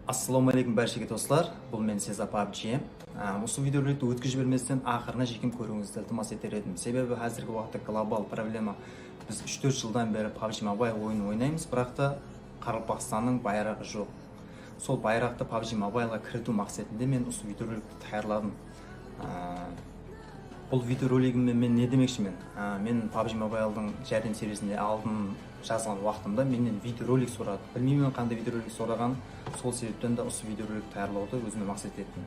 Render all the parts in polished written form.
Ассаламу алейкум баршаға достар, бұл мен Сеза PUBG. Осы видеороликті өткізіп жіберместен ақырына жекем көруіңізді ілтимас етер едім. Себебі қазіргі уақытта глобал проблема. Біз 3-4 жылдан бері PUBG Mobile ойын ойнаймыз, бірақ та Қарақалпақстанның байрағы жоқ. Сол байрақты PUBG Mobileға кіріту мақсатында мен осы видеороликті таярладым. Бұл видеоролигіммен мен не демекшімін? Мен PUBG Mobile'дың жәрдем сервисінде алдын жазған уақытымда менен видеоролик сұрады. Білмеймін қандай видеоролик сұраған, сол себептен де осы видеоролик таярлауды өзіме мақсат еттім.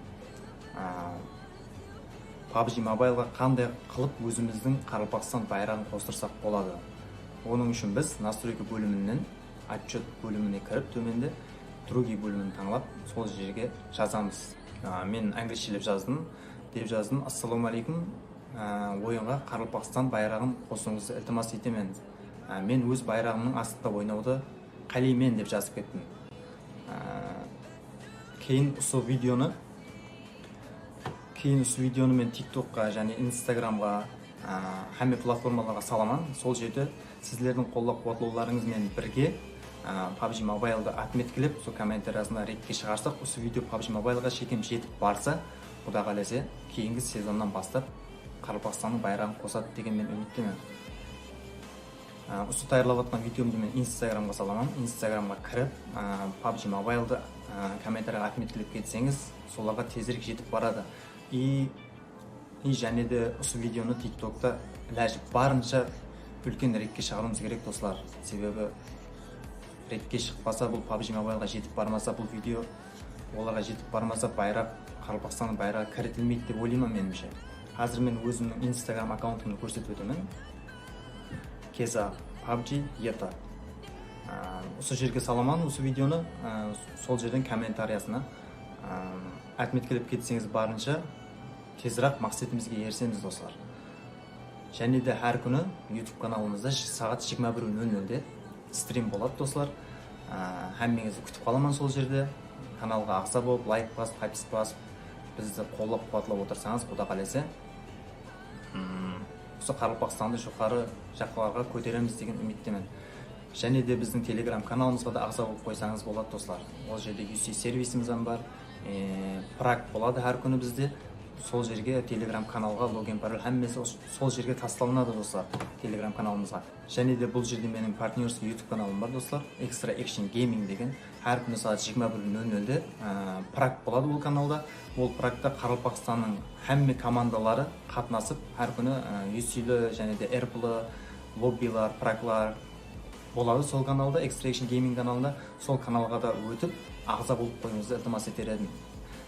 PUBG Mobileға қандай қылып өзіміздің Қарақалпақстан байрағын қостырсақ болады. Оның үшін біз настройка бөлімінен отчет бөліміне кіріп, төменде другие бөлімін таңлап, сол жерге жазамыз. Мен английшелеп жаздым, деп жаздым: ассаламу алейкум, ойынға Қарақалпақстан байрағын қосуыңызды ілтимас етемін. Мен өз байрағымның астында ойнауды қалаймын деп жазып кеттім. Кейін осы видеоны мен TikTokқа және Instagramға, hamma платформаларға саламан. Сол жерде сіздердің қолдау-қуатлауларыңызмен бірге PUBG Mobile'ды отметкілеп, сол комментариясына ретке шығарсақ, осы видео PUBG Mobileға шекем жетіп барса, Құда қаласа, кейінгі сезоннан бастап Қарақалпақстанның байрағын қосады деген мен үміттемін. Осы таярлап жатқан видеомды мен Instagramға саламын. Instagramға кіріп, PUBG Mobile'ды комментарияға отметкілеп кетсеңіз, соларға тезірек жетіп барады. И және де осы видеоны TikTokта ләжіп барынша үлкен ретке шығаруымыз керек, достар. Себебі ретке шықпаса, бұл PUBG Mobileға жетіп бармаса, бұл видео оларға жетіп бармаса, байрақ, Қарақалпақстанның байрағы кірітілмейді деп ойлаймын меніңше. Қазір мен өзімнің Instagram аккаунтымды көрсетіп өтемін. Keza PUBG ETA. Осы жерге саламан осы видеоны, сол жерден комментариясына отметкілеп кетсеңіз, барынша тезірек мақсатымызға ерсеміз, достар. Және де әр күні YouTube каналымызда сағат 21:00-де стрим болады, достар. Әммеңізді күтіп қаламан сол жерде. Каналға ағза болып, лайк басып, подписка басып, бізді қолдап-қуатлап отырсаңыз, Құда қаласа, осы Қарақалпақстанды жоғары жаққа көтереміз деген үміттемін. Және де біздің Telegram каналымызға да ағза болып қойсаңыз болады, достар. Ол жерде UC сервисіміз бар, прак болады әр күні бізде. Сол жерге Telegram каналға логин пароль әммесі сол жерге тасталынады, достар, Telegram каналымызға. Және де бұл жерде менің партнерский YouTube каналым бар, достар, Extra Action Gaming деген. Әр күні сағат 21:00-де прак болады бұл каналда. Ол практа Қарақалпақстанның әмме командалары қатынасып, әр күні UC-лі және де RP-лі лоббилар, праклар болады сол каналда, Extra Action Gaming каналында. Сол каналға да өтіп, ағза болып қойыңызды ілтимас етер едім.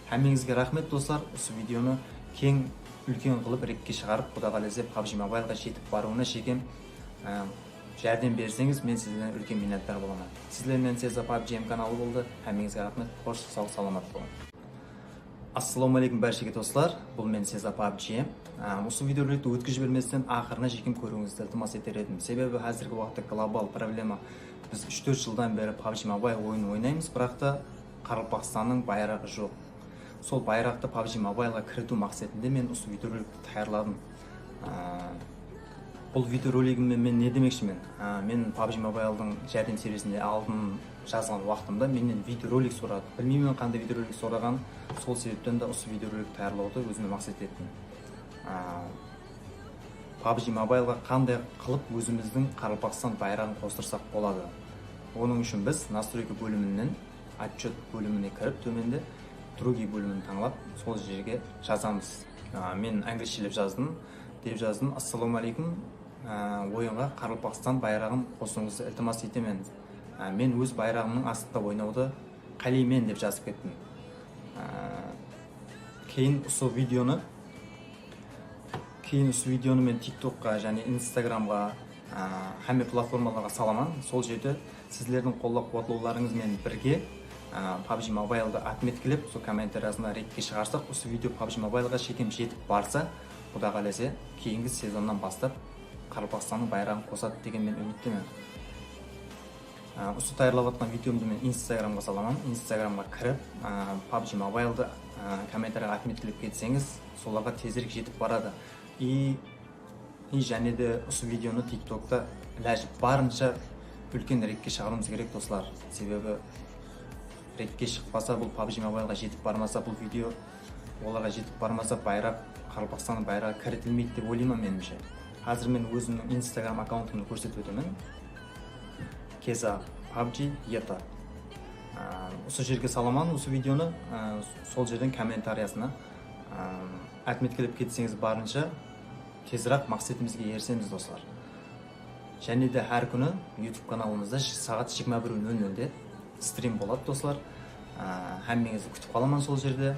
Әммеңізге рахмет, достар. Осы видеоны кең үлкен қылып ретке шығарып, Құда қаласа PUBG Mobileға жетіп баруына шекем жәрдем берсеңіз, мен сізден үлкен миннаттар боламын. Сіздермен Сеза PUBG каналы болды. Әммеңізге рахмет. Қош сау саламат болыңыз. Ассаламу алейкум баршаға достар, бұл мен Сеза PUBG. Осы видеороликті өткізіп жіберместен ақырына жекем көруіңізді ілтимас етер едім. Себебі қазіргі уақытта глобал проблема. Біз 3-4 жылдан бері PUBG Mobile ойын ойнаймыз, бірақ та Қарақалпақстанның байрағы жоқ. Сол байрақты PUBG Mobileға кіріту мақсатында мен осы видеороликті таярладым. Бұл видеоролигіммен мен не демекшімін? Мен PUBG Mobile'дың жәрдем сервисінде алдын жазған уақытымда менен видеоролик сұрады. Білмеймін қандай видеоролик сұраған, сол себептен де осы видеоролик таярлауды өзіме мақсат еттім. PUBG Mobileға қандай қылып өзіміздің Қарақалпақстан байрағын қостырсақ болады. Оның үшін біз настройка бөлімінен отчет бөліміне кіріп, төменде другие бөлімін таңлап, сол жерге жазамыз. Мен английшелеп жаздым, деп жаздым: ассаламу алейкум, ойынға Қарақалпақстан байрағын қосуыңызды ілтимас етемін. Мен өз байрағымның астында ойнауды қалаймын деп жазып кеттім. Кейін осы видеоны мен TikTokқа және Instagramға, hamma платформаларға саламан. Сол жерде сіздердің қолдау-қуатлауларыңызмен бірге PUBG Mobile'ды отметкілеп, сол комментариясына ретке шығарсақ, осы видео PUBG Mobileға шекем жетіп барса, Құда қаласа, кейінгі сезоннан бастап Қарақалпақстанның байрағын қосады деген мен үміттемін. Осы таярлап жатқан видеомды мен Instagramға саламан. Instagramға кіріп, PUBG Mobile'ды комментарияға отметкілеп кетсеңіз, соларға тезірек жетіп барады. И және де осы видеоны TikTokта ләжіп барынша үлкен ретке шығаруымыз керек, достар. Себебі ретке шықпаса, бұл PUBG Mobile'ға жетіп бармаса, бұл видео оларға жетіп бармаса, байрақ, Қарақалпақстанның байрағы кірітілмейді деп ойлаймын меніңше. Қазір мен өзімнің Instagram аккаунтымды көрсетіп өтемін. Кеза PUBG ETA. Осы жерге саламан, осы видеоны сол жерден комментариясына отметкелеп кетсеңіз барынша тезірек мақсатымызға ерсеміз достар. Және де әр күні YouTube каналымызда сағат 21:00-де стрим болады достар. Әммеңізді күтіп қаламан сол жерде.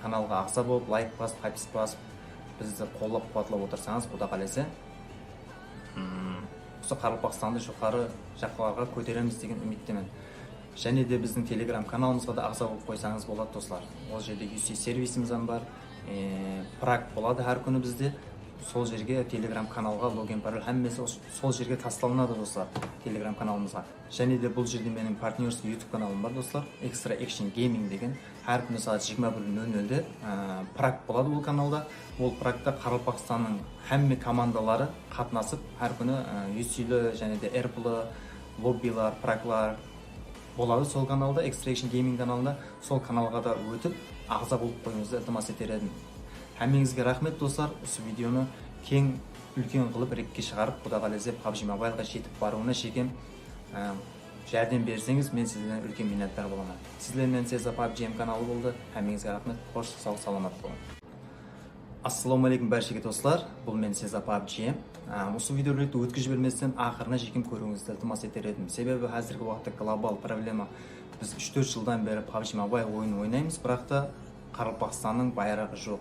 Каналға ағза болып, лайк басып, подписка басып, бізді қолдап қуатлап отырсаңыз, Құда қаласа, осы Қарақалпақстанды жоғары жаққа көтереміз деген үміттемін. Және де біздің Telegram каналымызға да ағза болып қойсаңыз болады достар. Ол жерде UC сервисіміз бар, прак болады әр күні бізде. Сол жерге Telegram каналға логин пароль әммесі сол жерге тасталынады достар, Telegram каналымызға. Және де бұл жерде менің партнерский YouTube каналым бар достар, Extra Action Gaming деген. Әр күні сағат 21:00-де прак болады бұл каналда. Ол практа Қарақалпақстанның әмме командалары қатынасып, әр күні UC-лі және де RP-лі лоббилар, праклар болады сол каналда, Extra Action Gaming каналында. Сол каналға да өтіп, ағза болып қойыңызды ілтимас етер едім. Әмеңізге рахмет достар. Осы видеоны кең үлкен қылып рекке шығарып, Құда қаласа PUBG Mobile'ға жетіп баруына шекем жәрдем берсеңіз, мен сізден үлкен миннаттар боламын. Сіздермен Сеза PUBG каналы болды. Әмеңізге рахмет. Қош сау саламат болың. Ассалаумағалейкум бәршеге достар. Бұл мен Сеза PUBG. Осы видеороликті өткізіп жіберместен ақырына жекем көруіңізді ілтимас етер едім. Себебі қазіргі уақытта глобал проблема. Біз 3-4 жылдан бері PUBG Mobile ойын ойнаймыз, бірақ та Қарақалпақстанның байрағы жоқ.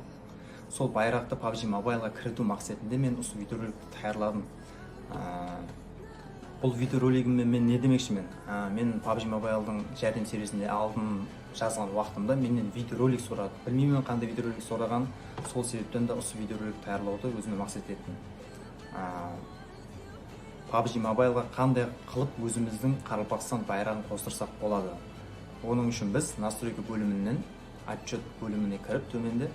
Сол байрақты PUBG Mobile'ға кіріту мақсатында мен осы видеороликті таярладым. Бұл видеоролигіммен мен не демекшімін? Мен PUBG Mobile'дың жәрдем сервисінде алдын жазған уақытымда менен видеоролик сұрады. Білмеймін қандай видеоролик сұраған, сол себептен де осы видеороликті таярлауды өзіме мақсат еттім. PUBG Mobile'ға қандай қылып өзіміздің Қарақалпақстан байрағын қостырсақ болады. Оның үшін біз настройка бөлімінен отчет бөліміне кіріп, төменде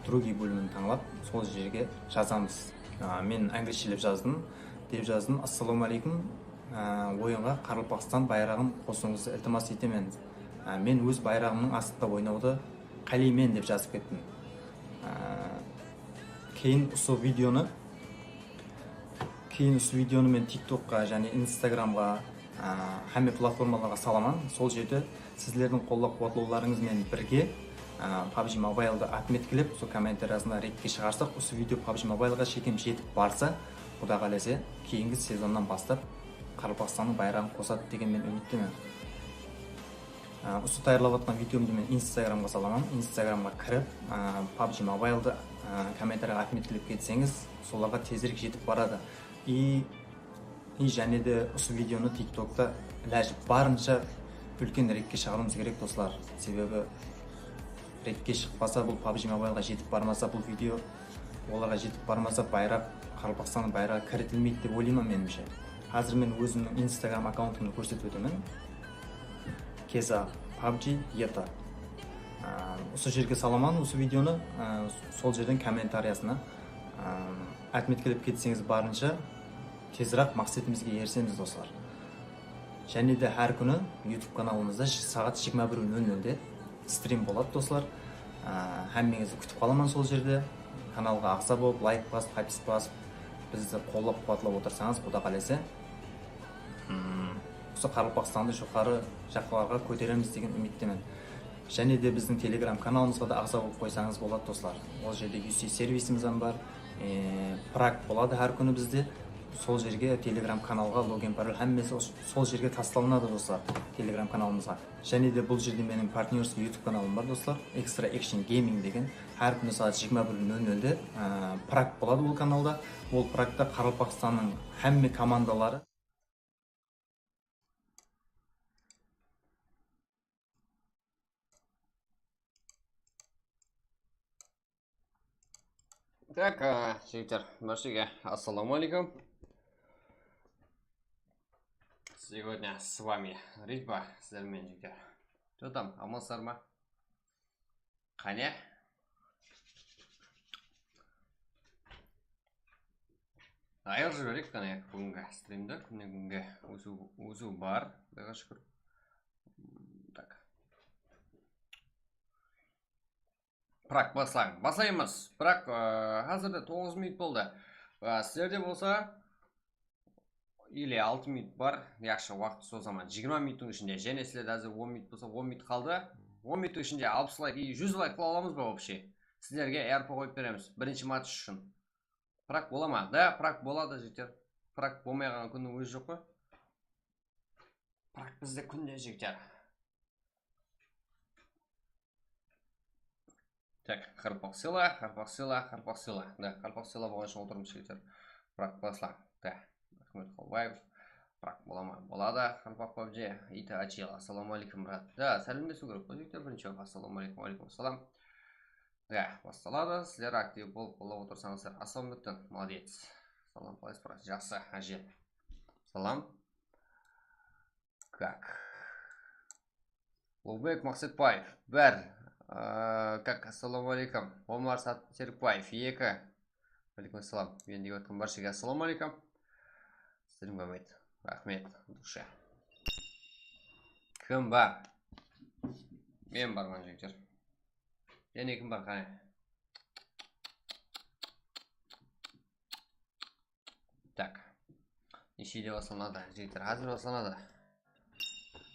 другие бөлімін таңлап, сол жерге жазамыз. Мен англишчелеп жаздым. Деп жаздым: ассалаумағалейкум, ойынға Қарақалпақстан байрағын қосуыңызды ілтимас етемін. Мен өз байрағымның астында ойнауды қалаймын деп жазып кеттім. Кейін осы видеоны мен TikTokқа және Instagramға, әмме платформаларға саламан. Сол жерде сіздердің қолдап қуатлауларыңызмен бірге PUBG Mobile'ды отметкелеп, сол комментариясына ретке шығарсақ, осы видео PUBG Mobile'ға шекем жетіп барса, Құда қаласа, кейінгі сезоннан бастап Қарақалпақстанның байрағын қосады деген мен үміттемін. Осы таярлап жатқан видеомды мен Instagramға саламын. Instagramға кіріп, PUBG Mobile'ды комментарияға отметкелеп кетсеңіз, соларға тезірек жетіп барады. И және де осы видеоны TikTokта ләжіп барынша үлкен ретке шығаруымыз керек достар. Себебі ретке шықпаса, бұл PUBG Mobile'ға жетіп бармаса, бұл видео оларға жетіп бармаса, байрақ, Қарақалпақстанның байрағы кірітілмейді деп ойлаймын меніңше. Қазір мен өзімнің Instagram аккаунтымды көрсетіп өтемін. Кеза PUBG ETA. Осы жерге саламан, осы видеоны сол жерден комментариясына отметкелеп кетсеңіз барынша тезірек мақсатымызға ерсеміз достар. Және де әр күні YouTube каналымызда сағат 21:00-де стрим болады достар. Әммеңізді күтіп қаламан сол жерде. Каналға ағза болып, лайк басып, подписка басып, бізді қолдап қуатлап отырсаңыз, Құда қаласа, осы Қарақалпақстанды жоғары жаққа көтереміз деген үміттемін. Және де біздің Telegram каналымызға да ағза болып қойсаңыз болады достар. Ол жерде UC сервисіміз бар, прак болады әр күні бізде. Сол жерге Telegram каналға логин пароль әммесі сол жерге тасталынады достар, Telegram каналымызға. Және де бұл жерде менің партнерский YouTube каналым бар достар, Extra Action Gaming деген. Әр күні сағат 21:00-де прак болады бұл каналда. Ол практа Қарақалпақстанның әмме командалары Так, жігіттер, бәршеге, ассаламалейкум. Сегодня с вами Ритба, сіздермен жігіттер. Что там, амансыздар ма? Қане? Аяқ жіберек қане бүгінгі стримді, күннен күнге өсу бар, құдайға шүкір. Так. Бірақ басаймыз. Бірақ қазірде 9 минут болды. Сіздерде болса или 6 минут бар. Яқшы уақыт сол заман 20 минуттың ішінде. Және сіздерде әзір 10 минут болса 10 минут қалды. 10 минуттың ішінде 60 лайк и 100 лайк қыла аламыз ба вообще? Сіздерге РП қойып береміз. Бірінші матч үшін. Бірақ бола ма? Да, бірақ болады жігіттер. Бірақ болмайған күннің өзі жоқ қой. Бірақ бізде күнде жігіттер. Так, Харпақ сила. Да, Харпақ сила болған үшін отырмыз жігіттер. Бірақ басла. Да, Ахмет Қалбаев. Бірақ бола ма? Болады. Харпақ пабже. Ита Ачила. Ассаламу алейкум, брат. Да, сәлемдесу керек қой жігіттер. Бірінші ассаламу алейкум, алейкум ассалам. Да, басталады. Сіздер актив болып қолап отырсаңыздар. Ассалауметтен, молодец. Салам, қалайсыз, брат? Жақсы, әже. Салам. Как? Лубек Мақсатбаев. Бәр. Как? Ассаламу алейкум. Омар Серікбаев. Екі. Алейкум ассалам. Мен деп өткен баршаға ассаламу алейкум. Сіздерің бәмет. Рахмет. Душа. Кім бар? Мен барман жігіттер. Және кім бар қане? Так. Нешеде басыланады? Жігіттер, қазір басыланады.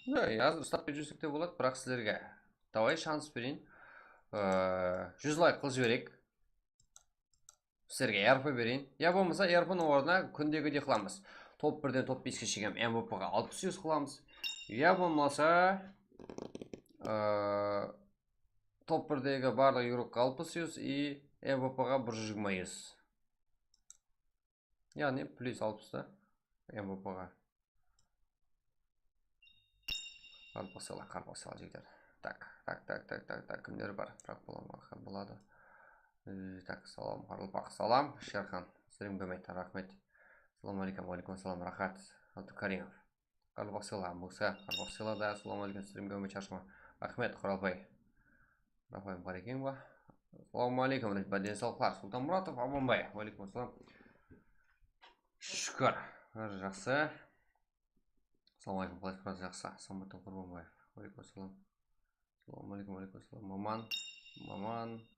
Да, қазір ұстап жүрсек те болады, бірақ сіздерге. Давай шанс берейін. 100 лайк қыл жіберейік. Сіздерге РП берейін. Я болмаса РП-ның орнына күндегідей қыламыз. Топ 1-ден топ 5-ке шегем МВП-ға 600 қыламыз. Я болмаса топ 1-дегі барлық игрокқа 600 и МВП-ға 120. Яғни плюс 60 да МВП-ға. Қарпақ села жегдер. Так, кімдер бар? Бірақ болады. Так, салам, Қарлыпақ, салам, Шерхан, сіздерің бәмет, рахмет. Салам алейкум, алейкум, салам, рахат, Каримов. Қарлыпақ села, Мұса, Қарлыпақ села да, салам алейкум, сіздерің бәмет, шашма. Рахмет, Құралбай. Рахмет, Барекең ба. Салам алейкум, бәден салқылар, Сұлтан Мұратов, Абанбай, алейкум, салам. Шүкір, жақсы. Салам алейкум, қалайсыз, брат, жақсы. Самбаттан Құрбанбаев, алейкум, салам. Салам алейкум, алейкум, салам. Маман.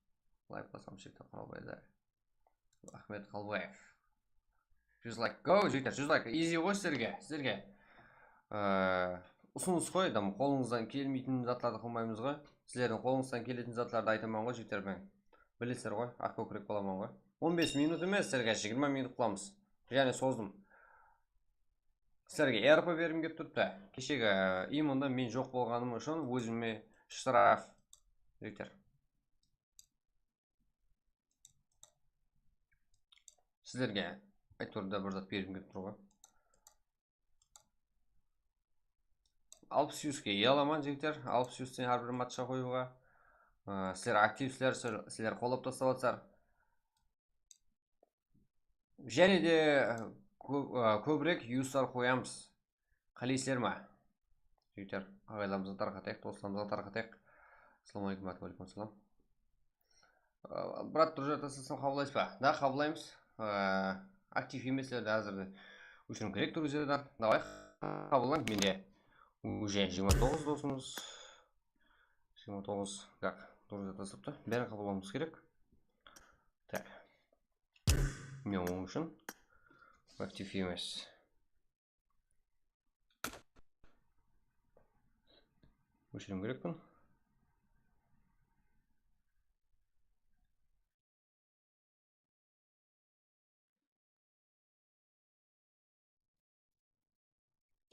Лайк басам шекті Құралбайды. Ахмет Қалбаев. 100 лайк. Go, жігіттер, 100 лайк. Easy ғой сіздерге. Ұсыныс қой, қолыңыздан келмейтін затларды қылмаймыз ғой. Сіздердің қолыңыздан келетін затларды айтаман ғой, жігіттер мен. Білесіздер ғой, ақ көкірек боламан ғой. 15 минут емес, сіздерге 20 минут қыламыз. Және создым. Сіздерге РП берім кеп тұрды. Кешегі имында мен жоқ болғаным үшін өзіме штраф. Жігіттер. Сіздерге айтырда бір зат берім кеп тұруға. 600-ке еламан жігіттер. 600-тен әрбір матча қойуға. Сіздер активсілер, сіздер қолап тастауатсар. Және де көбірек юстар қоямыз. Қалейсілер ма? Жігіттер, ағайламызға тарқатайық, достарымызға тарқатайық. Ассаламу алейкум, алейкум ассалам. Брат, тұржа тастасам қабылайсыз ба? Да, қабылаймыз. Актив емеслерді әзірді өшірім керек тұрғызерді. Давай қабылаң. Менде уже 29 досымыз. 29 как тұржа тастапты. Бәрін қабылауымыз керек. Так. Мен оның үшін актив емес. Өшірім керекпін.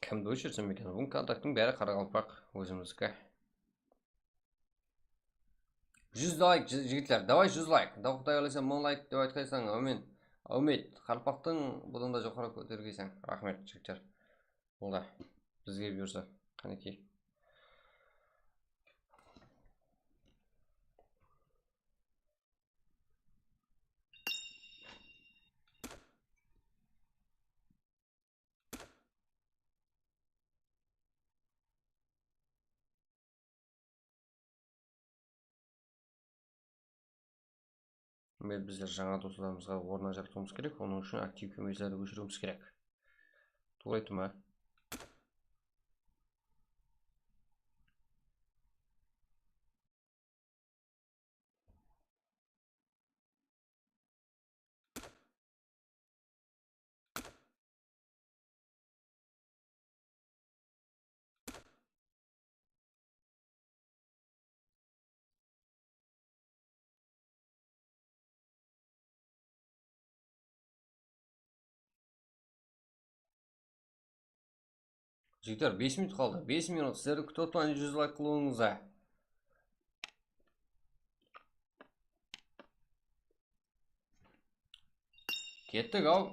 Кімді өшірсем екен? Бұл контактың бәрі Қарақалпақ өзімізге. 100 лайк жігітлер, давай 100 лайк. Да құдай қаласа 1000 лайк деп айтқайсаң, әумет. Қарпақтың бұдан да жоғары көтергейсің. Рахмет жігіттер. Бұл да бізге бұйырса. Қанекей. Біздер жаңа достарымызға орнына жаратуымыз керек, оның үшін актив көмейлерді өшіруіміз керек. Туғайды ма? Жігіттер, 5 минут қалды. 5 минут. Сіздерді күтіп отырмын, 100 лайк қылуыңызды. Кеттік, ау.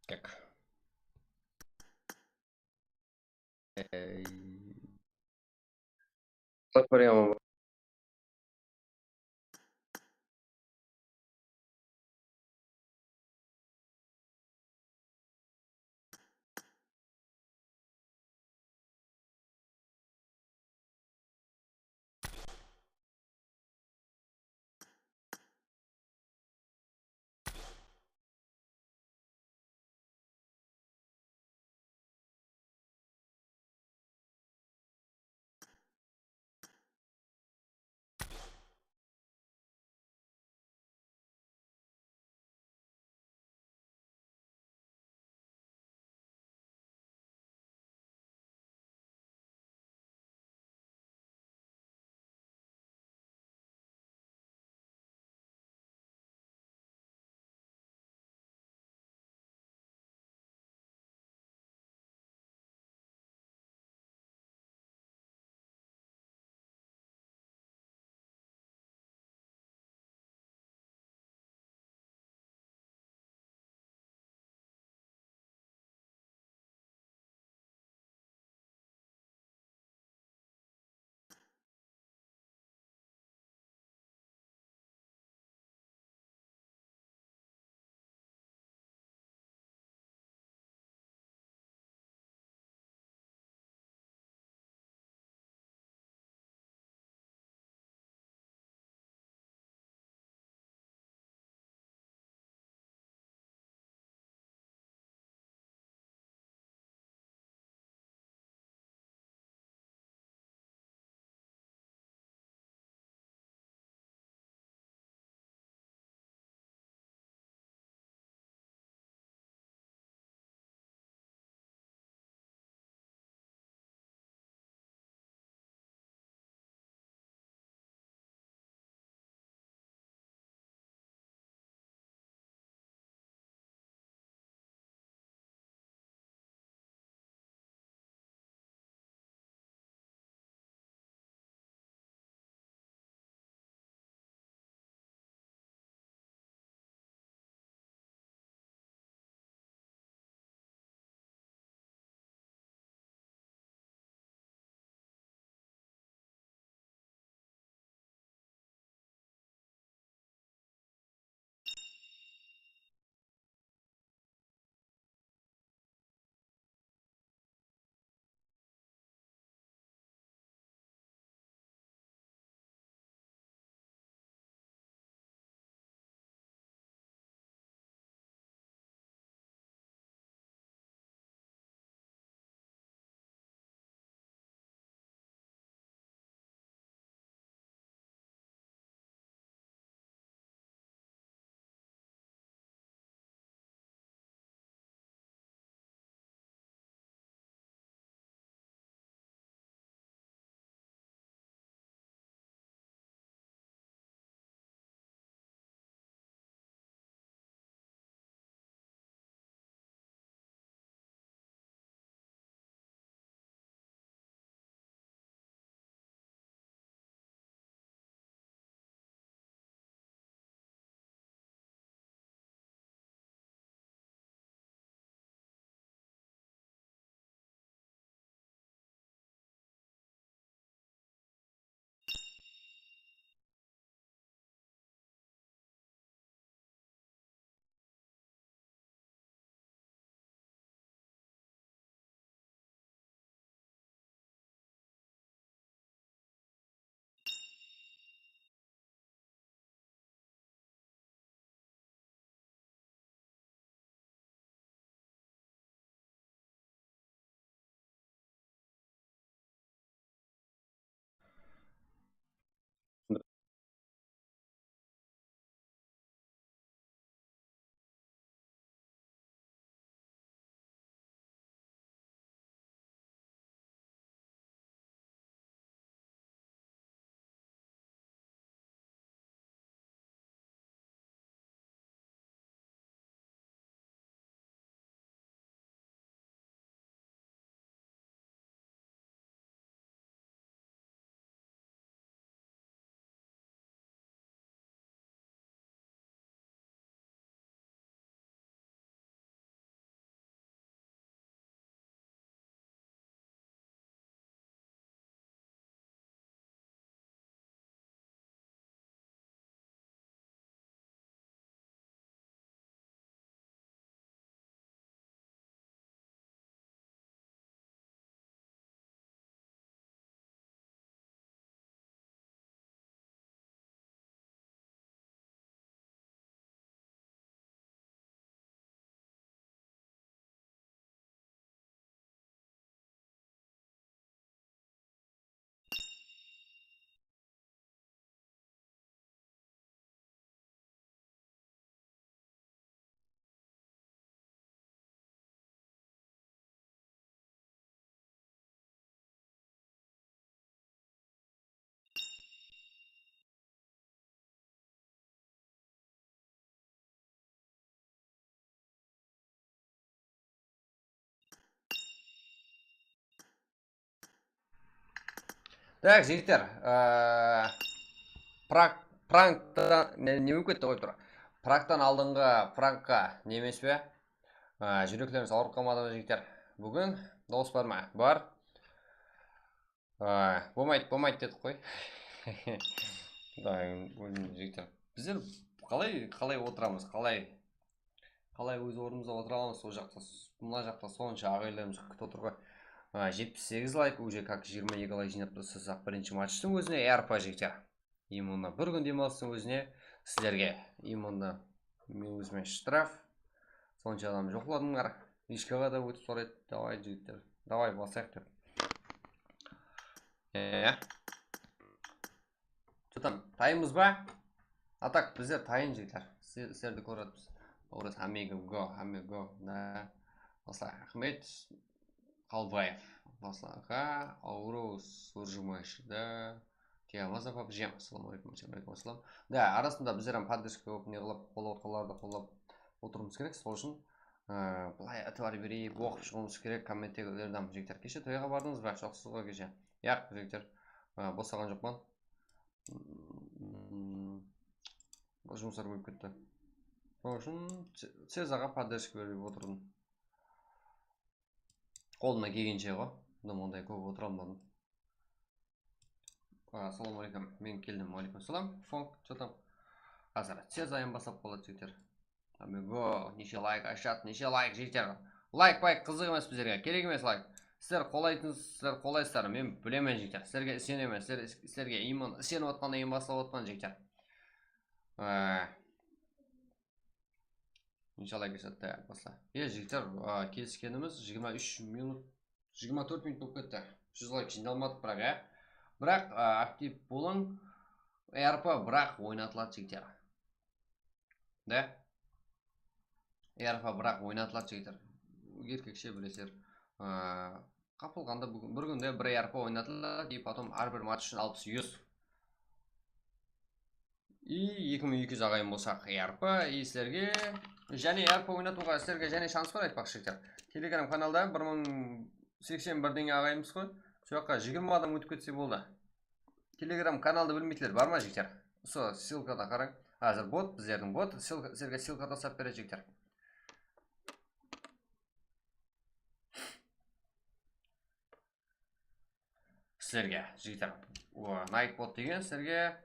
Как? Прямо Так, жігіттер, пранктан не болып кетті ғой тұр. Пранктан алдыңғы пранкқа немес бе? Жүректеріңіз ауырып қалмады ма жігіттер? Бүгін дауыс бар ма? Бар. Болмайды дедік қой. Жігіттер, біздер қалай отырамыз? Қалай өз орнымызда отыра аламыз? Сол жақта, мына жақта сонша ағайларымыз күтіп отыр ғой. 78 лайк, уже как 22 лайк жинап тұрсақ бірінші матчтың өзіне әрпа жігіттер. Именно бір күн демалыстың өзіне сіздерге именно мен өзіме штраф. Сонша адам жоқладыңдар. Ишкаға да өтіп сұрайды. Давай жігіттер, давай басайық деп. Что тайымыз ба? Так, біздер тайын жігіттер. Сіздерді көретіміз. Орыс амиго, да. Осылай, Ахмет Қалбаев. Осылайға, Аурус Уржумаш, да. Тиамаза папжем. Ассаламу алейкум, ассалам. Да, арасында біздерім поддержка көп не қылып, қолаудқаларды қолап отырмыз керек. Сол үшін бұлай әтуар берейік, оқып шығуымыз керек. Комменттегілерден жігіттер. Кеше тойға бардыңыз ба? Жоқсыз ғой кеше. Яқ, жігіттер. Босаған жоқпан. Жұмыстар болып кетті. Сол үшін Сезаға поддержка беріп отырдым. Қолына келгенше ғой. Ондай көп отырамын. Ассаламу алейкум. Мен келдім. Алейкум салам. Фонк, что там? Қазір Сезайын басап қалады жігіттер. Амиго, неше лайк ашат, неше лайк жігіттер. Лайк қызық емес біздерге. Керек емес лайк. Сіздер қолайсыздар, мен білемен жігіттер. Сіздерге сенемін, сіздерге иман, сеніп отқан, ең бастап отқан жігіттер. Иншалла кешетті басла. Жігіттер, келіскеніміз 24 минут болып кетті. 100 лайк жиналмадық бірақ, актив болың, РП бірақ ойнатылады жігіттер. Да? РП бірақ ойнатылады жігіттер. Еркекше білесер. Қапылғанда бір күнде бір РП ойнатылады, и потом әрбір матч үшін 60 100. И 2200 ағайын болсақ РП, и сіздерге және РП ойнатуға сіздерге және шанс бар айтпақшы жігіттер. Телеграм каналда 1081 денге ағайымыз қой. Соққа 20 адам өтіп кетсе болды. Телеграм каналды білмейтілер бар ма жігіттер? Со ссылкада қараң. Қазір бот, біздердің бот, сіздерге ссылка тастап береді жігіттер. Сіздерге жігіттер, Nightbot деген сіздерге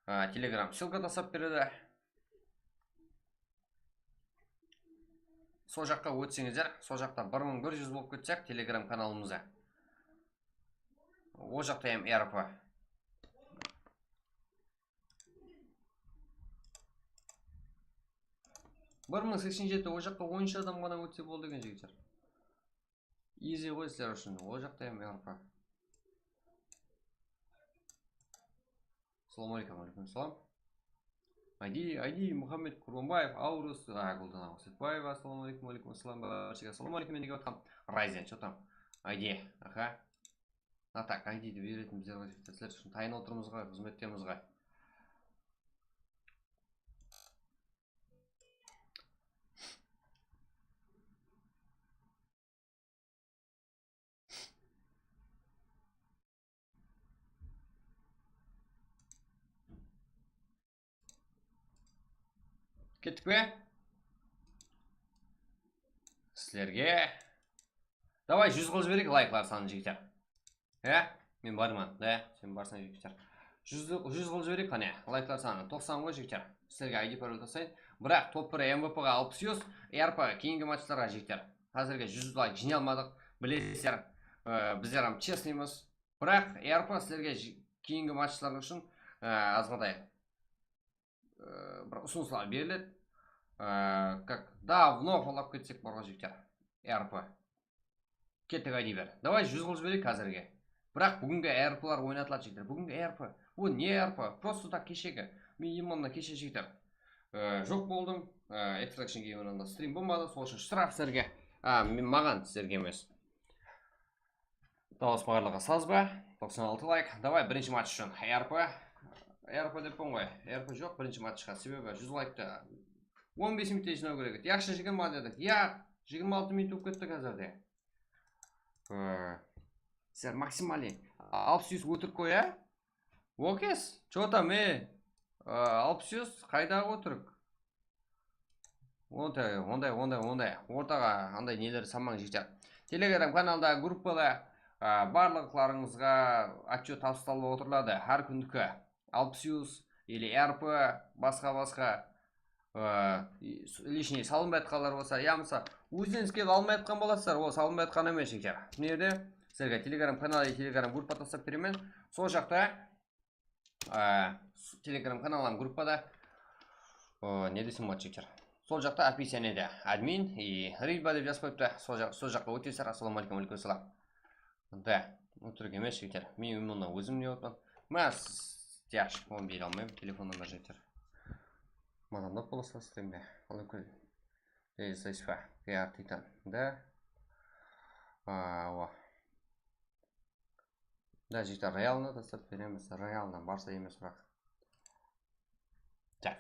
Телеграм ссылка тастап береді. Сол жаққа өтсеңіздер, сол жақта 1100 болып кетсек Телеграм каналымызда. О жақта ем РП. Бір 1087 о жаққа 10 адам ғана өтсе болды деген жігіттер. Изи ғой сіздер үшін. О жақта ем РП. Ассаламу алейкум, алейкум салам. Айди, Мұхаммед Құрбанбаев, Аурус, Гүлдана Осетбаева, ассаламу алейкум, алейкум ассалам, ассаламу алейкум, мен неге отқам? Райзен, что там? Айди, аха. Так, айди деп беретін біздер сіздер үшін тайын отырмызға, қызметтемізға. Кеттік бе? Сіздерге давай 100 қыл жіберейік лайклар саны жігіттер. Мен барман, да, сен барсаң жігіттер. 100 қыл жіберейік қане, лайклар саны 90 ғой жігіттер. Сіздерге ID пароль тастайын. Бірақ топ 1 MVP-ға 60 РП кейінгі матчтарға жігіттер. Қазірге 100 лайк жине алмадық. Білесіздер, біздерім честныймыз. Бірақ РП сіздерге кейінгі матчтар үшін азғадай ұсыныстар беріледі. Как давно фоллап кетсек барға жігіттер. РП. Кеттік ID бер. Давай 100 қыл жіберейік қазірге. Бірақ бүгінгі РП-лар ойнатылады жігіттер. Бүгінгі РП. О, не РП? Просто так кешегі. Мен именно кеше жігіттер. Жоқ болдым. Extraction геймінанда стрим болмады. Сол үшін штраф сіздерге. Маған сіздерге емес. Дауыс бағарлыға саз ба? 96 лайк. Давай бірінші матч үшін. РП деп bon ғой. РП жоқ бірінші матчқа. Себебі 100 лайкты 15 минутте жинау керек еді. Яқшы 20 дедік. Яқ, 26 минут өп кетті қазірде. Сіздер максимален 60 өтірік қой, ә? Окес, чо там, 60 қайдағы өтірік? Ондай. Ортаға андай нелер самаң жігіттер. Телеграм каналда группада барлықларыңызға отчет табысталып отырылады. Әр күндікі 60 или РП, басқа лишний салынбай атқанлар болса, я мысалы өзіңіз келіп алмай атқан боласыздар, ол салынбай атқан емес жігіттер. Неде? Сіздерге телеграм каналы, телеграм группа тастап беремін. Сол жақта телеграм каналым группада не десем болады жігіттер. Сол жақта описаниеде админ и рильба деп жазып қойыпты. Сол жаққа өтесіздер. Ассалаумағалейкум, алейкум ассалам. Да, өтірік емес жігіттер. Мен мұны өзім не отпан. Мәс тяж, оны бере алмаймын телефоннан бар жігіттер. Мадамдап боласа істемде. Алайкүл. Езайсфа. Пиар титан. Да. Да, жігіттер, реалны тастап береміз. Реалны барса емес бірақ. Так.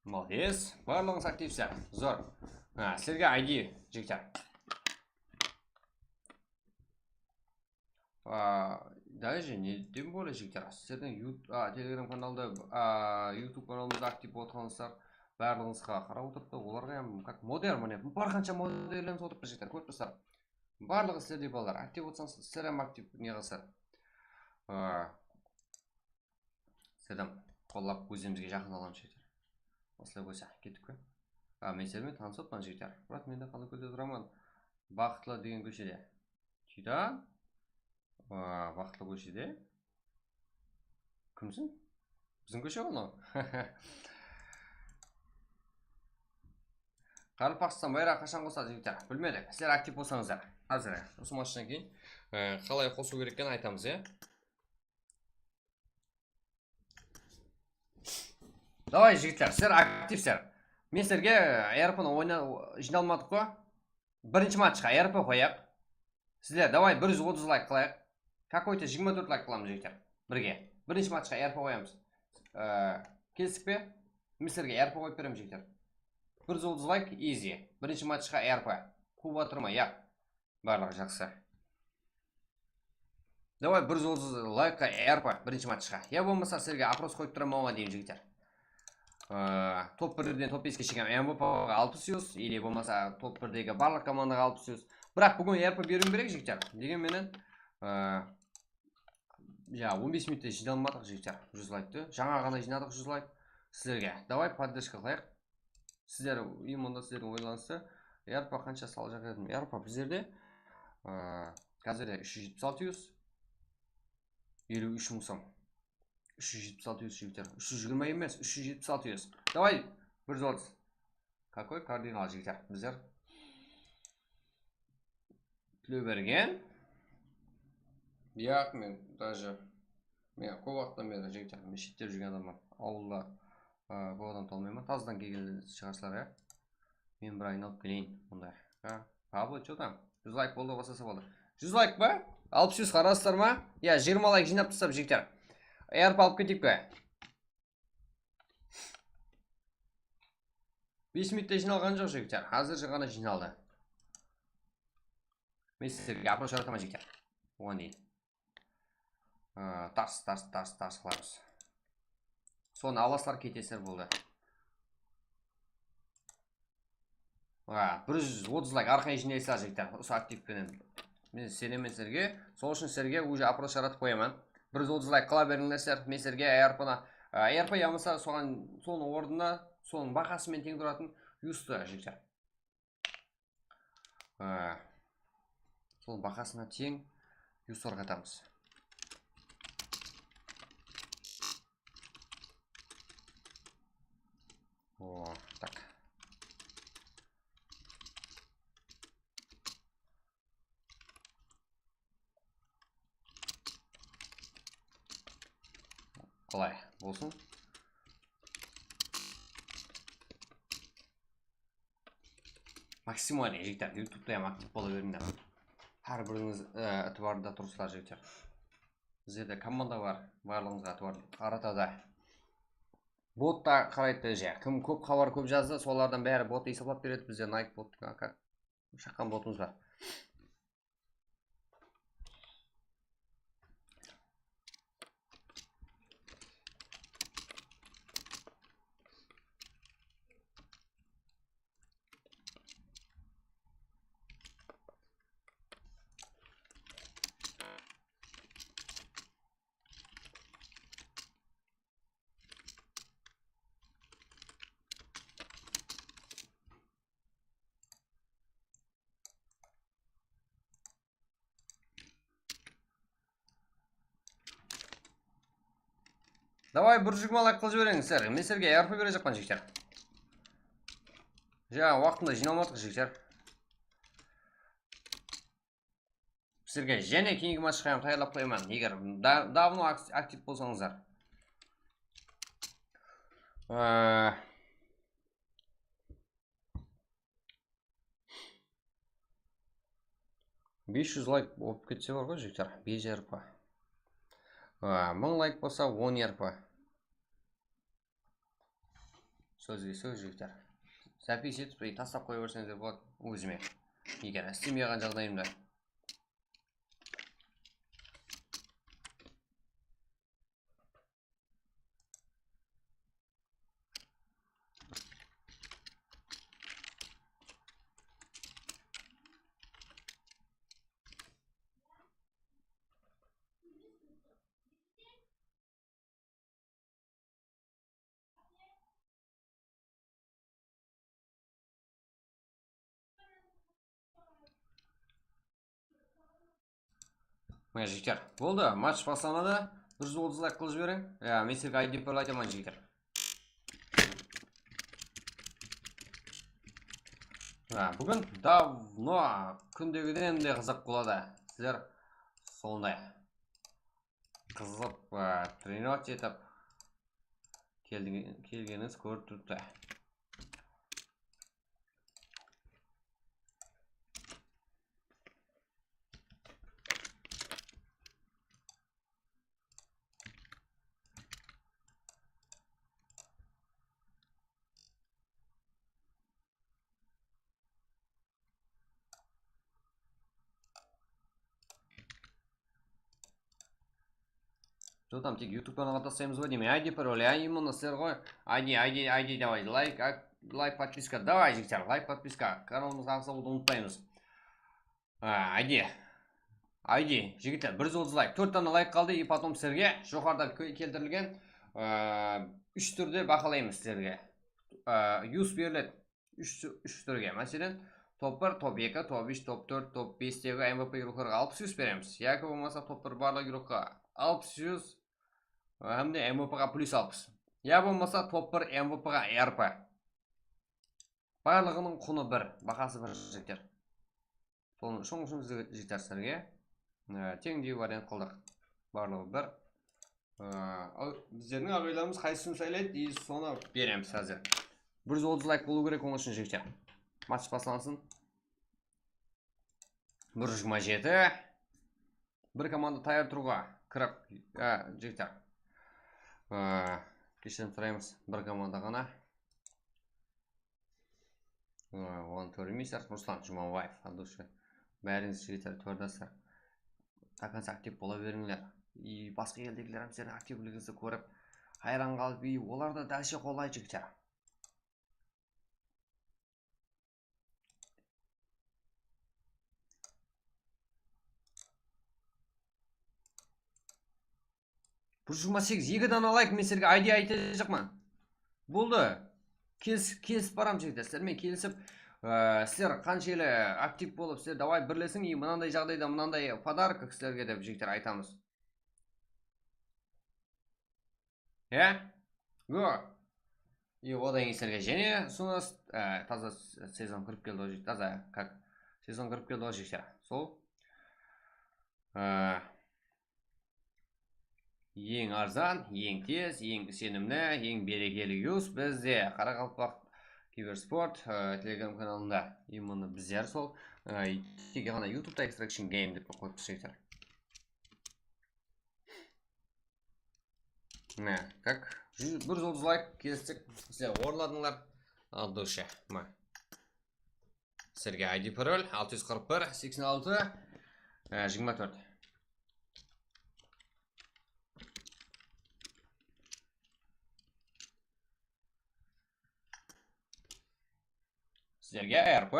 Молодец. Барлығыңыз активсіздер. Зор. Сіздерге ID жігіттер. Даже неден более жігіттер. Сіздердің телеграм каналда, YouTube каналымызда актив отырғаныңыздар. Барлығыңызға қарап отырыпты. Оларға как модер міне. Барғанша модерлеріміз отырыпты жігіттер. Көріп тұрсыздар. Барлығы сіздерде балалар. Актив отырсаңыз, сіздерім актив неғылсыздар. Сіздерім қолап өзімізге жақын аламыз жігіттер. Осылай қойса, кеттік қой. Мен сіздермен танысыппын жігіттер. Брат, мен де Қалакөлде тұрамын. Бақытлы деген көшеде. Чита? Бақытлы көшеде? Кімсің? Біздің көше ғой мынау. Қарапақстан байрақ қашан қосады жігіттер? Білмедік. Сіздер актив болсаңыздар. Қазір осы машинан кейін қалай қосу керек екенін айтамыз, е? Давай жігіттер, сіздер активсіздер. Мен сіздерге РП-ны жиналмадық қой. Бірінші матчқа РП қояқ. Сіздер, давай 130 лайк қылайық. Какой-то 24 лайк қыламыз жігіттер. Бірге. Бірінші матчқа РП қоямыз. Келістік пе? Мен сіздерге РП қойып беремін жігіттер. 130 лайк, easy. Бірінші матчқа РП. Куба тұрмай, яқ. Барлығы жақсы. Давай 130 лайкқа РП бірінші матчқа. Я болмаса сіздерге опрос қойып тұрам мауға деймін жігіттер. Топ 1-ден топ 5-ке шыққан МВП-ға 600 или болмаса топ 1-дегі барлық командаға 600. Бірақ бүгін РП беруім керек жігіттер. Дегенменен 15 минутте жиналмадық жігіттер 100 лайкты. Жаңа ғана жинадық 100 лайк. Сіздерге давай поддержка қылайық. Сіздер имонда сіздердің ойланысы. РП қанша сал жағадым? РП біздерде қазірде 370-600 53 мың сом. 370-600 жігіттер. 320 емес, 370-600. Давай, 130. Какой кардинал жігіттер? Біздер Тілеуберген. Яқ, мен даже мен көп уақыттан бері жігіттер. Мен шеттеп жүрген адаммын. Ауылда көп адам толмаймын. Таздан келген шығарсылар, ә? Мен бір айналып келейін. Ондай. Пабло, что там? 100 лайк болды, басаса болды. 100 лайк ба? 600 қарасыздар ма? 20 лайк жинап тастап жігіттер. РП алып кетейік пе? 5 минутте жиналған жоқ жігіттер. Қазір ғана жиналды. Мен сіздерге апрош жаратама жігіттер. Оған дейін. Тарс қыларыз. Соны аласылар кетесіздер болды. 130 лайк арқай жинайсыздар жігіттер. Осы активпенен. Мен сенемін сіздерге. Сол үшін сіздерге уже апрош жаратып қоямын. 130 лайк қыла беріңіздер. Мен сіздерге РП ямаса соның орнына, соның бағасымен тең тұратын юсты жігіттер. Соның бағасына тең юсты орғатамыз. Так. Қалай болсын? Максимальный жігіттер, ютубта актив бола беріңдер. Әр біріңіз әтібарда тұрсылар жігіттер. Біздерде команда бар, барлығыңызға әтібар аратада. ботта қарайды же. Кім көп хабар көп жазды, солардан бәрі бот есептеп береді. Бізде Nike бот шаққан ботымыз бар. Давай бір жүгмалай қылып жіберіңіздер. Мен сіздерге RP бере жаққан жігіттер. Жаңа уақытында жиналмадық жігіттер. Сіздерге және кейінгі матчқа таярлап қоямын. Егер давно актив болсаңыздар. 500 лайк болып кетсе бар ғой жігіттер. 5 RP. 1000 лайк болса 10 RP. Сөзге сөз жігіттер. Запись етіп тастап қоя берсеңіздер болады өзіме. Егер істемеген жағдайымда. Мына жігіттер, болды, матч басталады. 130 лайк қылып жіберің. Мен сіздерге ID парлы айтамын жігіттер. Бүгін давно күндегіден де қызық болады. Сіздер сондай қызып тренировка етіп келгеніңіз көріп тұрыпты. Что там, тек YouTube каналға тастаймыз ғой деймін. ID пароль, именно сіздер ғой. ID давай. Лайк, подписка. Давай, жігіттер, лайк, подписка. Каналымызға ақса болуды ұмытпаймыз. ID, жігіттер, 130 лайк. 4 таны лайк қалды, и потом сіздерге жоғарда келтірілген 3 түрде бақылаймыз сіздерге. Юз беріледі 3 түрге. Мәселен, топ 1, топ 2, топ 3, топ 4, топ 5-тегі MVP юрықларға 60 юз береміз. Яки болмаса топ 1 барлық юрыққа 60 юз. Әмде MVP-ға плюс 60. Я болмаса топ 1 MVP-ға RP. Барлығының құны 1, бақасы 1 жігіттер. Шоң жігіттер сіздерге теңдей вариант қылдық. Барлығы 1. Біздердің ағайларымыз қайсысын сайлайды, и соны береміз қазір. 130 лайк болу керек оның үшін жігіттер. Матч басталсын. 127. Бір команда таяр тұруға 40 жігіттер. Кешен сұраймыз бір команда ғана. Оны төрімейсір. Руслан Жұмабаев. Адушы. Бәріңіз жігіттер төрдасыр. Такансы актив бола беріңлер. И басқа елдегілер әмсердің активлігіңізді көріп, хайран қалып, и олар да дәлше қолай жігіттер. Бұл 28, 2 дана лайк мен сіздерге ID айта жақман. Болды. Келісіп барам жігіттер. Сіздермен келісіп, сіздер қаншелі актив болып, сіздер давай бірлесің, и мынандай жағдайда мынандай подарок сіздерге деп жігіттер айтамыз. Го. И одан сіздерге және сұныз таза сезон кіріп келді жігіттер. Таза как сезон кіріп келді жігіттер. Сол. Ең арзан, ең тез, ең сенімді, ең берекелі юз бізде Қарақалпақ Киберспорт телеграм каналында. Именно біздер сол. Теге ғана YouTube'да Extraction Game деп қойып жігіттер. Как бір жұлдыз лайк келістік. Сіздер орладыңдар. Ал душе. Сіздерге ID пароль 641 86 24. Сіздерге РП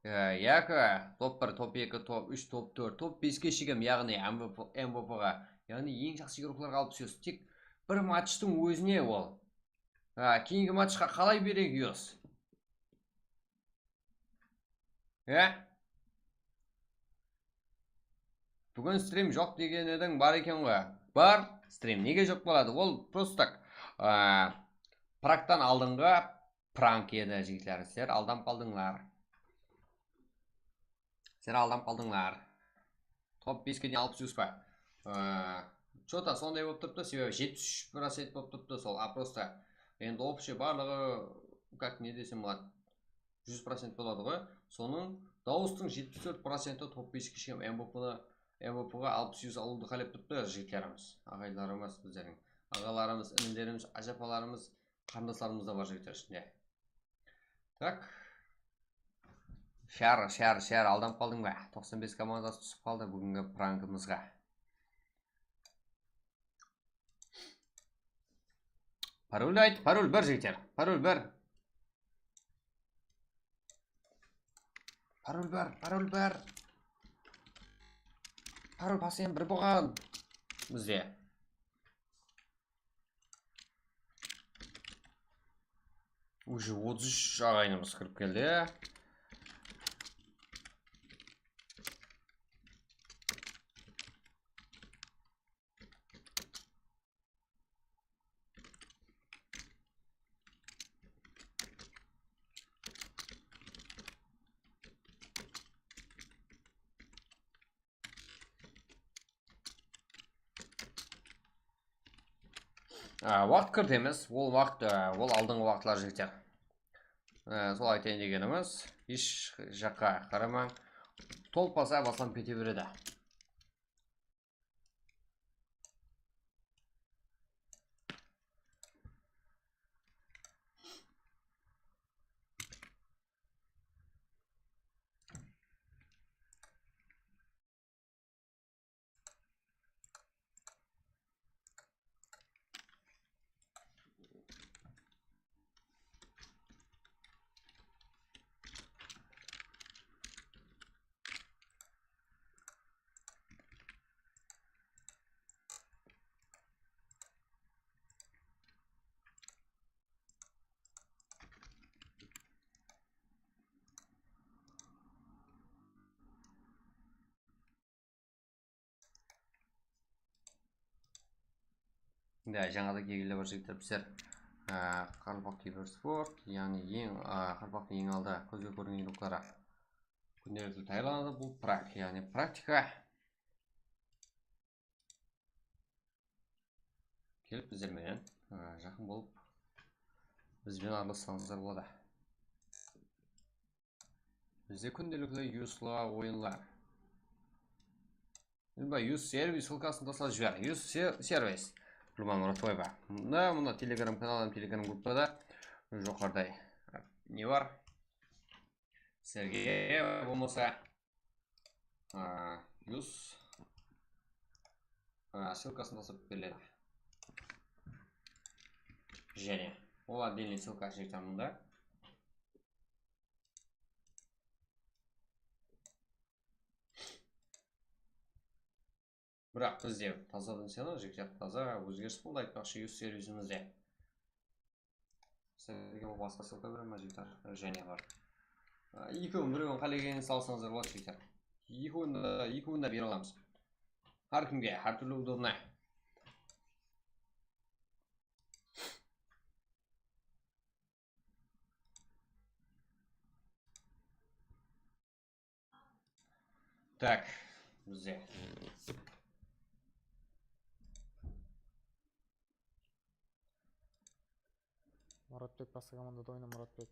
екі, топ 1, топ 2, топ 3, топ 4, топ 5-ке шегем, яғни МВП-ға, яғни ең жақсы игрокларға алып түсесіз. Тек бір матчтың өзіне ол. Кейінгі матчқа қалай берек үйес? Бүгін стрим жоқ деген едің, бар екен ғой. Бар стрим. Неге жоқ болады? Ол просто так практан алдыңғы пранк еді, жігітлер. Сіздер алдам қалдыңлар. Топ 5-ке дейін алып түсесіз ба? Что-то сондай болып тұрыпты, себебі 73% болып тұрыпты сол. Просто енді общий барлығы, как не десем болады, 100% болады ғой. Соның дауыстың 74% топ 5-ке шегем МВП-ға алып түсесіз алуды қалеп тұрыпты жігітлеріміз, ағайларымыз, біздердің ағаларымыз, інілеріміз, ажапаларымыз, қарындастарымыз да бар жігіттер ішінде. Так. Шар, алдам қалдың ба? 95 командасы түсіп қалды бүгінгі пранкымызға. Пароль айт, пароль бір жігіттер. Пароль бір. Пароль басен бір болған. Бізде. Уже 33 ағайынымыз кіріп келді. Уақыт кірді емес, ол алдыңғы уақытлар жігіттер. Сол айтайын дегеніміз, еш жаққа қарамаң, толпаса басылам кете береді. Жаңада келгелі бар жігіттер біздер Қарпақ Киберспорт, яғни Қарпақтың ең алда көзге көрінген игрокlara күнделікті даярланады. Бұл яғни практика. Келіп біздермен жақын болып бізбен аралассаңыздар болады. Бізде күнделікті юслы ойынлар. Юс сервис ссылкасын тастап жібер. Юс сервис. Мұратбайба. Мұна телеграм каналым, телеграм группада жоғардай не бар? Сізге болмаса юс ссылкасын тастап беріледі. Және ол отдельный ссылка жігіттер мұнда. Бірақ бізде тазадан сені жігіттер таза өзгеріс болды айтпақшы юз сервисімізде. Сіздерге ол басқа ссылка беремін жігіттер, және бар. Екеуін біреуін қалай екенін салсаңыздар болады жігіттер. Екеуін де бере аламыз. Әркімге әртүрлі удобно. Так, бізде Muratbek басқа командада ойна, Muratbek.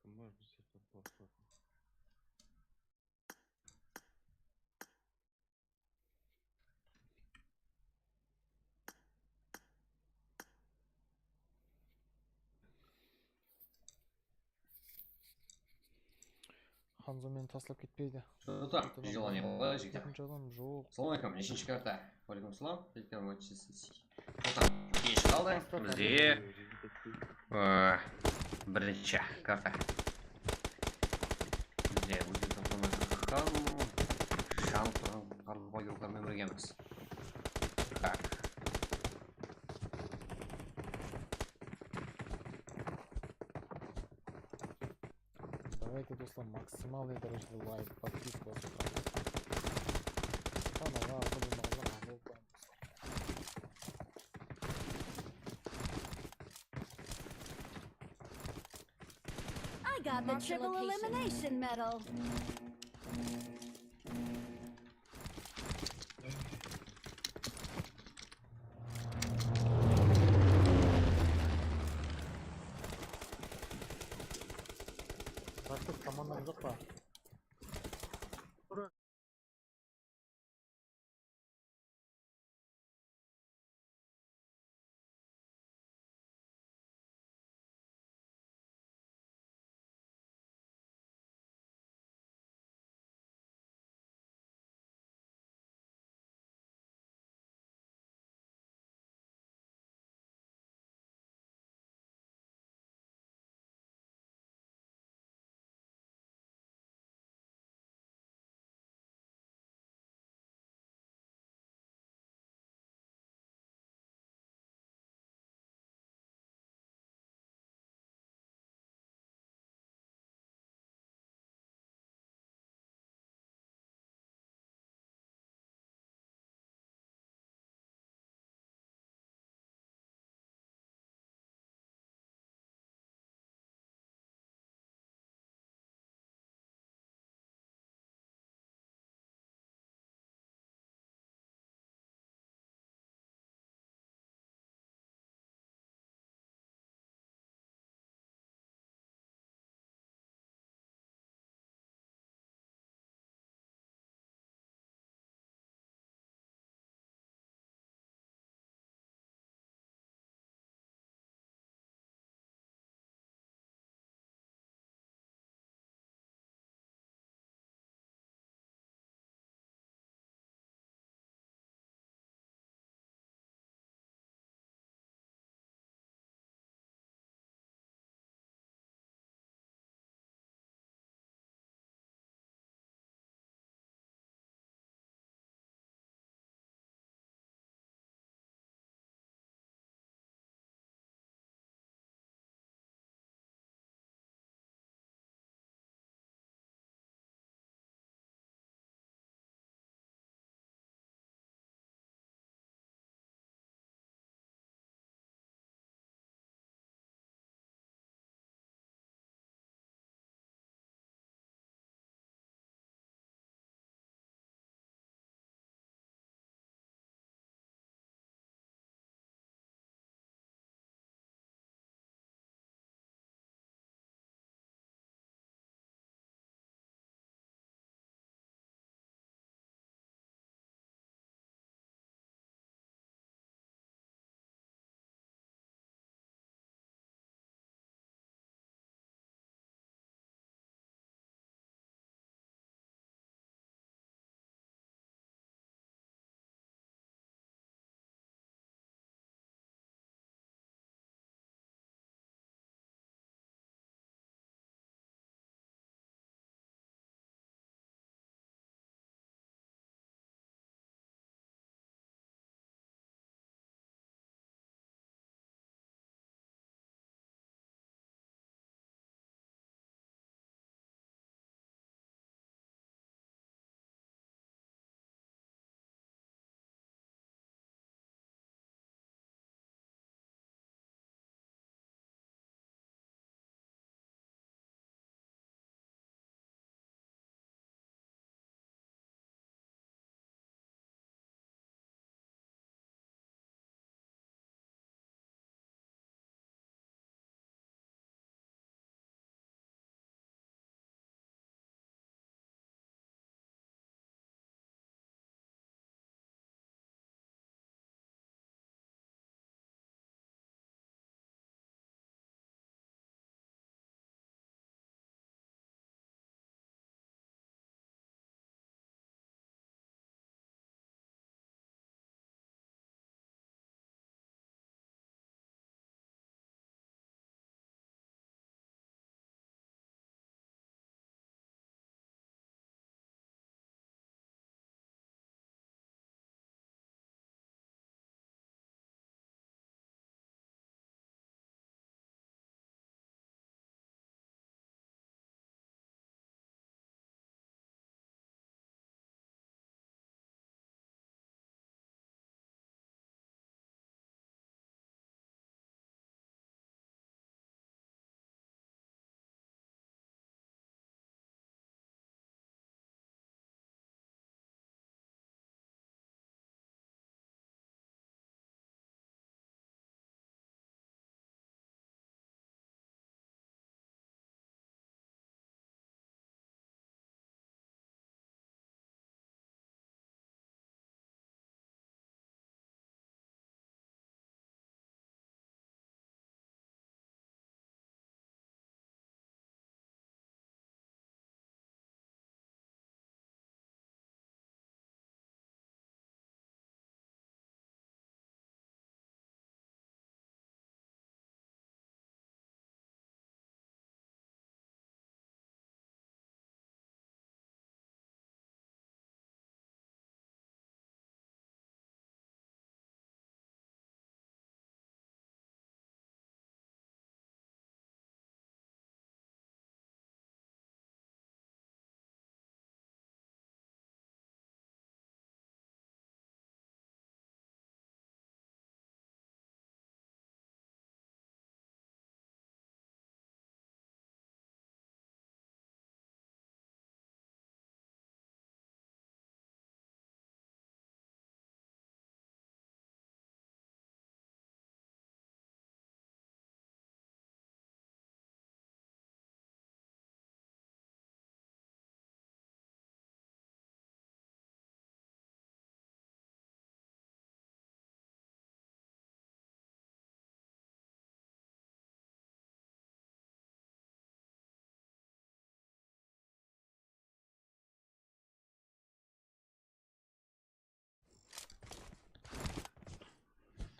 Кім бар бізде топ Ханзо мені таслап кетпейді. Что там? Желание было, жеке. Екінші адам жоқ. Ассалаумағалейкум, нешінші карта? Уалейкум салам. Телефон матчасы. Кеш қалды. Бізде бірінші карта. Бізде өзі тапсырмай шанып тұрған қарлы байгерлермен біргеміз. Так. Давайте, достар, максимальный дәрежеде лайк, подписка басып каналға абонент болыңыздар. I got the Mark the triple location. elimination medal. Рахмет, командам жоқ па?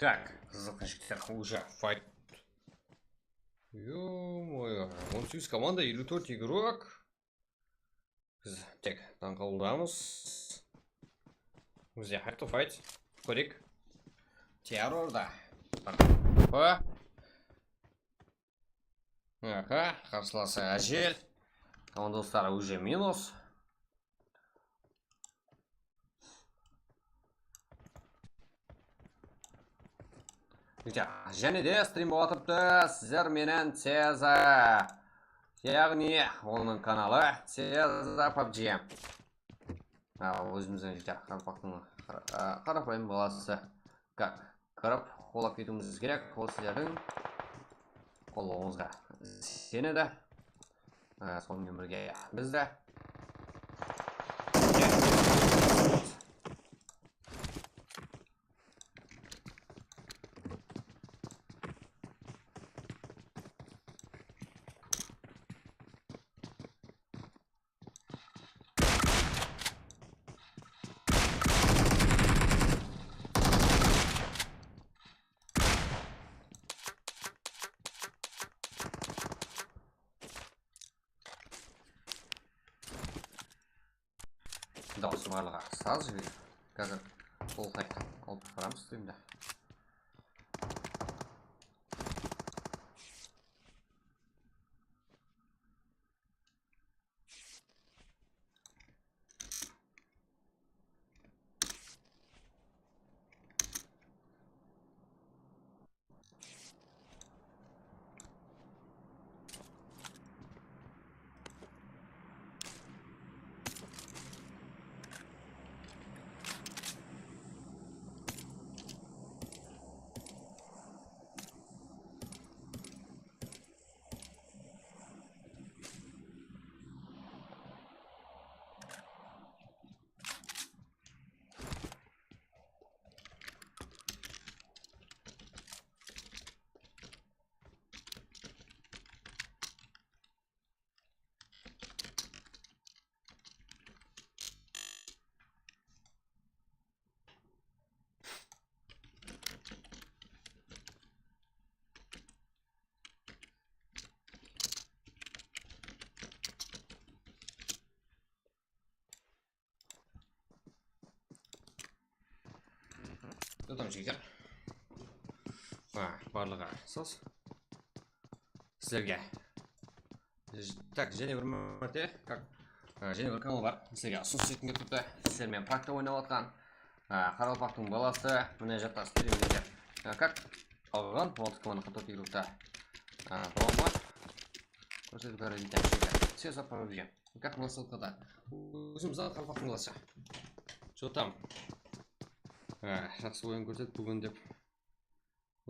Так, жігіттер, уже файт. Ё-моё, 18 команда, 54 игрок. Біз тек таңқалудамыз. Бізде хакто файт. Көрек. Террорда. Аха, қарсыласы әжел. Командастары уже минус. Және де стрим болатыпты сіздер менен Цеза. Яғни оның каналы Цеза PUBG. Өзіміздің қарпақтың қарапайым баласы. Кіріп қолап кетуіміз керек. Ол сіздердің қолуыңызға сенеді. Сонымен бірге бізді. Дауысы барлығы саз жібер. Қазір ол қайта алып барамыз стримді. Там жігер. Барлығы сос. Сіздерге. Так, және бір мәрте. Және бір канал бар. Сіздерге ұсыныс етінге тұтты. Сіздермен практа ойнап атқан. Қаралпақтың баласы. Міне жатта стримдер. Как? Алған. Олты команда қатып игрукта. Тома. Көрсетіп бәрі дейтен шекер. Цеза PUBG. Как на ссылкада. Өзімізді Қаралпақтың баласы. Что там? Жақсы ойын көрсет бүгін деп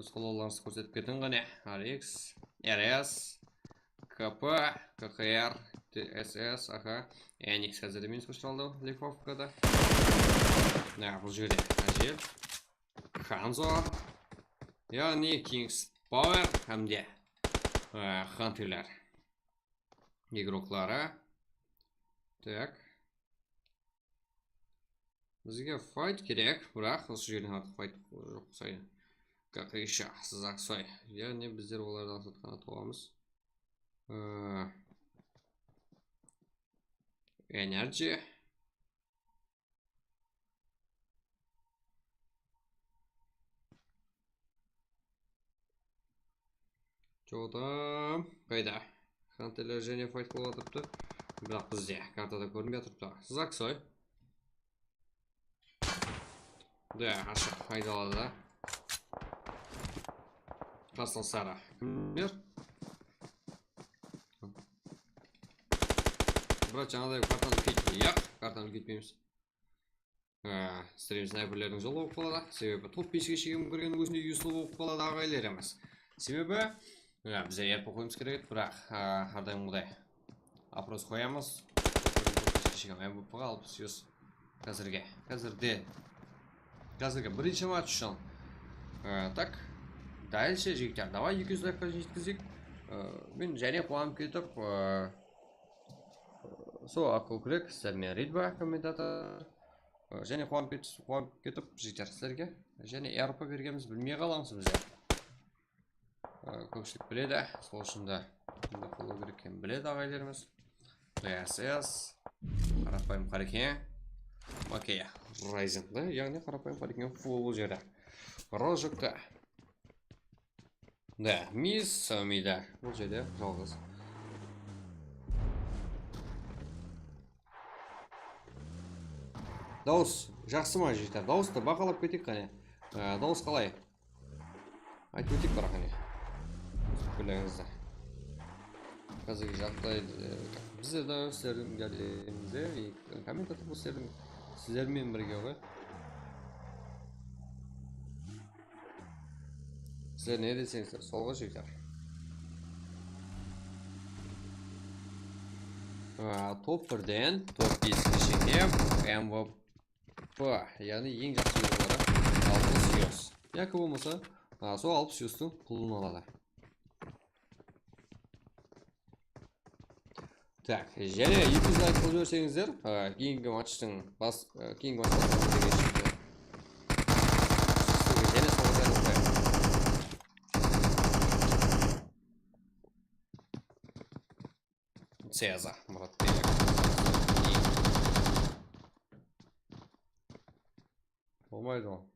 өз қолауларыңызды көрсетіп кетің ғане. RX, RS, КП, КХР, ТСС, NX қазірде минус көшіралды лифовкада. Бұл жерде әжел, Ханзо, яғни Kings Power әмде Хантилер игроклары. Так. Бізге файт керек, бірақ осы жерден артық файт жоқ сайын. Как еще сызақ сой. Яғни біздер оларды артатқан атуамыз. Energy. Жоғда қайда? Хантелер және файт қолатыпты. Бірақ бізде картада көрінбей тұрыпты. Сызақ сой. Да, ашық айдалады. Қарсылсары. Кімдер? Брат, жаңадай картаны үлкейтпей. Яқ, картаны үлкейтпейміз. Стрим снайперлердің жолы болып қалады. Себебі топ 5-ге шегім көрген өзінде юслы болып қалады ағайлер емес. Себебі бізде еріп қойымыз керек, бірақ ардайым құдай. Апрос қоямыз. МВП-ға алып сөз қазірге. Қазірге бірінші матч үшін. Так, дальше жігіттер. Давай 200 лайкқа жеткізейік. Мен және қуанып кетіп, сол ақыл керек. Сәлмен Ридба комментатор. және қуанып кетіп жігіттер сіздерге және РП бергеніміз білмей қаламыз біздер. Көпшілік біледі, сол үшін де қолу керек екенін біледі ағайларымыз. СС қарапайым қареке Макея Райзенді, яғни қарапайым қареке фул бұл жерде. Рожықта. Да, мисс Мида бұл жерде жалғыз. Дауыс жақсы ма жігіттер? Дауысты бақылап кетейік қане. Дауыс қалай? Айтып өтейік бірақ қане. Күліңізді. Қазіргі жағдайды біздер де сіздердің жәрдеміңізде комментатор бұл сіздермен бірге ғой. Сіздер не десеңіздер, солға жігіттер. Топ 1-ден топ 5-ке шекем МВП, яғни ең жақсы жерлері 60 юз. Яқы болмаса, сол 60 юзтың пұлын алады. Так, және 200 лайк қылып жіберсеңіздер, кейінгі матчтың кейінгі матчтың деген шекте. Және солғызайыңыздар. Цеза, Мұрат Белек. Болмайды ол.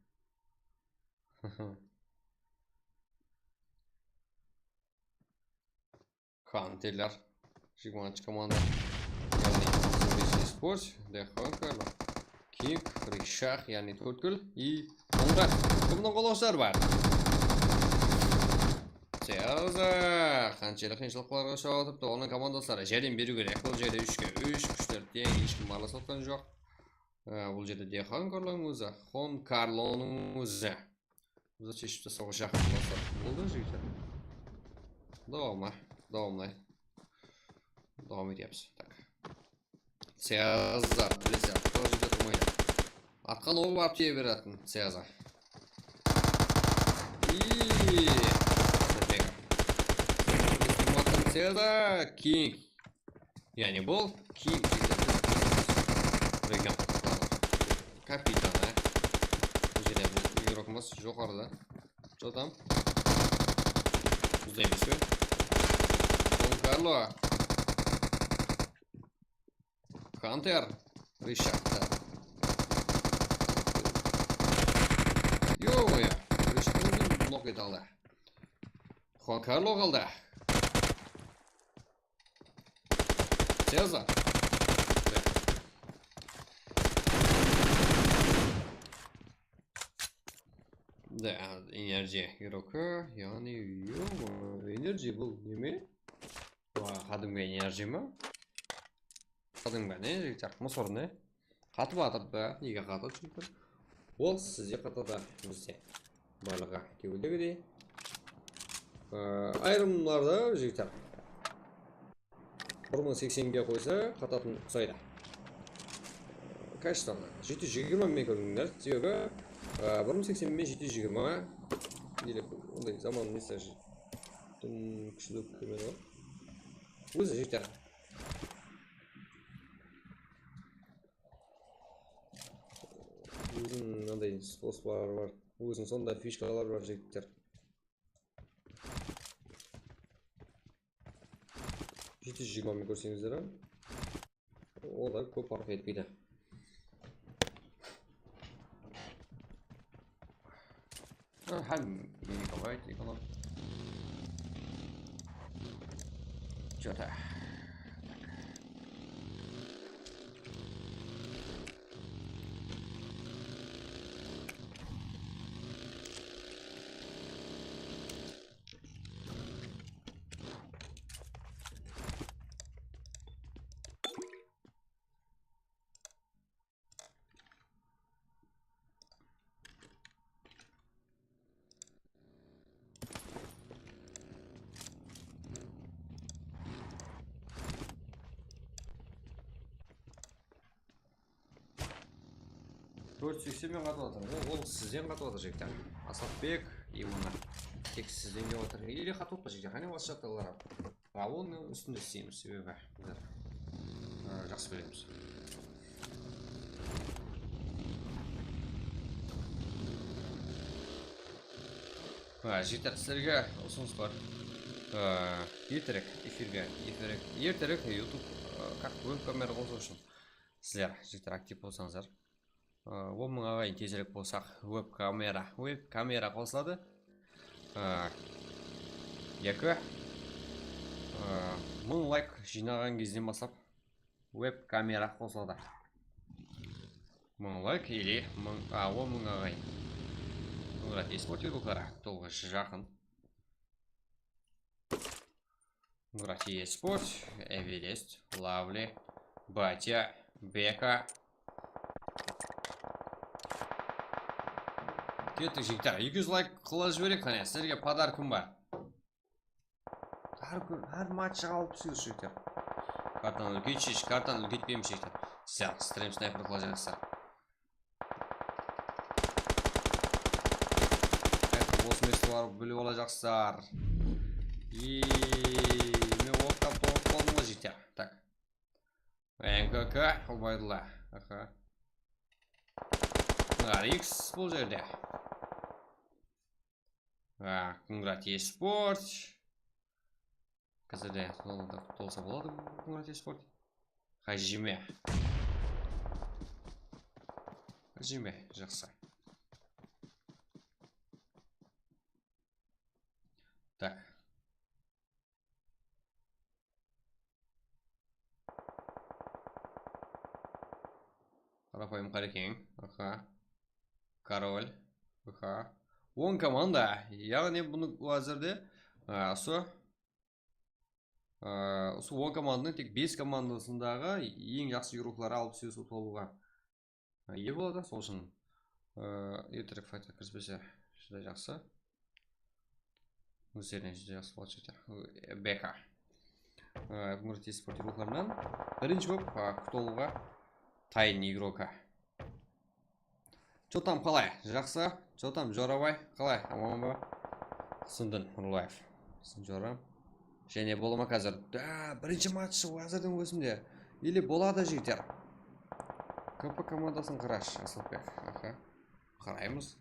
Хантелер. Жигманч команда. Яғни спорт, Деханкар, Кинг, Ришах, яғни Төрткіл, и Оңғар. Кімнің қолаушылар бар? Цеза. Қаншелік қиыншылықтарға шауатыпты, оның командасары жәрдем беру керек. Бұл жерде 3-ке 3 күштер тең, ешкім барласатқан жоқ. Бұл жерде Деханкарлың өзі, Хон Карлоның өзі. Бұзы шешіпті соғы жақын болса. Болды жігіттер. Давамлай. Давам етеміз. Цеза, білесе, бұл жерде тұрмайды. Атқан оғы барып тие беретін Цеза. Цеза, Кинг. Яғни бұл Кинг. Капитан, бұл жерде бұл игрокымыз жоғарыда. Жотам. Ұздаймыз бе? Хон Карло. Хантер. Ришахта. Йо-йо. Ришахтың блок ет алды. Хон Карло қалды. Цеза. Да, энергия игрока, яғни энергия бұл неме? Қадымға энергия ма? Қадымға не? Мұсыр не? Қатып атырды, неге қатып жүрді? Ол сізде қатады, бізде барлыға кеуілдегідей. Айрымларда жігіттер 1080-ге қойса қататын ұқсайды. Качествоны 720 мен көрдіңдер, себебі 1080 мен 720 ондай заман несі түн күшілік көмені ғой. Өзі жігіттер. Өзін андай способтары бар, өзін сондай фишкалар бар жігіттер. 720 мен көрсеңіздер, ол да көп арқа етпейді. Hem gigabyte ekonom. Что-то. Мен қатып отыр. Ол сізден қатып отыр жігіттер. Асатбек, Имана. Тек сізден деп отыр. Или қатып отыр жігіттер. Қане осы жаттығылар. Оның үстінде істейміз себебі. Жақсы білеміз. Жігіттер, сіздерге ұсыныс бар. Ертерек YouTube как веб-камера қосу үшін сіздер жігіттер актив болсаңыздар. 10 мың ағайын тезірек болсақ веб-камера қосылады. 2 1000 лайк жинаған кезден бастап веб-камера қосылады. 1000 лайк или 10 мың ағайын. Мұрат eSport егілдері толғы жақын. Мұрат eSport, Эверест, Лавли, Батя, Бека. Кеттік жігіттер, 200 лайк қыла жіберек, қане, сіздерге подаркым бар. Әр матчға алып түсіңіз жігіттер. Картаны үлкейтшеш, картаны үлкейтпейміз жігіттер. Сіздер, стрим снайпер қыла жігіттер. Осместі барып біліп олажақсыздар. Мен оқтап болдым ғой жігіттер. Так. МКК, Убайдулла. Рикс бұл жерде. Конgrат eSport. Қазірде толса болады Конgrат eSport. Хажиме, жақсы. Так. Қарапайым қарекең. Король. 10 команда. Яғни бұны әзірде осы 10 команданың тек 5 командасындағы ең жақсы игроклары алып сөз ұтылуға ие болады. Сол үшін ертерек файтқа кіріспесе жүзде жақсы. Өздеріне жүзде жақсы болады жігіттер. Бека. Конgrат eSport игрокларынан бірінші көп күтілуға тайын игрока. Чо там қалай? Жақсы? Чо там Жорабай? Қалай? Аман ба? Сындын Нұрлаев. Жора. Және бола ма қазір? Да, бірінші матчы әзірдің өзімде. Или болады жігіттер. КП командасын қараш, Асылбек. Қараймыз.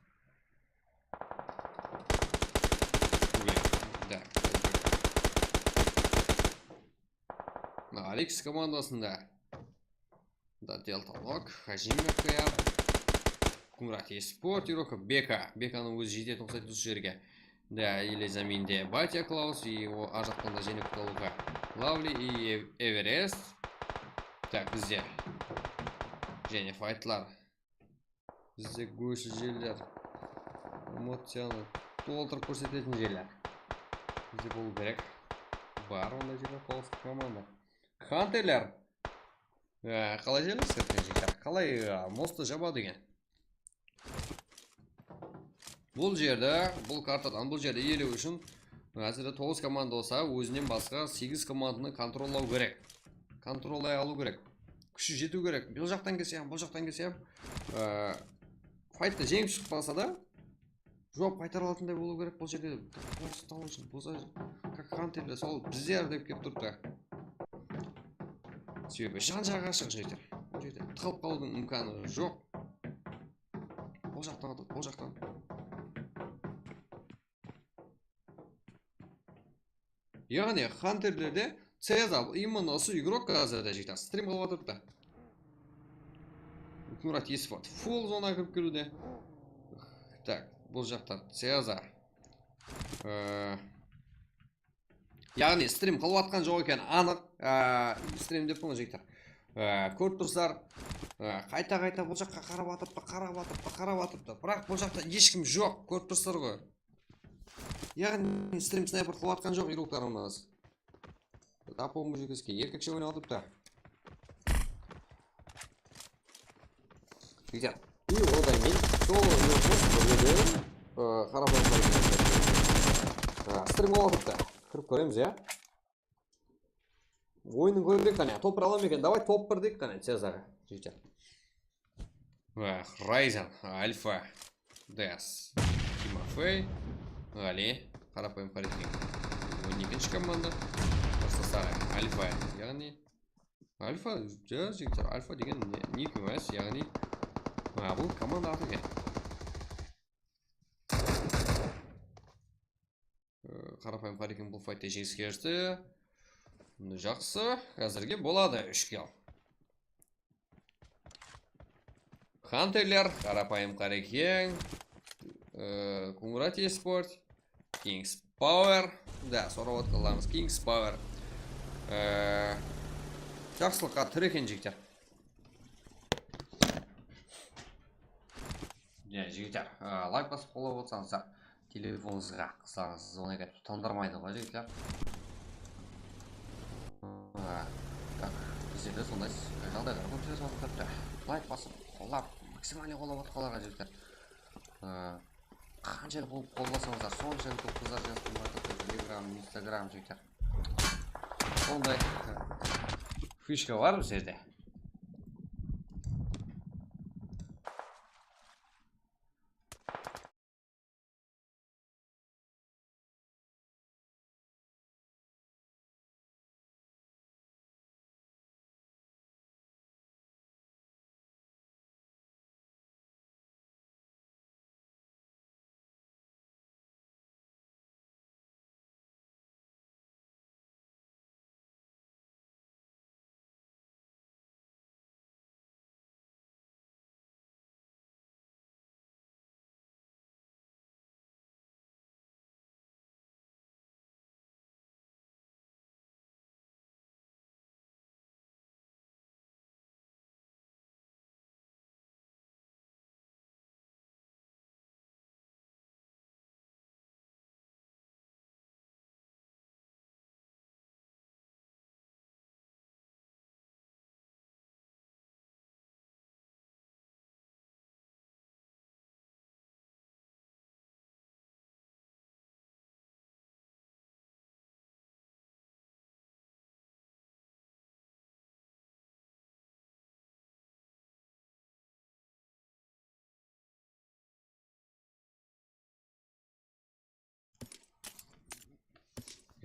Алекс командасында. Да, Делталок, Хажимов қияр. Конgrат eSport игрока Бека. Беканың өзі жете 90 жерге. Да, или заминде Батя Клаус и его ажақтанда және құталуға Лавли и Эверест. Так, бізде және файтлар. Бізде көші жерлер. Эмоцияны толтырып көрсететін жерлер. Бізде болу керек. Бар онда жерде қолысты команда. Хантерлер. Қалай желі сұртын жекер? Қалай мосты жаба деген? Бұл жерді, бұл картадан бұл жерді елі үшін әзірде 9 команда олса, өзінен басқа 8 команданы контроллау керек. Контроллай алу керек. Күші жету керек. Бұл жақтан кесем, бұл жақтан кесем. Файтты жеңіп шықпаса да, жоп қайтар алатындай болу керек. Бұл жерде как хантерлер сол біздер деп кеп тұрды. Себебі жан-жаға ашық жігіттер. Бұл жерде тығылып қалудың мүмканы жоқ. Бұл жақтан атады, бұл жақтан. Яғни хантерлерде Цеза именно осы игрок қазірде жігіттер. Стрим қылып отырды. Конgrат eSport фул зона кіріп келуде. Так, бұл жақтан Цеза. Яғни стрим қылып атқан жоқ екен анық. Стрим деп бұны жігіттер. Көріп тұрсыздар. Қайта бұл жаққа қарап атыпты. Бірақ бұл жақта ешкім жоқ. Көріп тұрсыздар ғой. Яғни стрим снайпер қылып атқан жоқ игроктарымыз. Апол мужикіске еркекше ойнатыпты. Жігіттер. И одан мен сол игрокты қарапайым стрим қылып атыпты. Кіріп көреміз, я? Ойынын көрдік қане, топ бір алам екен. Давай топ бір дейік қане, Цезаға. Жігіттер. Райзен, Альфа, Дэс, Тимофей, Али, қарапайым қарекең. 12-ші команда. Бастасары Альфа, яғни Альфа, жігіттер, Альфа деген ник емес, яғни бұл команда аты екен. қарапайым қарекем бұл файтте жеңіске ерішті. Жақсы, қазірге болады 3 килл. Хантерлер, қарапайым қарекең, Кумрат eSport, Kings Power. Да, сұрап отқаламыз Kings Power. Жақсылыққа тір екен жігіттер. Жігіттер, лайк басып қолап отырсаңыздар, телефоныңызға қысаңыз, оны кетіп тандырмайды ғой жігіттер. Так, біздерде сондай жағдайлар көптеген соғып лайк басып қолап, максимален қолап отқаларға жігіттер. Қаншалық болып қолбасаңыздар, соншалық көп қыздар жазып Telegram, Instagram жігіттер. Сондай фишка бар біздерде.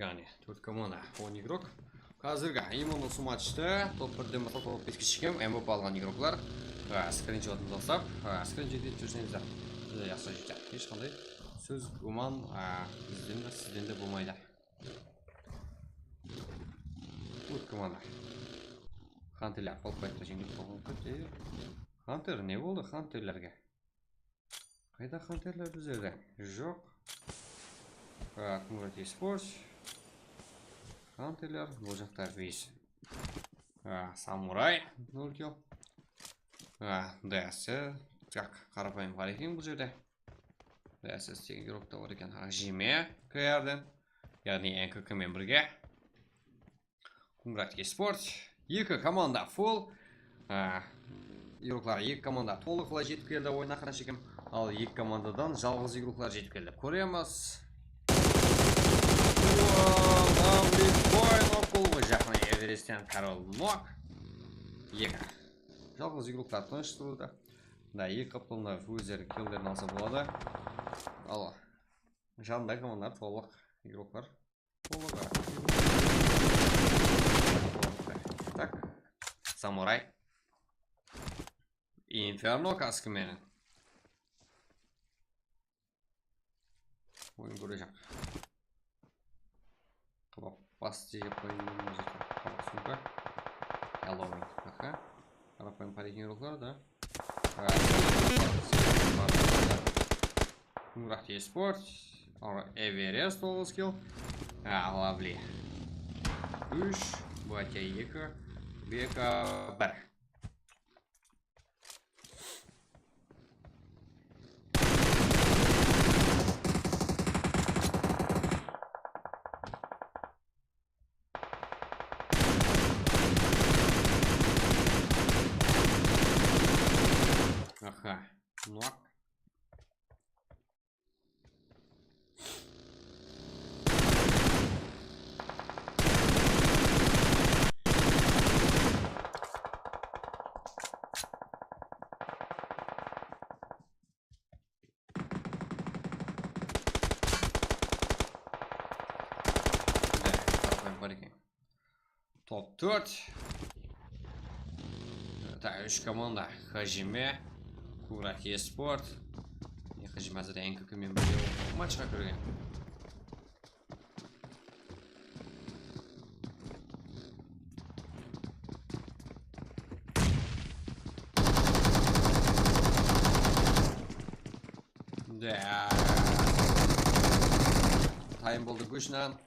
Яғни 4 команда 10 игрок. Қазіргі именно осы матчта топ 1-ден бастап топ 5-ке шыққан МВП алған игроклар скриншотын жасап, скриншотты жүрсеңіздер. Жақсы жігіттер. Ешқандай сөз гуман сізден де болмайды. 4 команда. Хантерлер қолпайтты жеңіп болған көтте. Хантер не болды хантерлерге? Қайда хантерлер біздерде? Жоқ. Кумрат eSport. Хантерлер, бұл жақта 5. Самурай 0 килл. ДС, қарапайым бар екен бұл жерде. ДС істеген героқта бар екен. Жеме КРден, яғни НКК мен бірге. Кумрат eSport. 2 команда full. Игроклар 2 команда толықлай жетіп келді ойына қарашы екем. Ал 2 командадан жалғыз игроклар жетіп келді. Көреміз. Бұл жақын Эверестен Карол Нок. 2. Жалғыз игроклар тыныштыруда. Да, 2 қаптылында өздері келдерін алса болады. Ал жанында командар толық игроклар. Так, Самурай. Инферно каскіменен. Ойын көрежек. Қылап басты жеп қойын сумка. Эллоуин. Қарапайым парекин рухлар, да. Кумрат eSport. Эверест 9 килл. Лавли. 3. Батя 2. Бека 1. Нок. Топ 4. Так, 3 команда. Хажиме. Кумрат eSport. Хажиме әзірде НКК мен бірге матчқа көрген. қайын болды көшінен.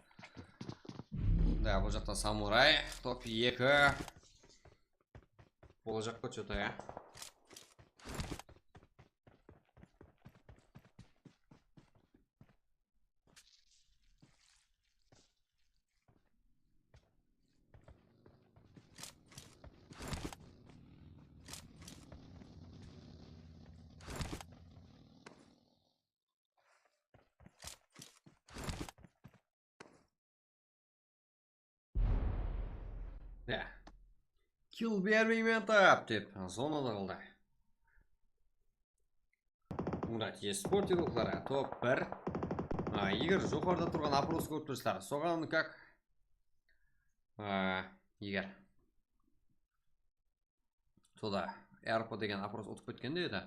Да, бұл жақта самурай. Топ 2. Бұл жаққа что-то, я. Да. Kill бермеймен тап деп зонада қалды. Мұрат еспорт ерулары топ 1. Егер жоғарыда тұрған опрос көріп тұрсыздар, соған как егер сода РП деген опрос ұтып кеткенде еді,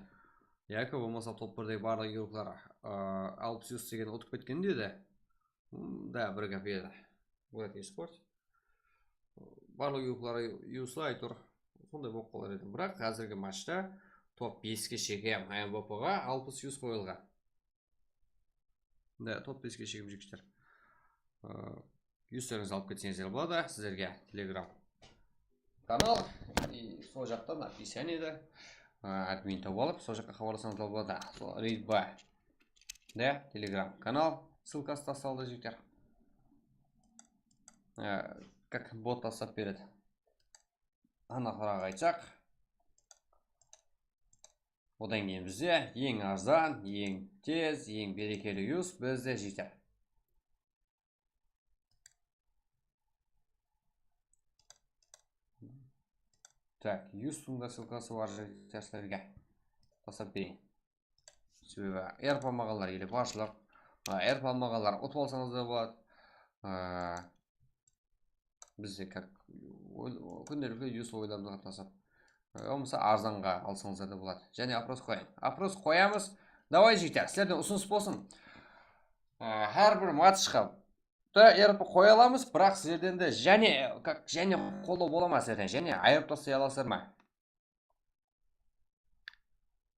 яки болмаса топ 1дегі барлық ерулары Алпсиус деген ұтып кеткенде еді, да, бір гәп еді. Мұрат еспорт барлық юлклары юслай тұр, сондай болып қалар еді. Бірақ қазіргі матчта топ 5-ке шегем МВП-ға 60 юз қойылған. Да, топ 5-ке шегем жігіштер. Юздеріңіз алып кетсеңіздер болады, сіздерге телеграм канал и сол жақтан описаниеде админ тауып алып, сол жаққа хабарласаңыздар болады. Рейдбай. Да, телеграм канал ссылкасы тасталды жігіттер. Как бот тастап береді. Анақырақ айтсақ, одан кейін бізде ең арзан, ең тез, ең берекелі юз бізде жігіттер. Так, юзтың ссылкасы бар жігіттерге тастап берейін. Себебі эрп алмағандар келіп ашылып, эрп алмағандар ұтып алсаңыздар болады. Бізде как күнделікті юз ойламызға тасап, болмаса арзанға алсаңыздар да болады. Және опрос қояйын. Опрос қоямыз. Давай жігіттер, сіздерден ұсыныс болсын. Әрбір матчқа РП қоя аламыз, бірақ сіздерден де және қолдау бола ма сіздерден, және айырып тастай аласыздар ма?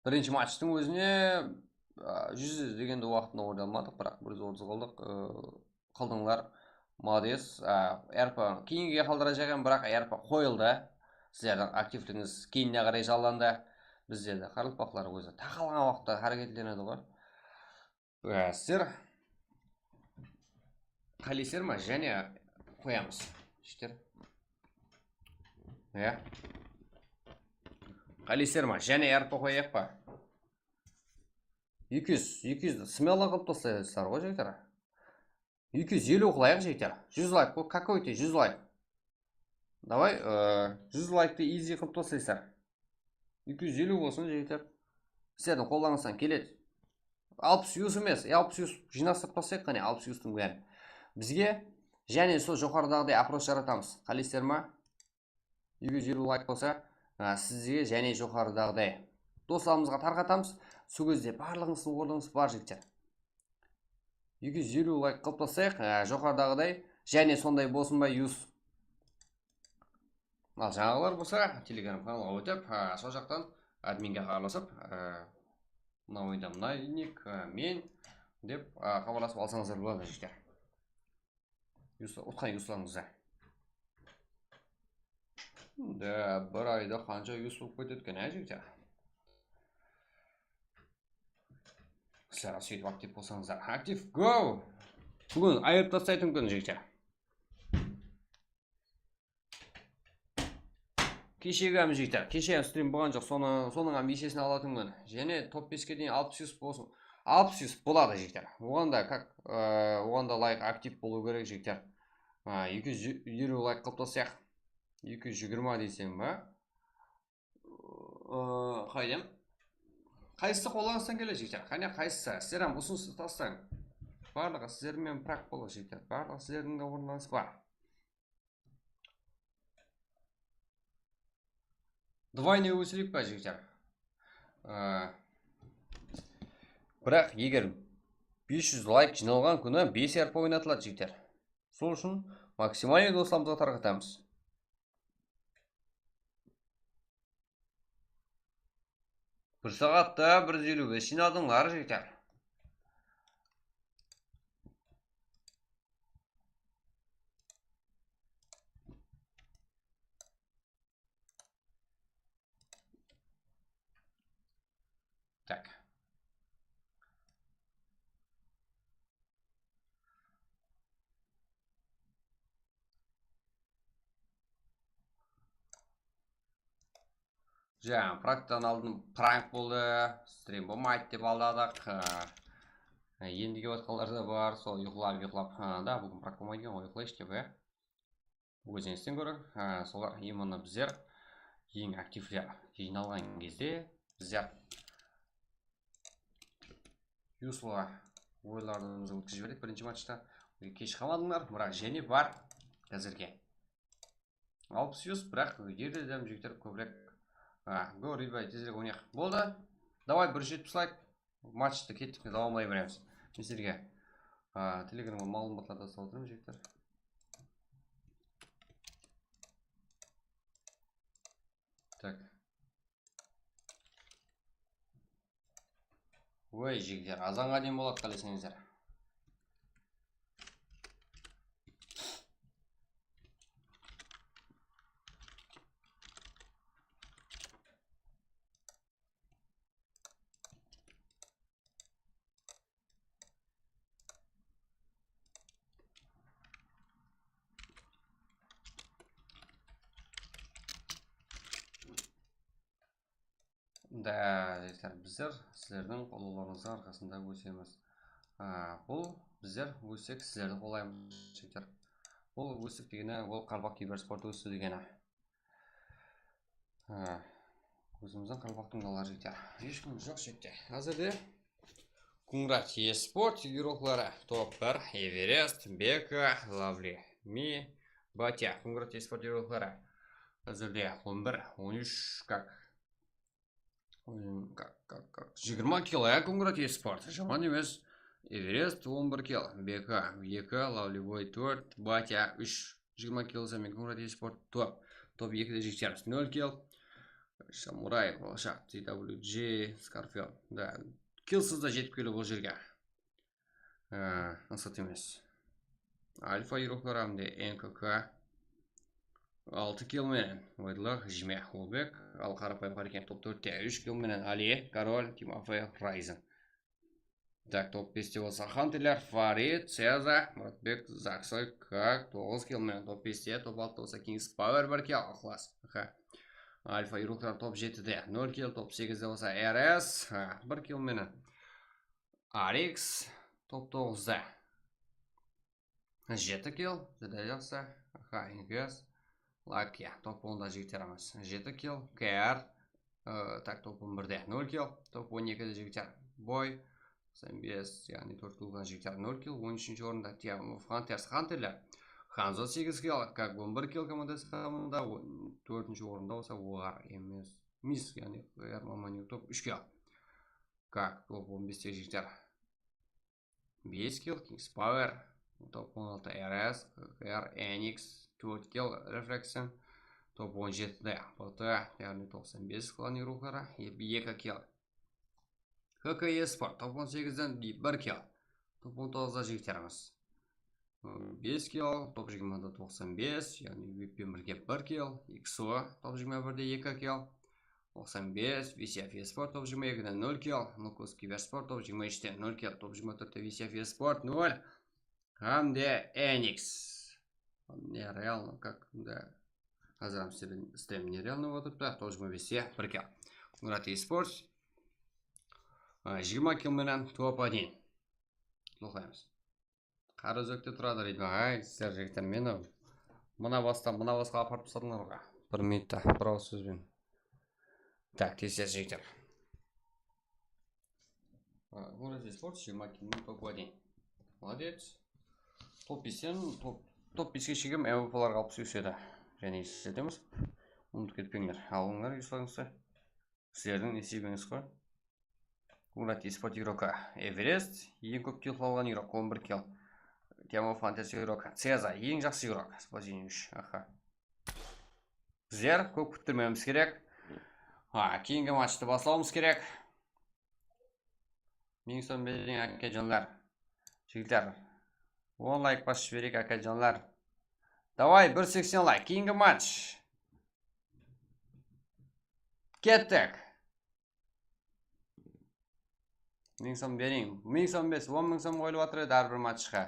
Бірінші матчтың өзіне 100 дегенде уақытында ойламадық, бірақ 130 қалдық. Қалдыңдар. Молодец. РП кейінге қалдыра жайған, бірақ РП қойылды. Сіздердің активтіңіз кейінне қарай жалданды. Біздерді қарлық бақылар өзі тақалған уақытта әрекетленеді ғой. Сіздер қалайсыздар ма? Және қоямыз. Жігіттер. Қалайсыздар ма? Және РП қояйық па? 200 смело қылып тастайсыздар ғой жігіттер. 250 қылайық жігіттер. 100 лайк. Какой-то 100 лайк. Давай 100 лайкты изи қылып тастайсыздар. 250 болсын жігіттер. Сіздердің қолданыстан келеді. 60 юз емес, 60 юз жинастырып тастайық қане 60 юзтың бәрін. Бізге және сол жоғарыдағыдай опрос жаратамыз. Қалайсыздар ма? 250 лайк болса, сізге және жоғарыдағыдай достарымызға тарқатамыз. Сол кезде барлығыңыздың орныңыз бар жігіттер. 250 лайк қылып тастайық, жоғарыдағыдай және сондай болсын ба юз. Ал жаңағылар болса, телеграм каналға өтіп, сол жақтан админге хабарласып, мына ойында мына ник, мен деп хабарласып алсаңыздар болады жігіттер. Ұтқан юзларыңызды. Да, бір айда қанша юз болып кететкен, жігіттер. Сіздер сөйтіп актив болсаңыздар. Актив, go! Бүгін айырып тастайтын күн жігіттер. Кешегі жігіттер, кеше стрим болған жоқ, соның есесін алатын күн. Және топ 5-ке дейін 60 болсын. 60 болады жігіттер. Оғанда лайк актив болу керек жігіттер. 220 лайк қылып тастайық. 220 дейсем ба? Қайдем? Қайсысы қолданыстан келе жігіттер? Қане қайсысы? Сіздерім ұсынысты тастайын. Барлығы сіздермен прак болу жігіттер. Барлығы сіздердің де орныңыз бар. Двойне өсірейік па жігіттер? Бірақ егер 500 лайк жиналған күні 5 РП ойнатылады жігіттер. Сол үшін максималды достарымызға тарқатамыз. Бір сағатта 150 жинадыңдар жігіттер. Так. Жаңа практикадан алдын пранк болды, стрим болмайды деп алдадық. Енді келіп жатқандар да бар, сол ұйқылап, да, бүгін пранк болмайды екен ғой, ұйқылайшы деп, өзіңізден гөрі, солар именно біздер ең активлер жиналған кезде біздер Юсуға ойларымызды өткізіп жібердік бірінші матчта. Кеш қалмадыңдар, бірақ және бар қазірге. 60 Юс, бірақ ертеден жігіттер көбірек. Го, ребят, тезірек ойнайық. Болды. Давай бір жетіп слайк. Матчты кеттік, давамай береміз. Мен сіздерге телеграмға мәліметтер салып отырмын, жігіттер. Так. Ой, жігіттер, азанға дейін болады қалесеңіздер. Да, біздер сіздердің қолдауларыңыздың арқасында өсеміз. Бұл біздер өссек сіздерді қолдаймыз, жігіттер. Бұл өсіп дегені, ол Қарабақ киберспорт өсті дегені. Өзіміздің Қарабақтың далар, жігіттер. Ешкім жоқ, жігіттер. Қазірде Кунград eSport игроклары топ 1, Эверест, Бека, Лавли, Ми, Батя. Кунград eSport игроклары қазірде 11, 13, как 20 кило, Кунград eSport. Жаман емес. Эверест 11 кило, Бека 2, Лавливой 4, Батя 3. 20 килосымен Кунград eSport топ. Топ 2-де жігіттер 0 кило. Самурай, болашақ, TWG, Скарфел. Да, килсыз да жетіп келі бұл жерге. Насат емес. Альфа игрокларымды НКК 6 киломен Ойдылық, Жиме, Холбек, ал қарапайым қарекен топ 4-те 3 киломен Али, Король, Тимофей, Райзен. Так, топ 5-те болса Хантелер, Фарид, Цеза, Мұратбек, Заксой, как 9 киломен топ 5-те, топ 6-те болса Kings Power 1 кил, Ахлас. Альфа игроклар топ 7-те 0 кил, топ 8-те болса РС 1 киломен. Арикс, топ 9-те 7 кил, Жедайылса, Ингес. Лакия, топ 10-да жігіттеріміз 7 кил, КР, так, топ 11-де 0 кил, топ 12-де жігіттер Бой, 5, яғни 4 килған жігіттер 0 кил, 13-ші орында Франтерс Хантерлер, Ханзо 8 кил, как 1 кил командасы қамында, 4-ші орында болса Уар емес, Мис, яғни КР Маманию топ 3 кил, как топ 15-де жігіттер 5 кил, Kings Power, топ 16 РС, КР Enix, 4 кил, Reflection, топ 17-де ПТ, яғни 95 қылан игроклары, 2 кил. ХК eSport, топ 18-ден 1 кил, топ 19-да жігіттеріміз 5 кил, топ 20-да 95, яғни VPN бірге 1 кил, XO, топ 21-де 2 кил, 95, VCF eSport, топ 22-ден 0 кил, Нукус Киберспорт, топ 23-де 0 кил, топ 24-де VCF eSport 0, Хамде Enix. Нереально, как, да. Азарам стем нереально вот это, тоже мы весе, прикел. Кунград eSport. 20 километрен топ 1. Лохаемыз. Қары өзекте тұрады дейді. Ай, сіздер жігіттер, мені мына басқа апарып тастадыңдар ғой. 1 минутта, бір ауыз сөзбен. Так, тез жігіттер. Кунград eSport 20 километрен топ 1. Молодец. Топ 5-тен топ 5-ке шегем MVP-ларға алып сөйседі. Және сіздетеміз. Ұмытып кетпеңдер. Алыңдар есіліңізді. Сіздердің есебіңіз қой. Кунград eSport игрока Эверест. Ең көп кил алған игрок 11 кил. Тема Фантас игрока Цеза. Ең жақсы игрок. Спазиневич. Біздер көп күттірмеміз керек. Кейінгі матчты басылауымыз керек. Менің сон берген әке жанлар. Жігіттер. 10 лайк басып жіберейік, әке жанлар. Давай, 180 лайк. Кейінгі матч. Кеттік. 1000 сом берейін. 1000 сом емес, 10.000 сом қойылып жатыр еді әрбір матчқа.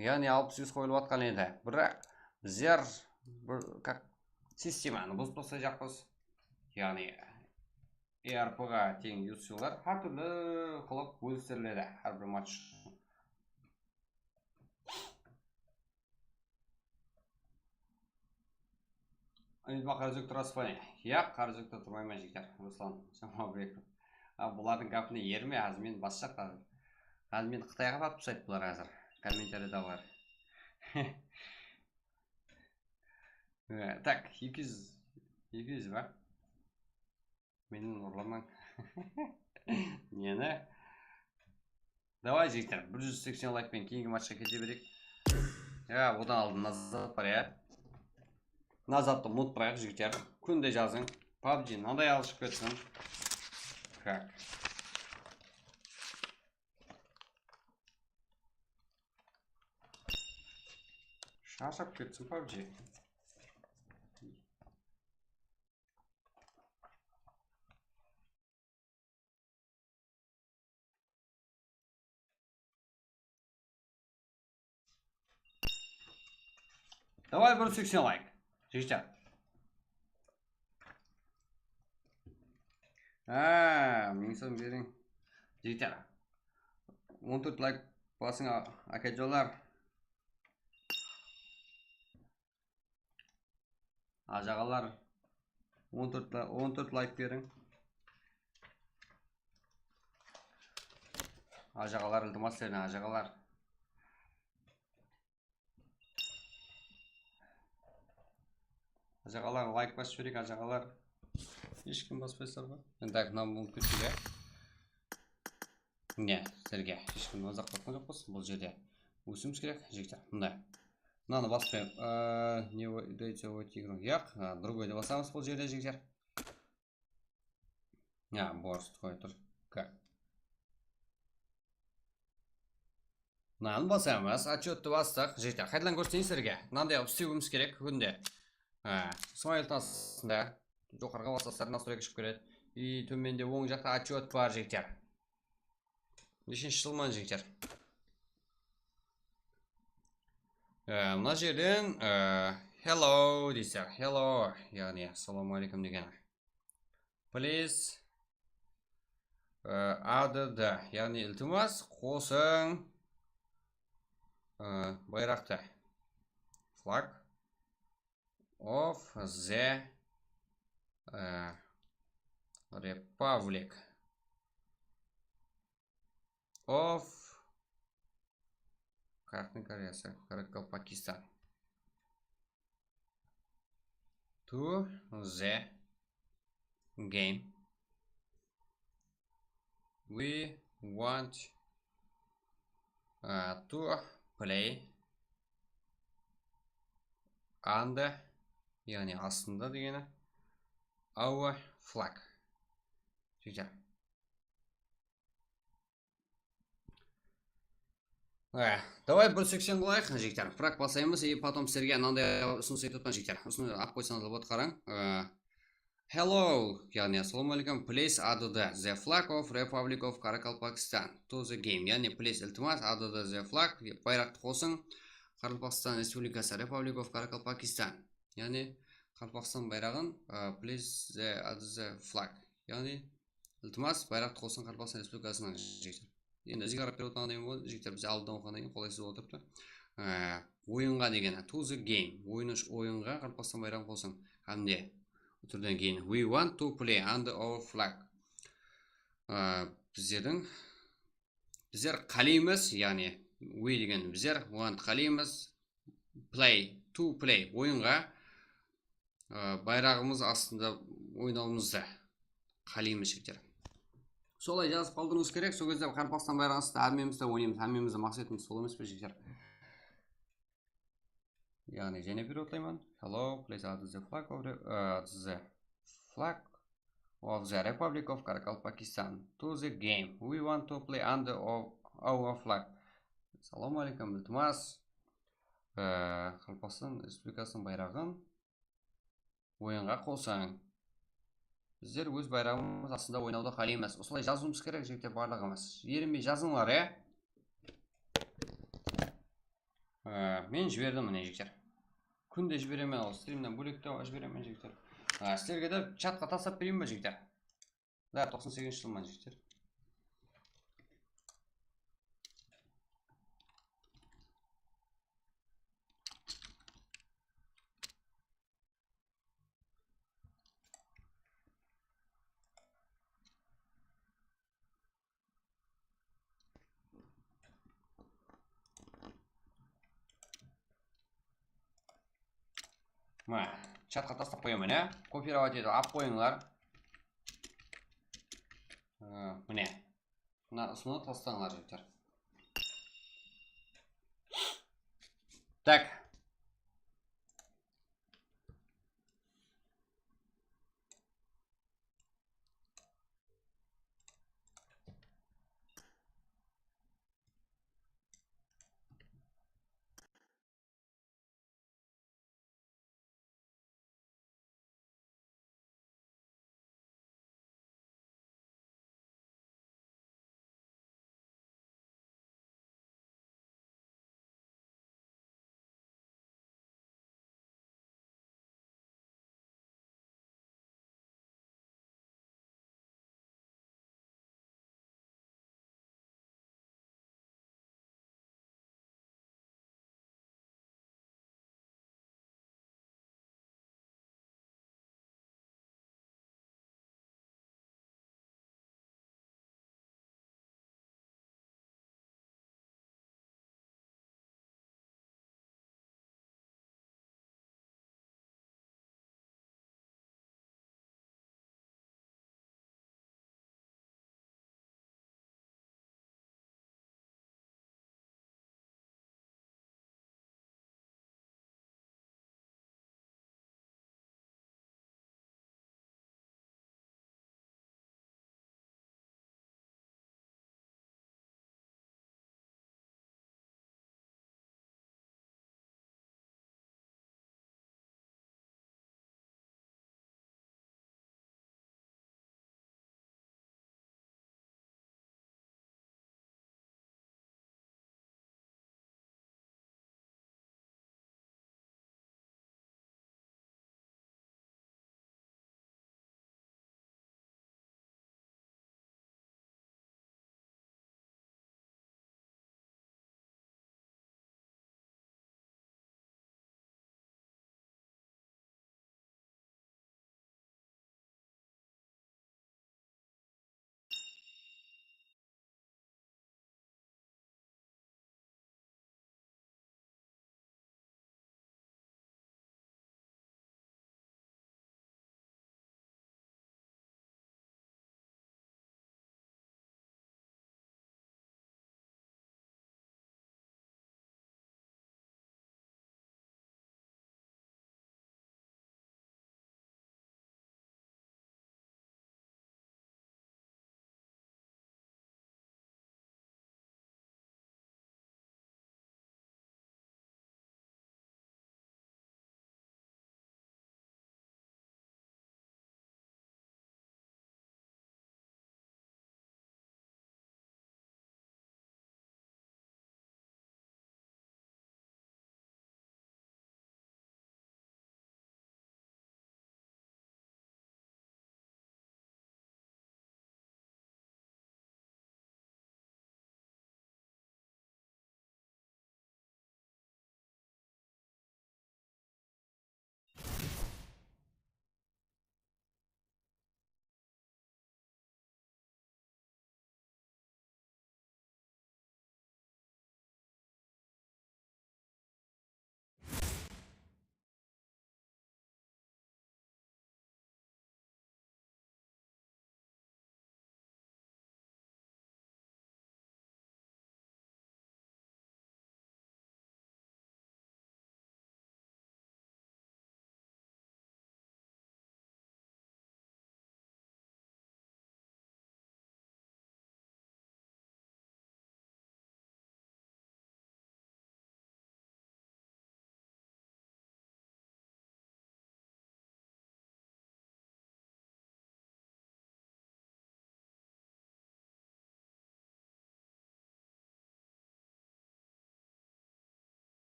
Яғни 600 қойылып жатқан еді. Бірақ біздер как системаны бұзып тастап жатырмыз. Яғни ERP-ға тең UC-лар әртүрлі қылып бөлістіріледі әрбір матч. Айтма қарызөк тұрасыз ба не? Я қарызөкті тұрмайма жігіттер. Руслан Жамалбеков. Бұлардың капыны ерме, азымен бас жақтады. Азымен Қытайға батып сайт бұлар әзір. Комментарийда бар. Так, 200 ба? Менің ұрламаң. Нені? Давай жігіттер, 180 лайкпен кейінгі матчқа кете берейік. Одан алдын назад бар, я. Назатты ұмытпайық жігіттер. Күнде жазың. PUBG мынандай алышып кетсін. Как? Шашап кетсін PUBG. Давай 180 лайк. Жігіттер. 1000 сом берің. Жігіттер. 14 лайк басыңа әкет жолар. Ажағалар. 14 лайк берің. Ажағалар ілтімас серін, ажағалар. Ажағалар лайк басып жіберек, ажағалар. Ешкім баспайсыздар ба? Так, мынау бұл көшеге. Не, сіздерге ешкім мазақ қылған жоқ болсын. Бұл жерде өсіміз керек, жігіттер. Мындай. Мынаны баспайым. Не дайте вот игру. Яқ, другойды басамыз бұл жерде, жігіттер. Борст қой тұр. Как? Мынаны басамыз. Отчетты бастық, жігіттер. Қайдылан көрсетейін сіздерге. Мынандай істеуіміз керек күнде. Смайл тасында жоғарға басастар настройка шығып келеді. И төменде оң жақта отчет бар, жігіттер. Нешінші жылман, жігіттер. Мына жерден hello дейсіздер. Hello, яғни ассаламуалейкум деген. Please add, яғни iltimos қосың байрақты. Flag of the Republic of Pakistan to the game. We want to play under, яғни астында дегені our flag. Жігіттер. Давай 180 қылайық, жігіттер. Фраг басаймыз, и потом сіздерге мынандай ұсыныс етіп отырған, жігіттер. Ұсыныс ап қойсаңыз вот қараң. Hello, яғни ассаламуалейкум. Please add the flag of Republic of Pakistan to the game. Яғни please iltimos add the flag, байрақты қосың. Қарақалпақстан Республикасы, Republic of Pakistan. Яғни Қарақалпақстан байрағын please add the flag. Яғни iltimos байрақты қосың Қарақалпақстан Республикасының, жігіттер. Енді зигарат беріп отырған деген болды, жігіттер бізде алдыдан оқыған деген қолайсыз отырыпты. Ойынға деген to the game. Ойынға Қарақалпақстан байрағын қосың. Әмде түрден кейін we want to play under our flag. Біздер қалаймыз, яғни we деген біздер want қалаймыз, play to play ойынға байрағымыз астында ойнауымызды қалаймыз, жігіттер. Солай жазып қалдырыңыз керек. Сол кезде Қарақалпақстан байрағын астында әрмемізді ойнаймыз, әрмемізді мақсатымыз сол емес пе, жігіттер? Яғни және переводлаймын. Hello, please add the flag of the Republic of Pakistan to the game. We want to play under our flag. Ассаламуалейкум, iltimos Қарақалпақстан Республикасының байрағын ойынға қосаң. Біздер өз байрағымыз астында ойнауды қалаймыз. Осылай жазуымыз керек жігіттер барлығымыз. Ерінбей жазыңлар, мен жібердім міне жігіттер. Күнде жіберемен, ол стримнен бөлекте жіберемен жігіттер. Сіздерге де чатқа тастап берейін бе жігіттер? Да, 98 жылман жігіттер. Чатқа тастап қоямын, копировать етіп алып қойыңлар. Міне. Мына ұсыны тастаңлар жігіттер. Так.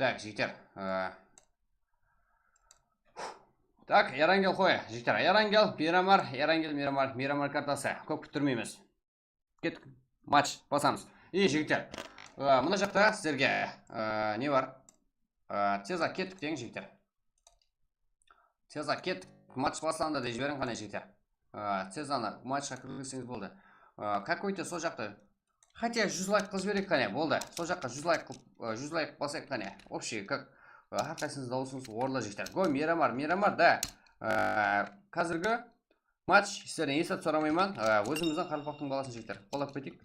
Так, жігіттер. Так, Эрангел қой, жігіттер. Эрангел, Мирамар картасы. Көп күттірмейміз. Кеттік, матч басамыз. Жігіттер, мұна жақта сіздерге не бар? Теза кеттік деген жігіттер. Теза кеттік, матч басаңда да жіберін қане жігіттер. Тезаны матчқа кіргізсеңіз болды. Какой-то сол жақты. Хотя 100 лайк қыз берек қане, болды. Сол жаққа 100 лайк басайық қане. Общий, как әрқайсыңыз дауысыңыз орла жігіттер. Го, Мирамар, да. Қазіргі матч сіздерден есет сұрамайман. Өзіміздің Қарақалпақтың баласын жігіттер. Қолап кетейік.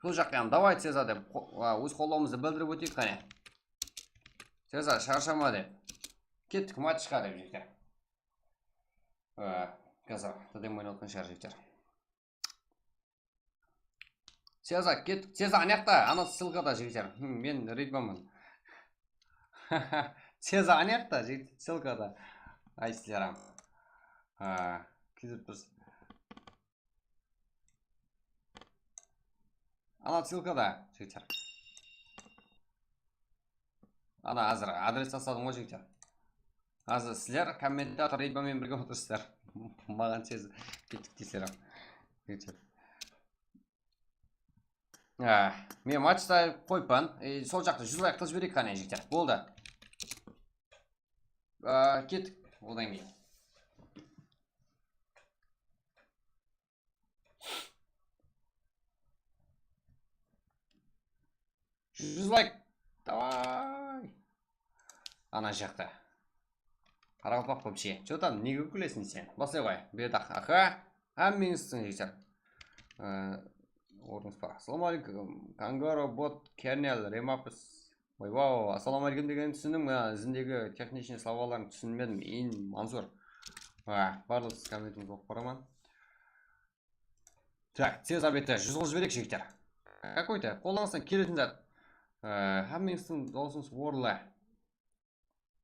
Сол жаққа, давай Теза деп, өз қолауымызды білдіріп өтейік қане. Теза, шаршама деп. Кеттік матчқа деп жігіттер. Қазір, тадем ойын отқан шығар жігіттер. Теза, кеттік. Теза, анаяқта, ана ссылкада жігіттер. Мен ритмамын. Теза, анаяқта, жігіттер, ссылкада. Ай, сілерам. Кезіп тұрсын. Ана ссылкада, жігіттер. Ана азыр адрес тастадым ғой жігіттер. Азыр сілер комментатор ритмамен бірге отырсыздар. Маған тез кеттік дейсерам. Жігіттер. Мен матчта қойпан. Сол жақты 100 лайк қыз берейік қане жігіттер. Болды. Кеттік. Одан кейін. Жүз лайк. Давай. Ана жақта. Қарақалпақ көпше. Че там, неге күлесің сен? Басай ғой. Бедақ. Аха. Әмменістің жігіттер. Орныңыз бар. Ассаламалейкум. Кангаро, бот, кернел, ремапыс. Ойбау, ассаламалейкум деген түсіндім. Ізіндегі техничный славаларын түсінмедім. Ин Мансур. Барлық комментіміз оқып бараман. Так, тез обетті. 100 қыз берек жігіттер. Какой-то қолданыстан келетін зат. Әмменістің даусыңыз орылы.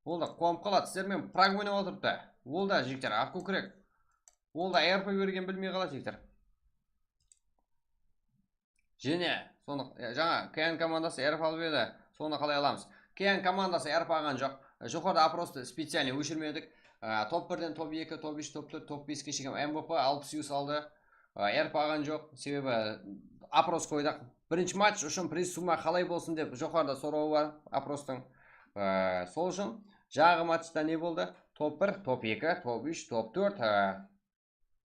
Ол да қуамып қалады. Сіздермен праг ойнап отырыпты. Ол да жігіттер, ақ көкірек. Ол да РП берген білмей қалады жігіттер. Және, жаңа КН командасы РП алып еді. Соны қалай аламыз? КН командасы РП алған жоқ. Жоғарда просто специальный өшірмедік. Топ 1-ден топ 2, топ 3, топ 4, топ 5-ке шеген МВП 60 юз алды. РП алған жоқ. Себебі апрос қойдық. Бірінші матч үшін приз сумма қалай болсын деп жоғарда сұрауы бар апростың. Сол үшін жағы матчта не болды? Топ 1, топ 2, топ 3, топ 4.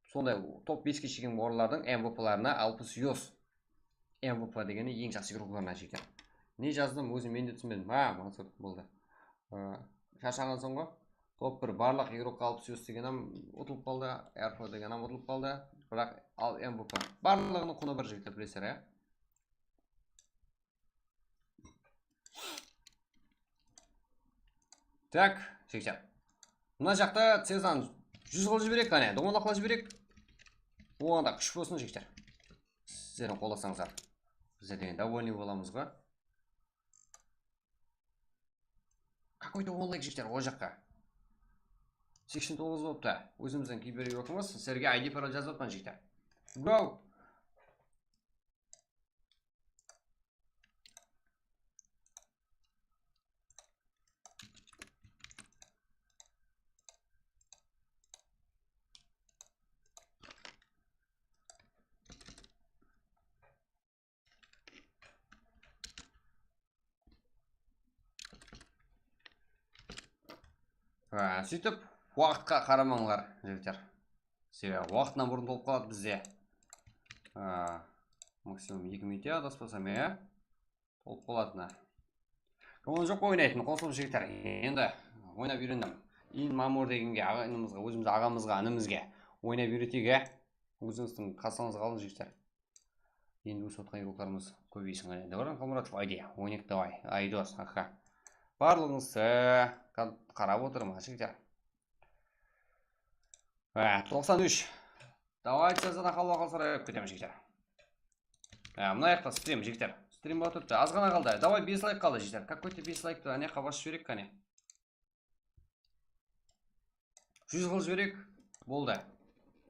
Сондай топ 5-ке шеген орындардың МВП-ларына 60 юз. МВП дегені ең жақсы игрокаларына жекен. Не жаздым, өзім мен де түсінбедім. Мансур болды. Шаршаған соң ғой. Топ 1 барлық игрокқа 60 юз дегенім ұтылып қалды. РП дегенім ұтылып қалды. Бірақ ал МВП. Барлығының құны бір жігіттер білесер, Так, жігіттер. Мына жақта Цезан 100 қыл жіберек қане. Доңғалақ қыл жіберек. Оғанда күш болсын жігіттер. Сіздерін қоласаңыздар. Бізде деген довольный боламыз ғой. Какой-то онлайк жігіттер о жаққа. 89 болыпты. Өзіміздің кейбір игрокымыз сіздерге ID пароль жазып отпан жігіттер. Go! Сөйтіп, уақытқа қарамаңлар, жігіттер. Себебі, уақытынан бұрын толып қалады бізде. Максимум 2 минутте адаспасам, толып қалатына. Оны жоқ ойнайтын, қосылып жігіттер. Енді ойнап үйрендім. Ин Мамур дегенге, өзімізді ағамызға, інімізге ойнап үйретеге. Өзіңіздің қасаңыз қалың жігіттер. Енді өз отқан игрокlarымыз көбейсін ғане. Дәурен Қалмұратов, айде, ойнек давай, айдос, аха. Барлығыңыз қарап отырмын, жігіттер. 93. Давайте Цезадан қалуға қалсырайып кетемін, жігіттер. Мұна аяқта стрим, жігіттер. Стрим ба тұрыпты. Аз ғана қалды. Давай 5 лайк қалды, жігіттер. Какой-то 5 лайкты аяққа бас жіберек қане. 100 қыл жіберек. Болды.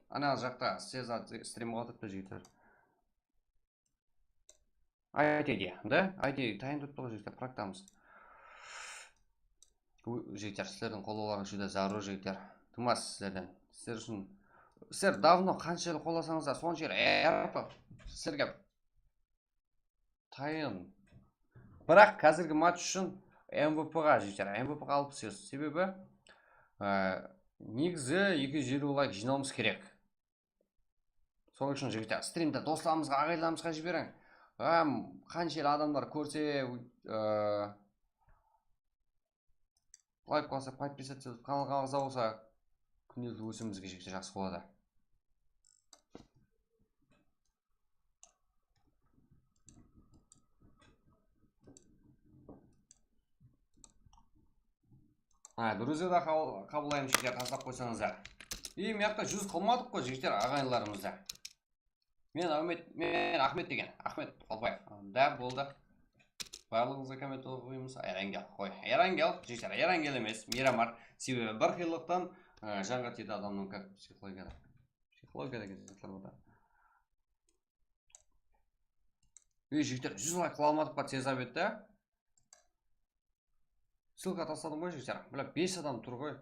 Ана жақта Цеза стрим ба тұрыпты, жігіттер. Айтеде, да? Айтеде, тайын тұрыпты ғой, жігіттер. Практамыз. жігіттер, сіздердің қолдауларыңыз жүдә зару жігіттер. Тумас сіздерден. Сіздер үшін сіздер давно қаншалық қолдасаңыздар сонша сіздерге тайын. Бірақ қазіргі матч үшін MVP-ға жігіттер, MVP-ға алып түсесіз. Себебі негізі 250 лайк жинауымыз керек. Сол үшін жігіттер, стримді достарымызға, ағайларымызға жіберің. Қанша адамдар көрсе, лайк қоса, подписаться етіп, каналға ағза болса, күнделікті өсімізге жігіттер жақсы болады. Друзьяда қабылаймын жігіттер, тастап қойсаңыздар. Мияқта жүз қылмадық қой жігіттер, ағайынларымызда. Мен Ахмет деген, Ахмет Қалбаев. Да, болды. Барлығыңызға коммент қойыңыз. Эрангел, қой. Эрангел, жігіттер, Эрангел емес, Мирамар. Себебі бір қиындықтан жанға тиді адамның как психологияда. Психологияда кездесілер бұда. Жігіттер, 100 лайк қыла алмадық па тез абетті? Ссылка тастадым ғой жігіттер. Бля, 5 адам тұр ғой.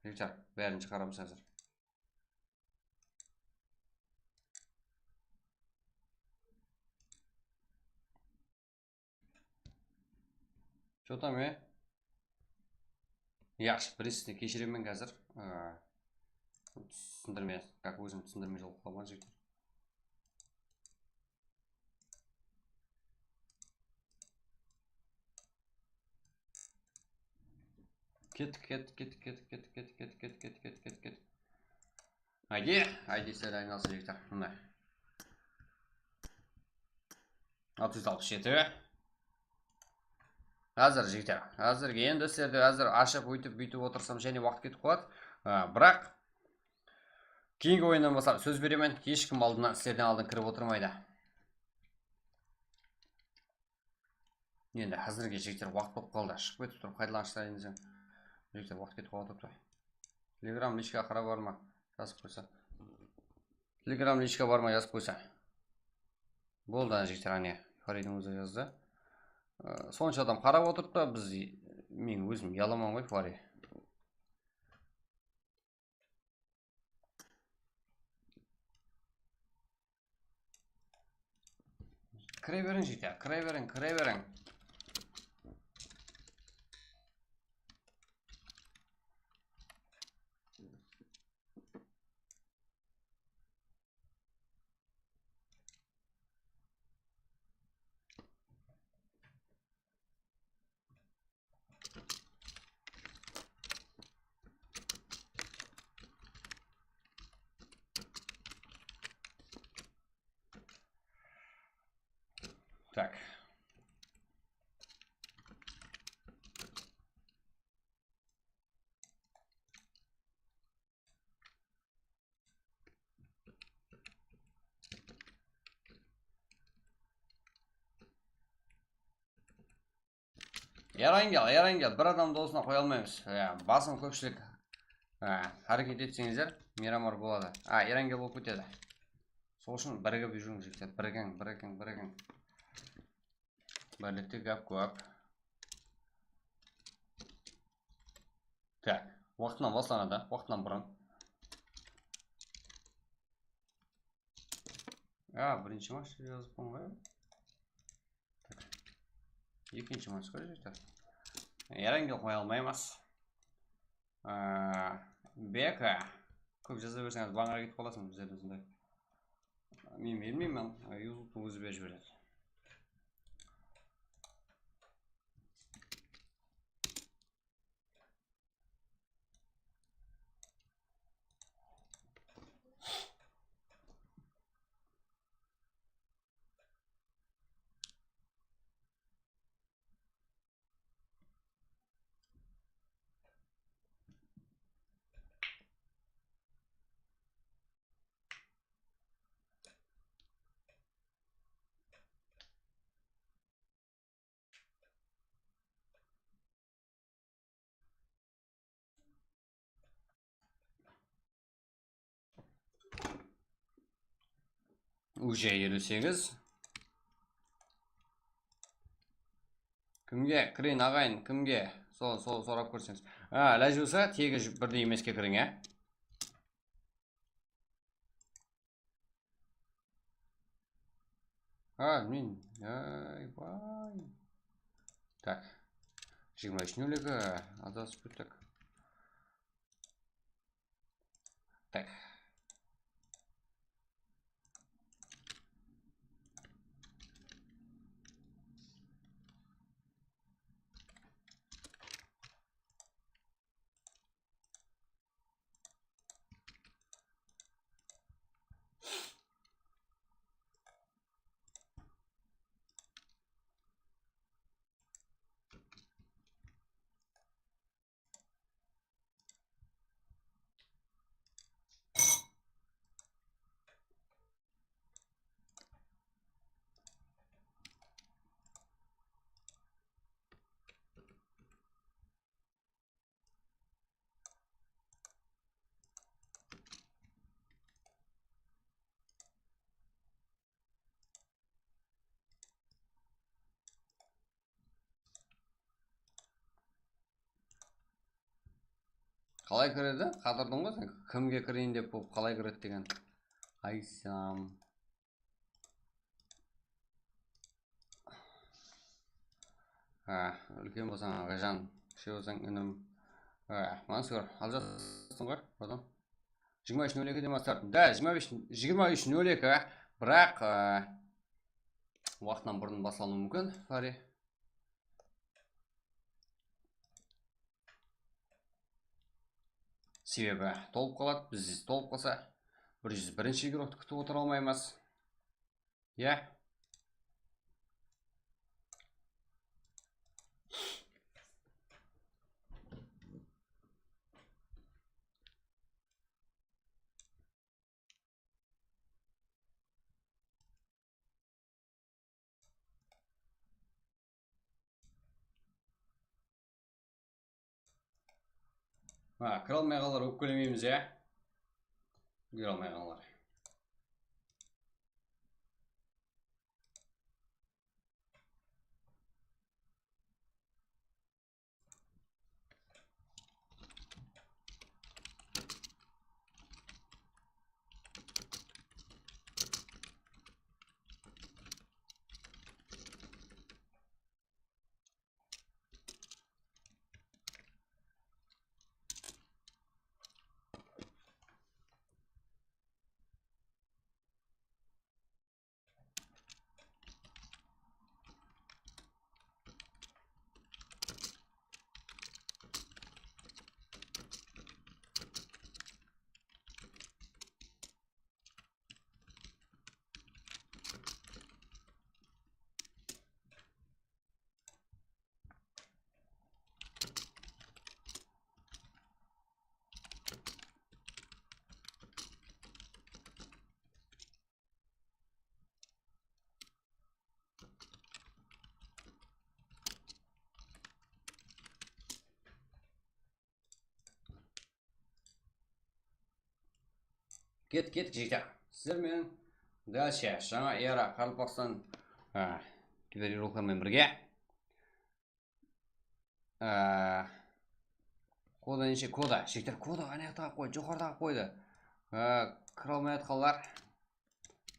Жігіттер, бәрін шығарамыз әзір. Что там, Яш, бірісіне кешіремен қазір. Түсіндірме, как өзім түсіндірме жол қалған жігіттер. Кет. Айди сәл айналсы жігіттер. Мұндай. 667. Әзір жігіттер. Әзірге енді сіздерді әзір ашып өйтіп отырсам және уақыт кетіп қалады. Бірақ кейінгі ойыннан бастап сөз беремін, ешкім сіздерден алдын кіріп отырмайды. Енді әзірге жігіттер уақыт болып қалды. Шығып кетіп тұрып қайдаланышта енсең. Жігіттер уақыт кетіп қалады. Телеграм личка қара бар ма? Жазып қойса. Телеграм личка бар ма? Жазып қойса. Болды жігіттер, әне Фаридың өзі жазды. Сонша адам қарап отырып та, мен өзім яламан ғой Фари. Кіре берің жігіттер, кіре берің. Так. Ярангел, бір адам досына қоя алмаймыз. Басым көпшілік әрекет етсеңіздер, Мирамар болады. Ярангел болып кетеді. Сол үшін бірігіп жүріңіз жігіттер, бірігің. Бірлікте гап көп. Так, уақытынан бастанады, уақытынан бұрын. Бірінші матч жазып қойған ғой. Екінші матч қой жігіттер. Ярангел қоя алмаймыз. Бека. Көп жаза берсеңіз бағаға кетіп қаласың біздерді сондай. Мен бермеймін, YouTube өзі беріп жібереді. Уже елусеңіз. Кімге? Кірейін ағайын, кімге? Сол сұрап көрсеңіз. Ләж болса, тегі бірдей емеске кірің, мен, айбай. Так, 23 нөлігі, адасып өттік. Так. Қалай кіреді? Қатырдың ғой сен? Кімге кірейін деп болып қалай кіреді деген. Айсам. Үлкен болсаң ағайжан, кіші болсаң інім. Мансұр, ал жатсың ғой, одан. 23.02-ден бастап. Да, 23.02, бірақ уақытынан бұрын басылуы мүмкін, Фари. Себебі толып қалады, біз толып қалса 101-ші игрокты күтіп отыра алмаймыз. Кіре алмай қалар, өкпелемейміз, кіре алмай қалар. Кет, жеке. Сіздермен дальше жаңа эра Қарақалпақстан киберирулармен бірге. Кода неше? Кода. Жектер, кода анаяқтағы қойды, жоғардағы қойды. Кіре алмай атқалар.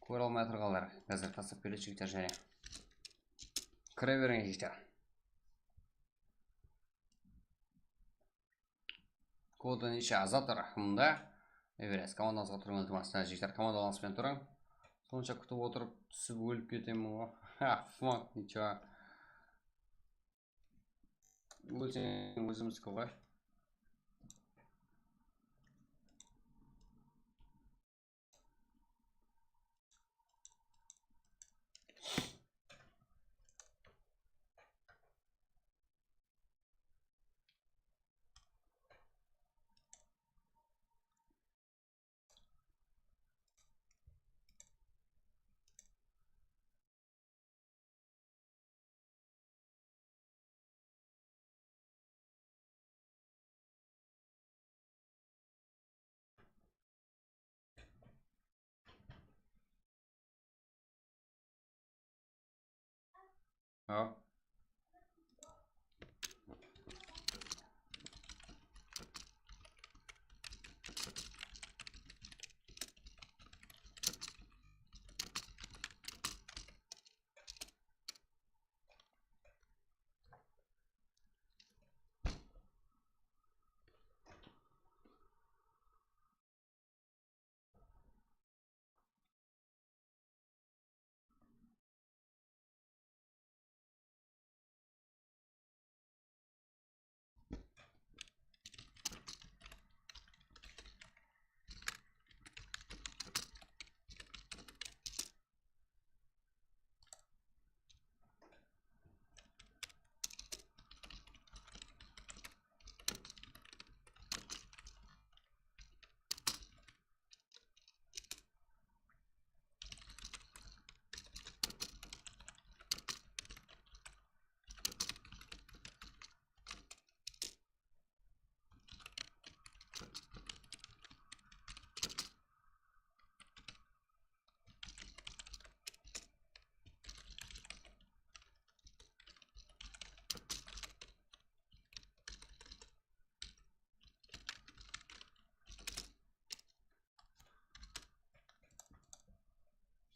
Көре алмай атырғалар. Қазір тастап келеді жектер және. Кіре беріңе жектер. Кода неше? Азатыр. Мұнда. Эверес, командаңызға тұрың өлтімасына жектер. Командалаңызбен тұрың. Сонша күтіп отырып, түсіп өліп кетемін ғой. Фак, ничего. Өлсең өзіміздікі ғой.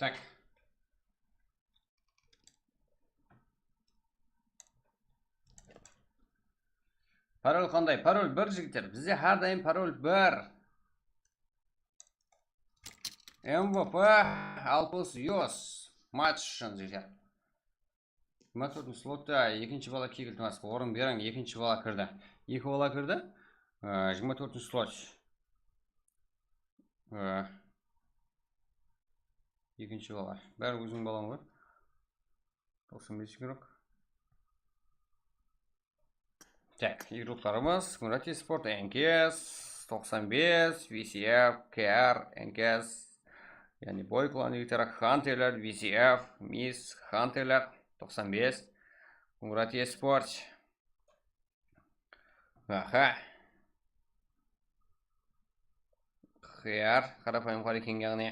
Так. Пароль қандай? Пароль 1 жігіттер. Бізде әрдайым пароль 1. МВП 60 матч үшін жігіттер. 24 слотта екінші бала кегілді масқа. Орын берің, екінші бала кірді. Екі бала кірді. 24 слот. Екінші бала. Бәрі өзің балам ғой. 95 керек. Так, игрокlarımız Murat Esport, NKS, 95, VCF, KR, NKS, yani boy klan yigitler, Hunter'ler, VCF, Miss, Hunter'ler, 95, Murat Esport. Aha. KR, қарапайым қарекең яғни.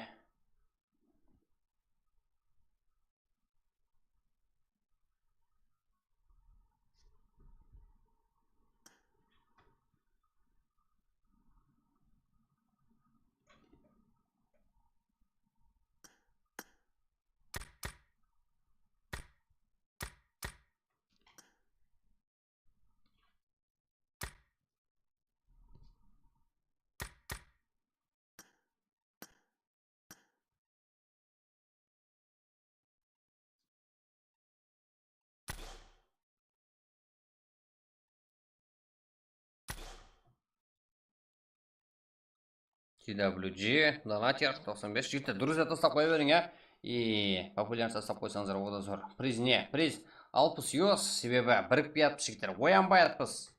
TWG, донатер, 95 жігіттер. Друзья, тастап қоя берің, ә? И популярность тастап қойсаңыздар ода зор. Приз не? Приз 60 юз, себебі бірікпей атпыз жігіттер. Оянбай атпыз.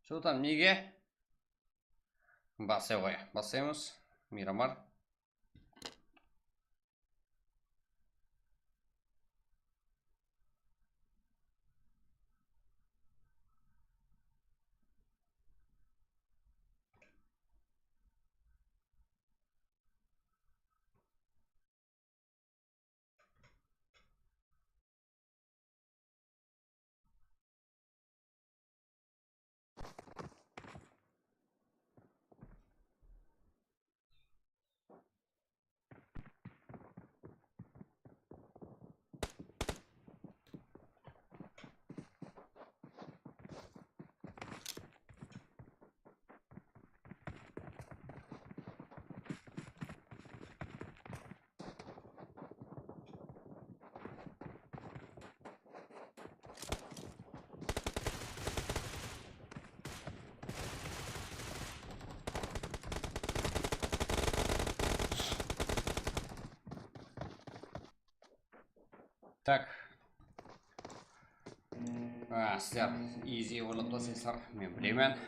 Что там, неге? Басай қоя. Басаймыз. Мирамар. Так. Сіздер easy ойлап тастайсыздар. Мен білемін.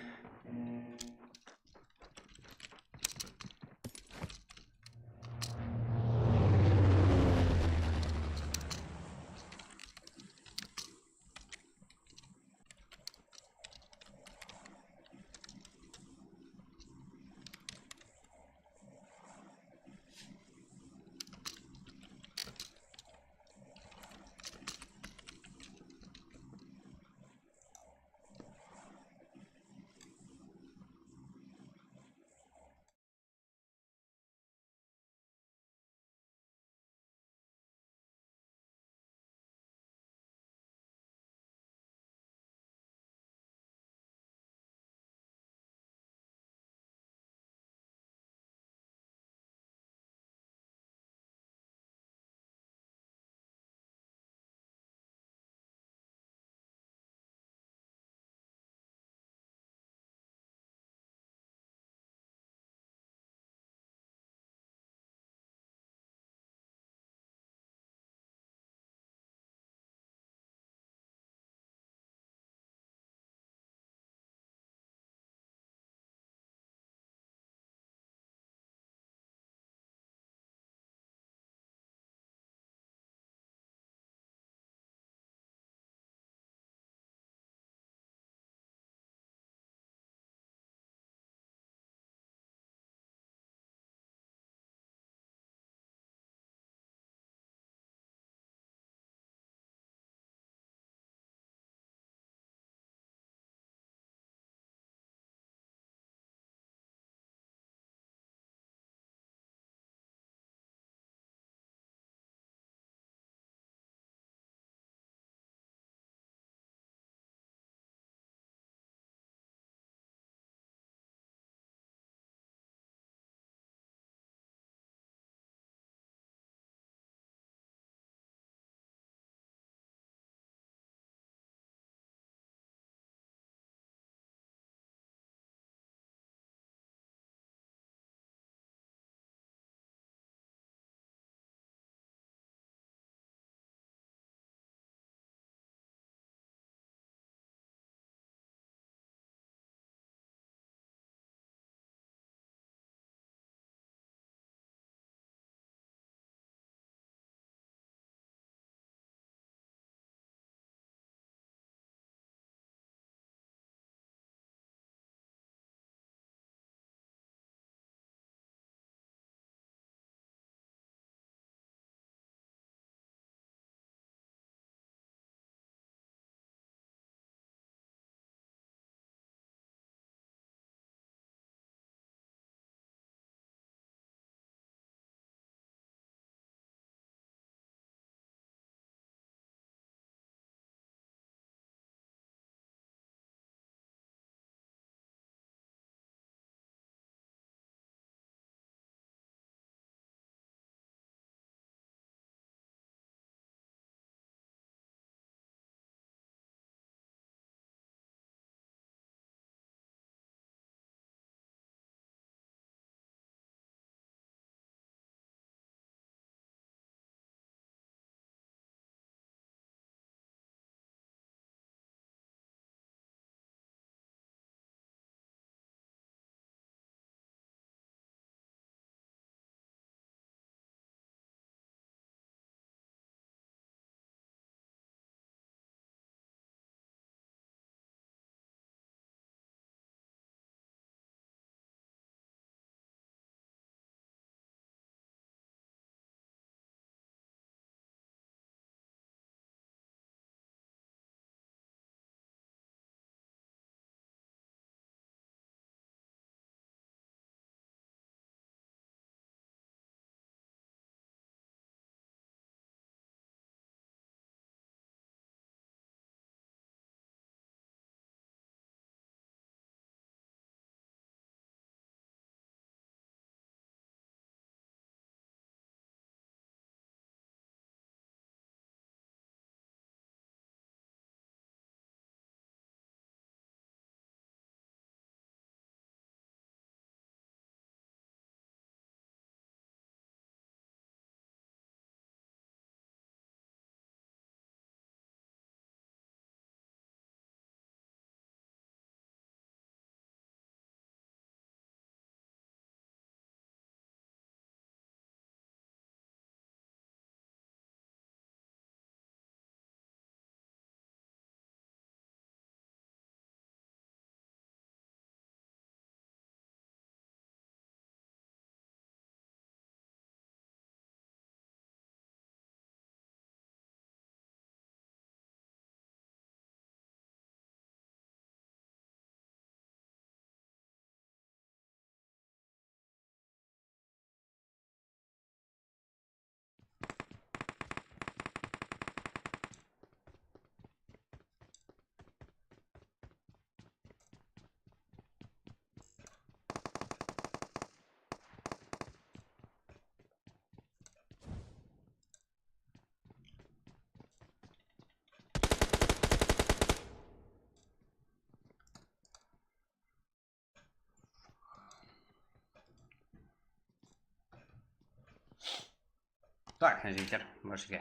Так, жігіттер, башке.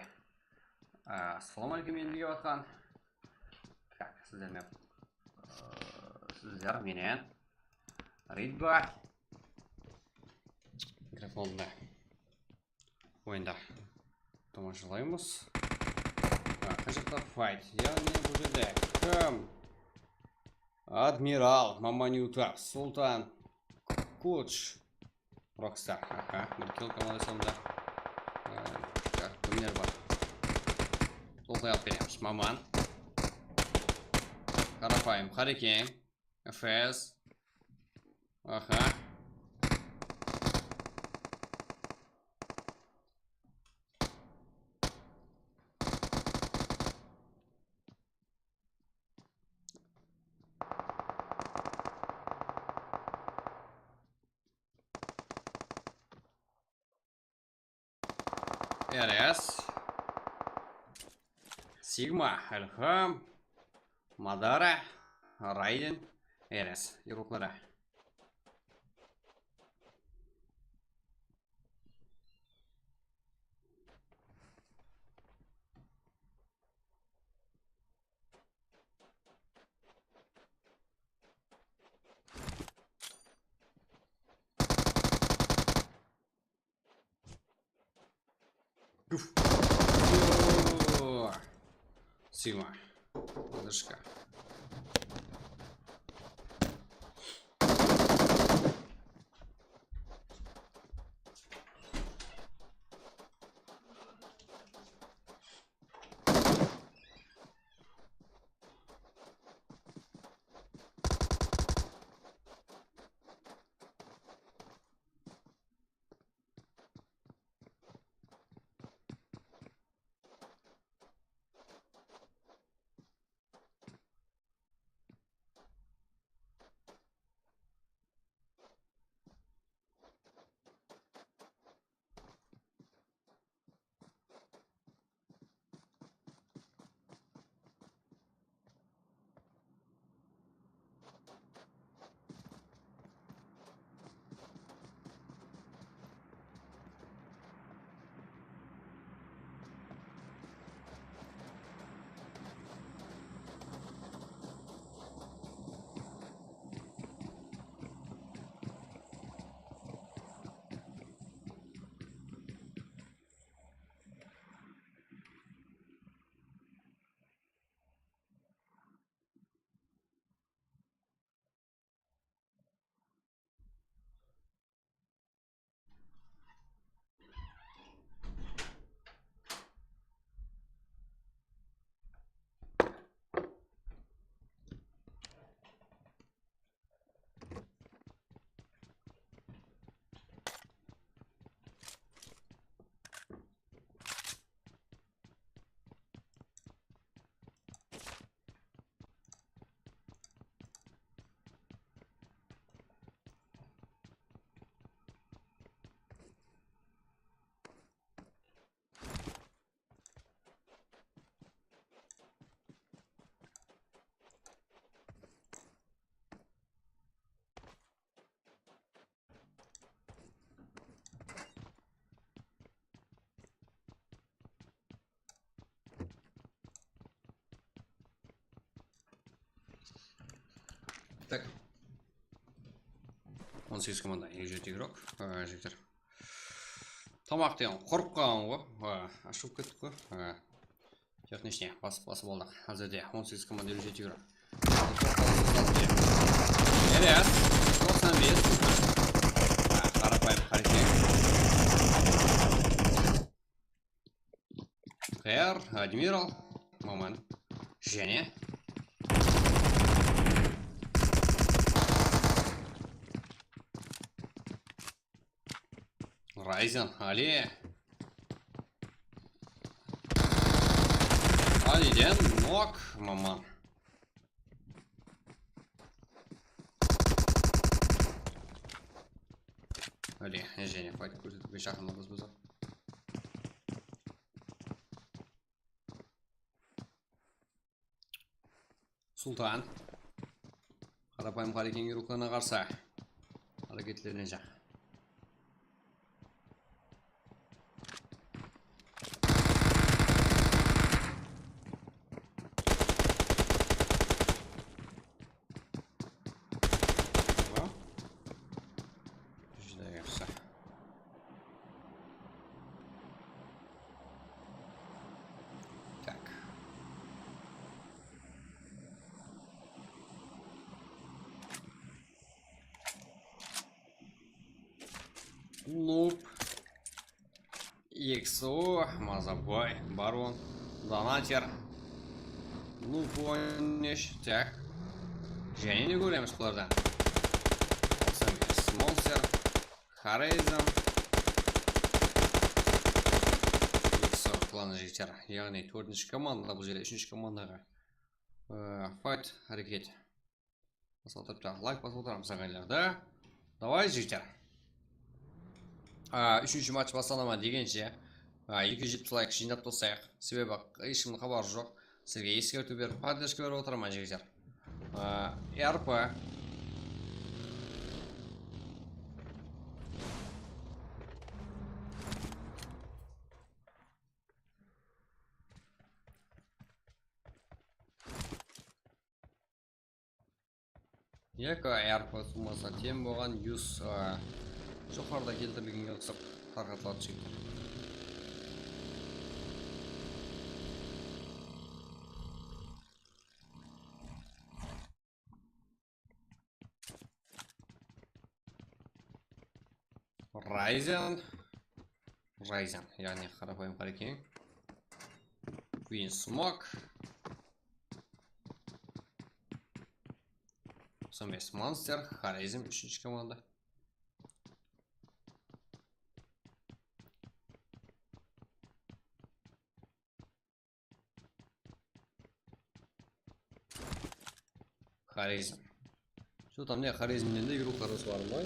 Ассалаумағалейкум ендіге батқан. Так, сіздер менен Ридба микрофонда ойында тамашалаймыз. Қажетті файт. Яғни бұл жерде кім? Адмирал Маманютов, Султан Коч Рокстар. Бір килл команда сонда. Кімдер бар? Толқай алып береміз. Маман, Қарапайым, Қарекең, Фез. РС, Сигма, Эльхам, Мадара, Райден, РС. Игроклары. Сигма. Дышка. Так. 18 команда, 57 игрок. Жігіттер. Тамақ деген құрып қалған ғой. Ашып кеттік қой. Техничне басып болдық. Әзірде 18 команда, 57 игрок. Ілияс, 95. Қарапайым, Қарекең. Қияр, Адмирал, Маман. Және Райзен, Али. Алиден, Нок, Маман. Али, Женя, файт көрсетуге жақындамыз біз. Султан. Қарапайым Қарекең рухына қарсы. Әрекеттеріне жақ. Нуб. Иксу. Мазабой. Барон. Донатер. Нуб ойныш. Так. Және не көреміз бұлардан. Монстер. Харейзен. Иксу. Планы жектер. Яғни 4-ші команда. Бұл жерде 3-ші командаға. Файт. Әрекет. Лайк басып отырамыз ағайларда. Давай жігіттер. 3-ші матч басталама дегенше 270 лайк жинап тосайық. Себебі ешкімнің хабары жоқ. Сізге ескерту беріп поддержка беріп отырамын жігіттер. РП Екі РП суммасы тем болған 100 жоғарыда келтірілгенге ұқсап тарқатылады жігіттер. Райзен, яғни қарапайым қарекең. Queen Smoke. 95 Monster, Харизм, 3-ші команда. Харизм. Что там не Харизмнен де игру қарысы бар ма?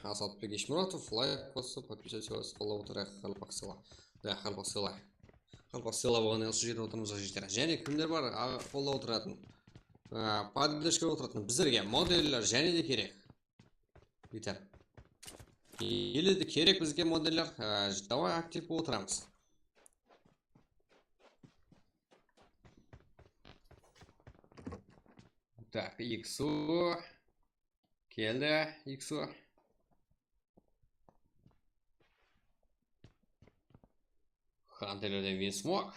Асатбек Ешмұратов, лайк басып, подписывайтесь, қолдап отырайық, Халпақсыла. Да, Халпақсыла. Халпақсыла болған елші жерде отырмызға жетер. Және кімдер бар қолдап отыратын? Поддержка отыратын біздерге модельлер және де керек. Битер. Елі де керек бізге модельлер. Давай актив отырамыз. Так, Иксу. Келді, Иксу. Хантерлерден Queen Smoke.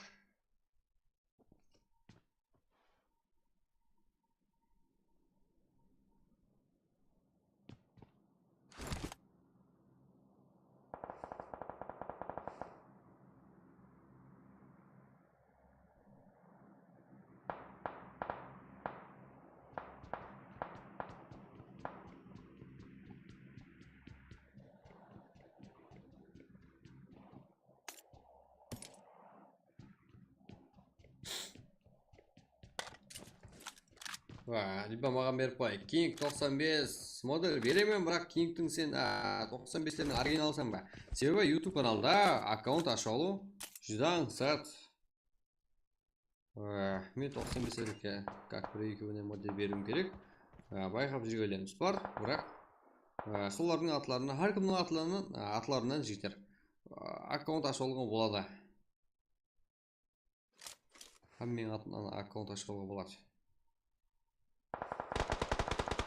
Либо маған беріп қой. King 95 модель беремін, бірақ Kingтің сен 95-лердің оригиналсың ба? Себебі YouTube каналда аккаунт аша алу жүзан сәт. Мен 95-лерге как бір екеуіне модель беруім керек. Байқап жүргелеріміз бар, бірақ солардың атларына, әркімнің атларынан жігіттер аккаунт аша алуға болады. Мен атынан аккаунт аша алуға болады.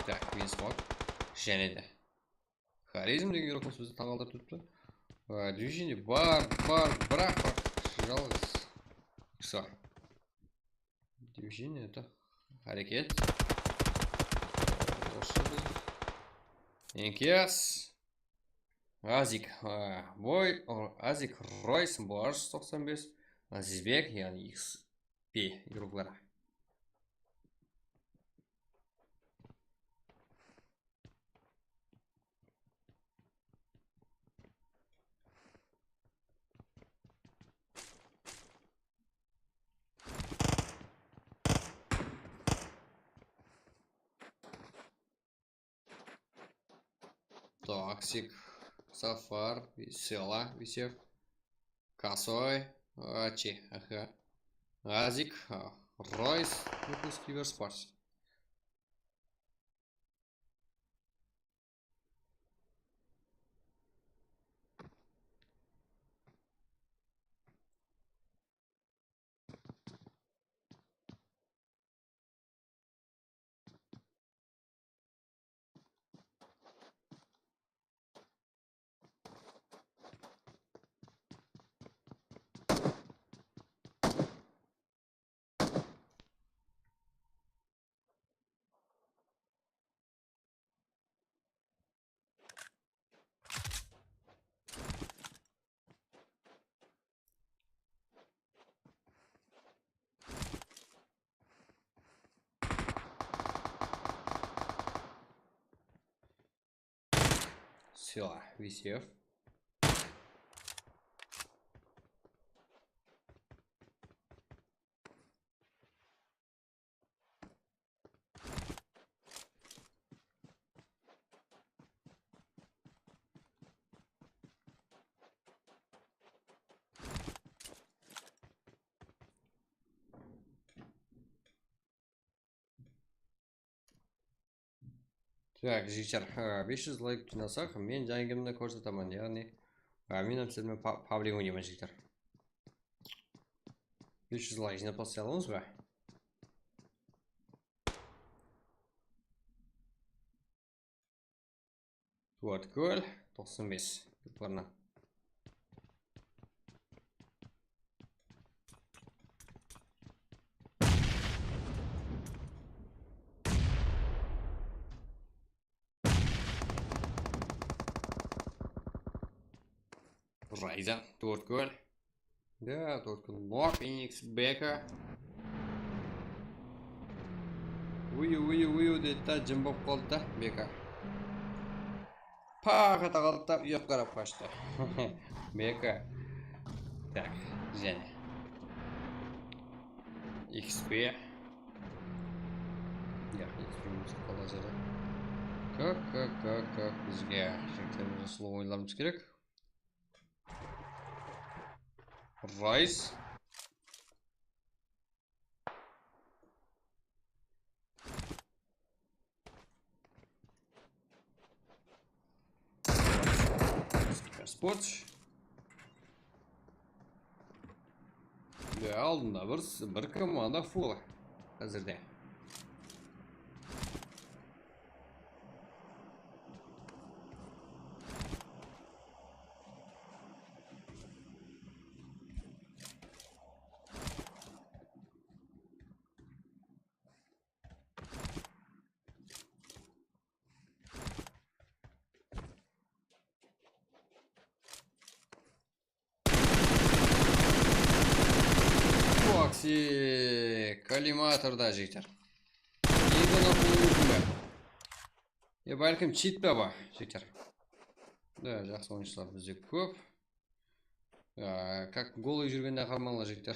Так, Queen Smoke. Және де Харизм деген ерекміз бізді таңалдыр тұтты. Движение бар, бірақ жалғыз. Все. Движение это әрекет. Енкес. Азик Бой, Азик Ройс, Борж 95. Азизбек, яғни XP игроклары. Токсик, Сафар, Весела, Висев, Косой, Ачи, ага. Азик, Ройс, выпуск Киберспорт. Все, висев. Так, жігіттер, 500 лайк жинасақ, мен жайгімді көрсетемін, яғни мен сіздермен паблик ойнаймын жігіттер. 500 лайк жинап тастай аламыз ба? Туаткөл 95 юқарына. Райза, Туаткөл. Да, Туаткөл. Нор, Феникс, Бека. Уйу, дейді, жым боп қалды да, Бека. Пақата қалды да, үйіп қарап қашты. Бека. Так, және. XP. Я, XP мұсы қала жері. Как бізге жігіттерімізді сұлу ойынларымыз керек. Райс. Спорт. Алдында бір команда фул қазірде. Коллиматорда жігіттер. Егін оқылуын бә. Бәлкім чит бә ба, жігіттер. Да, жақсы ойыншылар бізде көп. Как голы жүргенде қарманлы жігіттер.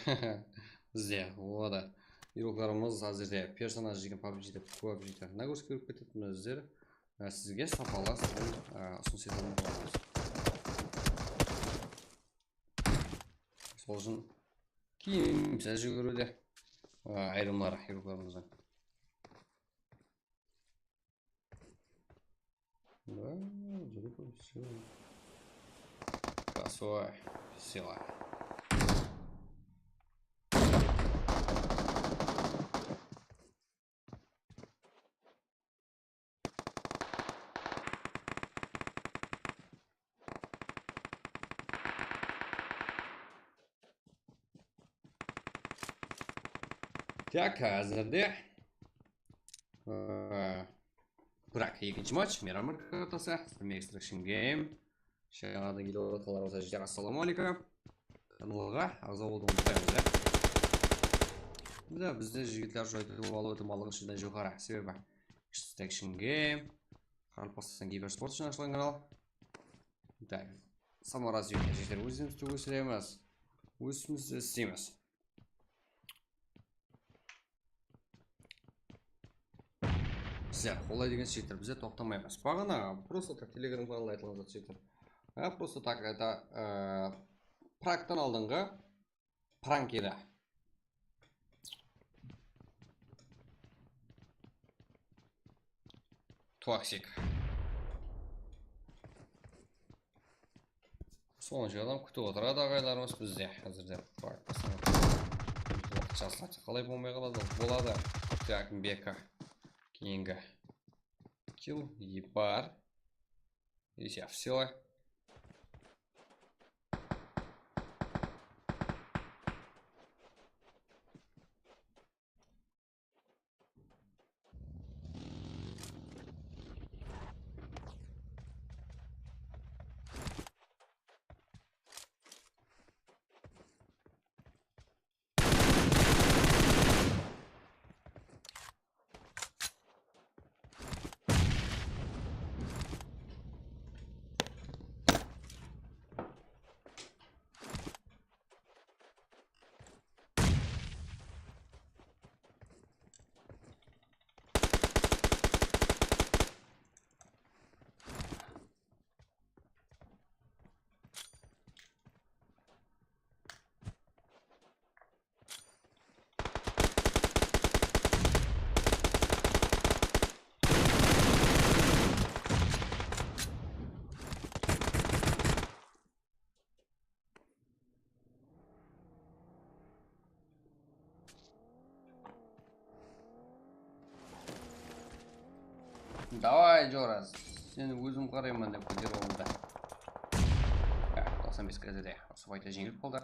Бізде, ода. Ирокларымыз әзірде персонаж жеген PUBG-де көп жігіттер. Нагрузка көріп кететін өздері. Сізге сапалы ұсыныс ететін боламыз. Сол үшін кейін сәз жүгіруде. Айрымлар, ирокларымыздан. Да, жүріп все. Красой, сила. Так, әзірде бірақ екінші матч Мирамар картасы Extraction Game жаңадан келіп отқалар болса жігіттер ассалаумағалейкум каналға ағза болуды ұмытпаймыз. Да, бізде жігіттер жойды алу өтімалығы шыдан жоғары себебі Extraction Game қарапастан Киберспорт үшін ашылған канал. Так, саморазвитие жігіттер өзімізді өсіреміз, өзімізді істейміз. Олай деген жігіттер бізде тоқтамаймыз. Бағана просто так телеграм каналда айтылған зат жігіттер. Просто так это практан алдыңғы Prank edi. Toksik. Sonucu adam kutib o'tiradi og'aylarimiz bizde hozirda. Vaqtcha qalay bo'lmay qoladi. Bo'ladi. Так, Beka. Keyingi kill ебар. И все. Давай, Джораз. Seni o'zim qarayman deb qo'ydi. 95 kazada. Osoyishta yengilib qoldi.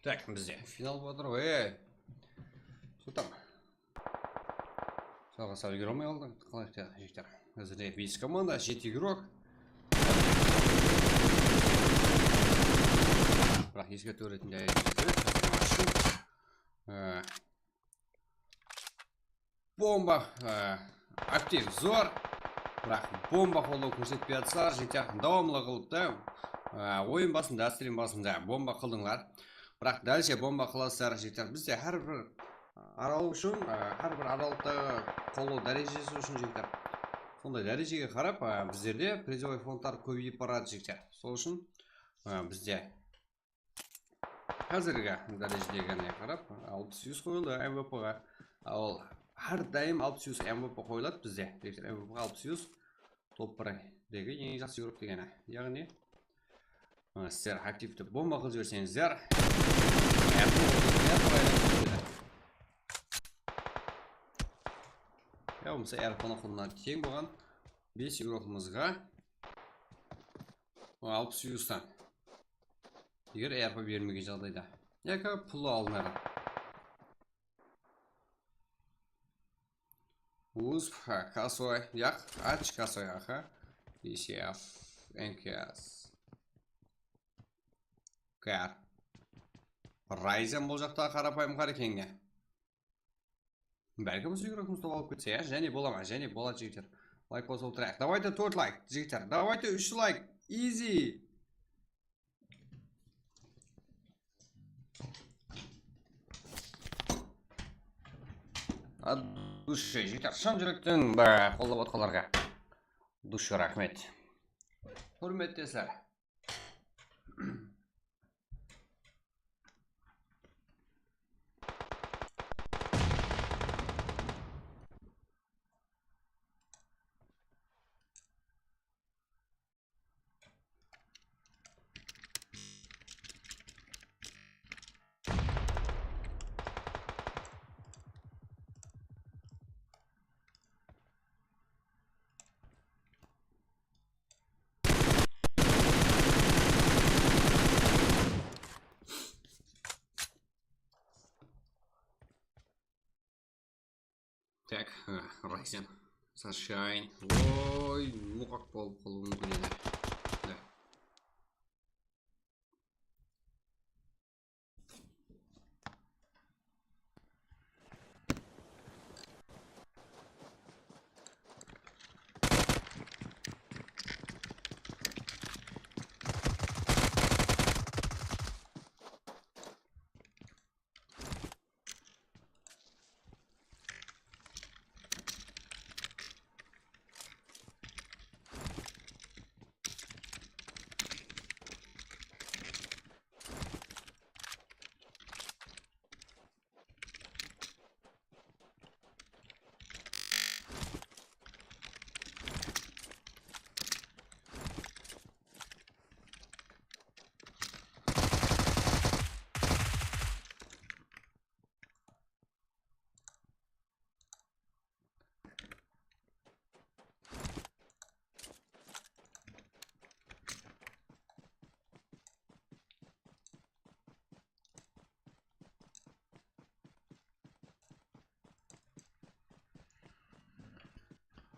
Так, бізде финал батыр ғой. Что там? Жалғаса үлгере алмай қалды. Қалай жігіттер? Қазірде 5 команда, 7 игрок. Бірақ ескерту ретінде бомба актив зор. Бірақ бомба қолдау көрсетпей жатсалар, жігіттер давамлы қылып та ойын басында, стрим басында бомба қылдыңлар. Бірақ дәлше бомба қыласыздар, жігіттер. Бізде әрбір аралық үшін, әрбір аралықтағы қолдау дәрежесі үшін, жігіттер. Сондай дәрежеге қарап, біздерде призовой фондтар көбейіп барады, жігіттер. Сол үшін бізде қазіргі дәрежедегіне қарап 600 қойылды МВП-ға. Ал әрдайым 600 МВП қойылады бізде. МВП-ға 600 топ-1-дегі ең жақсы игрок дегені. Яғни сіздер активті бомба қылып жіберсеңіздер, болмаса әрпана құнына тең болған 5 игрокымызға 600-тан егер әрпа бермеген жағдайда яка пұлы алынады. Узп, косой, яқ, ач косой аха, ECF, NKS, кәр. Райзен бұл жақта қарапайым қарекеңге. Бәлкім осы игрокымыз топ алып кетсе, және бола ма? Және болады, жігіттер. Лайк болса отырайық. Давайте 4 лайк, жігіттер. Давайте 3 лайк. Easy. Души, жігіттер. Шын жүректен қолдап отқаларға. Души рахмет. Құрметтесілер. Так, Райзен, Sunshine. Ой, ну как полу не да.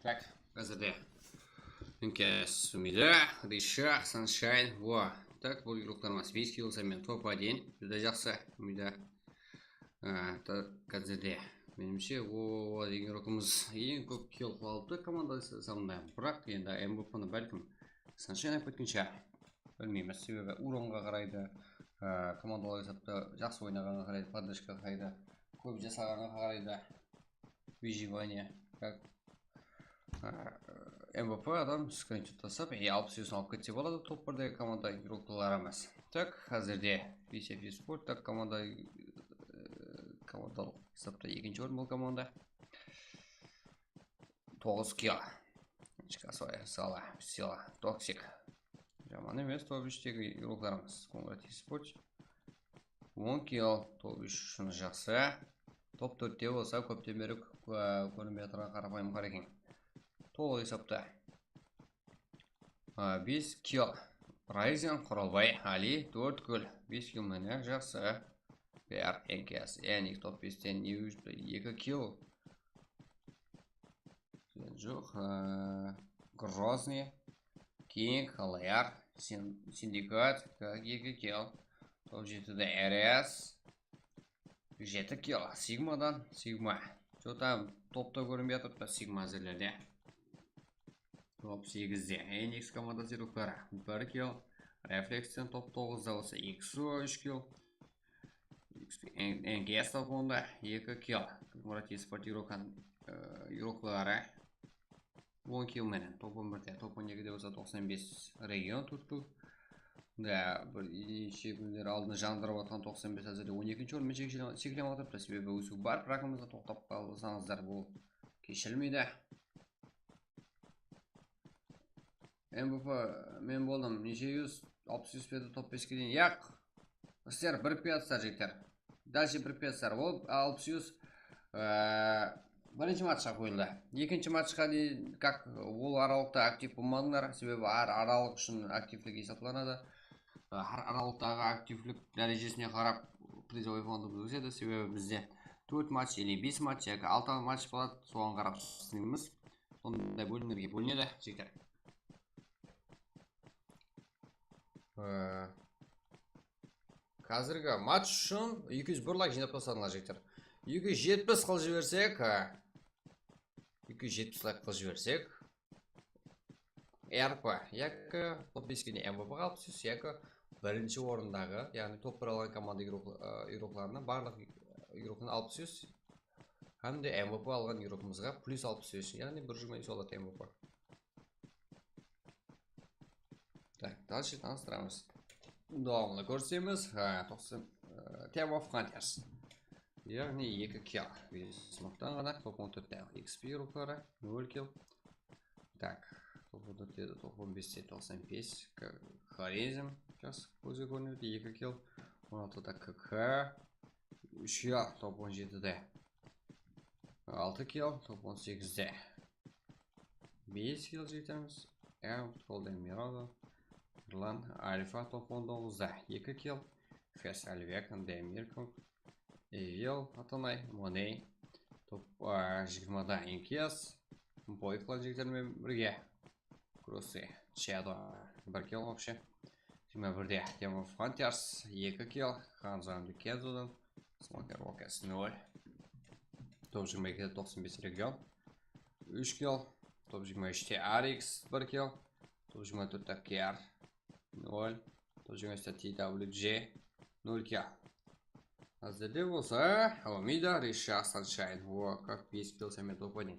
Так, КЗД. NKS Умида, Ришах, Sunshine. Во. Так, бұл игроктарымыз 5 килл сәмен топ-1. Жүді жақсы. Умида. КЗД. Менімше, о, игрокымыз ең көп килл қалыпты командасы самында. Бірақ, енді МВП-ны бәлкім Sunshine өткенше. Білмейміз, себебі уронға қарайды. Командалар есапты жақсы ойнағанға қарайды. Поддержка қарайды. Көп жасағанға қарайды. Выживание. Как МВП адам скриншот тастап, 600 алып кетсе болады топ-1-дегі команда игроктарымыз. Так, қазірде BCF Sport так командалық есапта екінші орын бұл команда. 9 килл. Косой, Сала, Сила, Токсик. Жаман емес топ-3-тегі игроктарымыз. Конрад Спорт 10 килл, топ-3 үшін жақсы. Топ-4-те болса көптен бері көрінбей отырған қарапайым қарекең. Толық есапта 5 килл. Райзен, Құралбай, Али, 4 кіл. 5 килл мәне жақсы. PR NKS NX top 5'ten 2 kill. Жоқ, Грозный, King, Алаяр, Синдикат, 2 kill. Топ 7'de RS, 7 kill. Sigma'dan Sigma. Şu tam topta görünmeye tuttu Sigma zirlerde. Top 8'de NX komandası ruhları 1 kill. Reflex'ten top 9'da olsa XO 3 kill. NGS top 10'da 2 kill. Murat Esport Euroqları 10 kill menen. Top 11'de, top 12'de olsa 95 region tuttu. Да, бірінші күндер алдына жандырып атқан 95 әзірде 12-ші орынмен шекілем атыпты. Себебі өсу бар, прагымызда тоқтап қалсаңыздар бұл кешірілмейді. МВП мен болдым, неше 160 педі топ 5-ке дейін. Яқ, сіздер біріп кетсіздер жектер. Дальше біріп кетсіздер. Ол 600 бірінші матчқа қойылды. Екінші матчқа дейін, как ол аралықта актив болмадыңдар. Себебі аралық үшін активлік есептелінеді. Аралықтағы активлік дәрежесіне қарап призовой фондымыз өседі. Себебі бізде 4 матч или 5 матч, яки 6 матч болады. Соған қарап сынымыз. Сондай бөлімдерге бөлінеді жектер. Қазіргі матч үшін 201 лайк жинап тастадыңдар жектер. 270 қыл жіберсек, 270 лайк қыл жіберсек, РП, які топ 5-ке МВП қалыпсыз, які бірінші орындағы, яғни топ 1 алған команда игрокларына барлық игрокларын 600, hem de MVP алған игрокымызға плюс 65, яғни 120 болады МВП. Так, дальше таныстырамыз. Давамlı көрсеміз, Team of Hunters. Яғни 2 kill. Смақтан ғана, топ 14-тегі XP игроклары, 0 kill. Так, топ 14-тегі, топ 15-те 95, Харизм, сейчас көзге көрінеді, 2 kill. 16-да КК, 3 kill, топ 17-де 6 kill, топ 18-де 5 kill жетеміз. Қолден Мирада, Ирлан, Альфа, топ 19-да 2 kill. Фес Альвек, Демирков, Эвил, Атанай, Моней, топ 20-да Инкес, Бойқла жектермен бірге. Крусы, Чедо, 1 kill вообще. 21-де Team of Hunters, 2 kill, Ханзанды Кедзудан, Смокер Рокес 0. Топ 22-де 95 регион, 3 kill. Топ 23-де Арикс, 1 kill. Топ 24-де Кер, 0. Топ 23-де TWG, 0 kill. Әзірде болса, Аламида, Риша, Саншайн, как 5 kill сәме топ 1.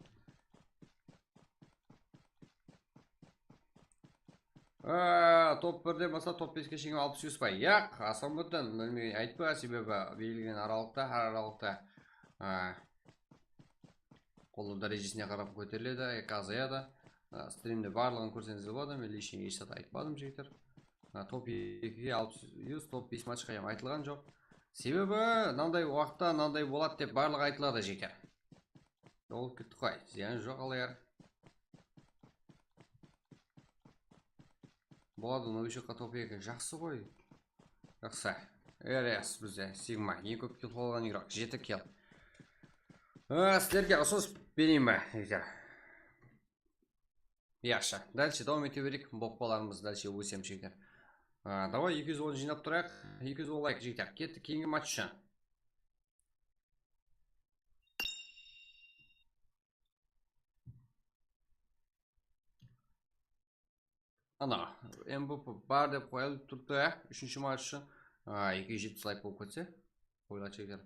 Топ 1-де болса, топ 5-ке шейін 600 бай. Яқ, асан бұттан, білмеген айтпа, себебі белгілеген аралықта, әр аралықта қолы дәрежесіне қарап көтеріледі, азаяды. Стримде барлығын көрсеңіздер болады, мен лишний ешсат айтпадым жектер. Топ 2-ге 600, топ 5 матчқа айтылған жоқ. Себебі, нандай уақытта, нандай болады деп барлығы айтылады жектер. Ол күтті қой, зиян жоқ алайар. Болады, нөбішіққа топ 2 жақсы қой. Жақсы. РС бізде, Сигма, ең көп kill қолған игрок, 7 kill. Сіздерге ұсыныс берейін бе, жектер. Яқшы, дальше давам ете берейік, боқпаларымыз дальше өсем жектер. Давай 210 жинап тұрайық, 210 лайк жектер. Кетті кейінгі матч үшін. Ана, MVP бар деп қойылып тұрды, 3-ші матч үшін 270 лайк болып көтсе, қойылады жектер.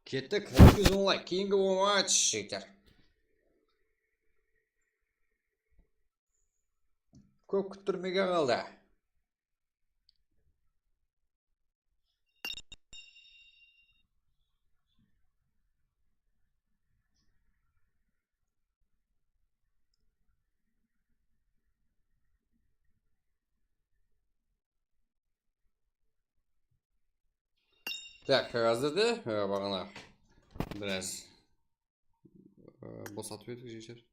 Кеттік, 210 лайк, кейінгі матч жектер. Көп күттірмеге қалды. Так, қазірде бағана біраз босатып едік жектер.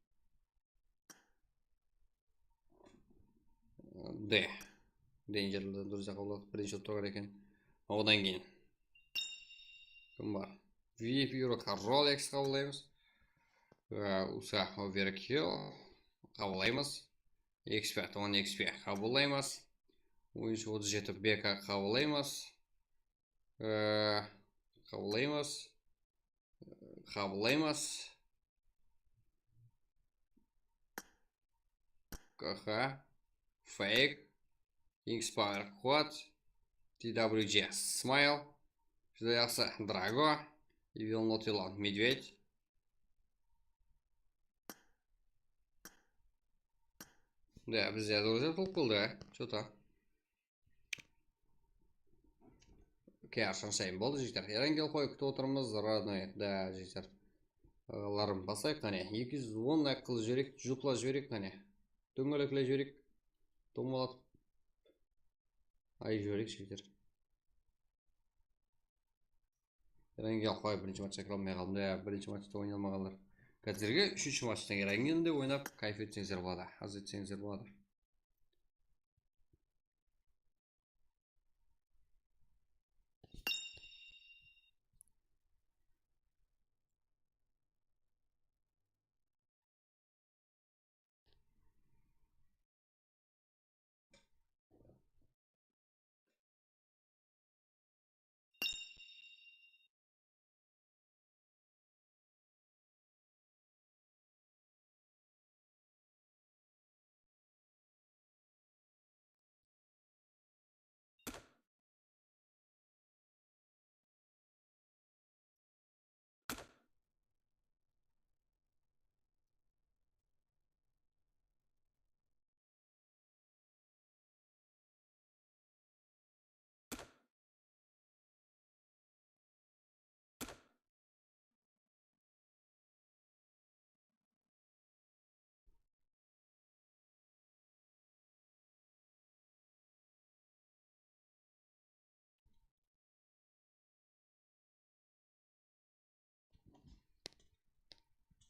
Д. Danger'lı дұрыс қабылдадық. Бірінші тұрған екен. Одан кейін кім бар? VIP Euro Rolex қабылдаймыз. USA Overkill қабылдаймыз. XP 10 XP қабылдаймыз. Ойыншы 37 BK қабылдаймыз. Қабылдаймыз. КХ Fake Inspire Quad TWG Smile Жүзі жақсы Драго Evil Not Elon Медведь Да, бізде друзья толқылды, что-то Шаншайын болды жігіттер. Ерангел қой күтіп отырмыз, родной, да, жігіттер. Ларым басайық, қане. 210 ақыл жіберек, жұпла жіберек, қане. Дөңгелекле жіберек. Домалатып. Ай жіберек, жігіттер. Ерангел қой бірінші матча кірамай қалды, бірінші матчта ойналмағандар. Қазірге 3-ші матчтан Ерангелде ойнап, кайф етсеңіздер болады, аз етсеңіздер болады.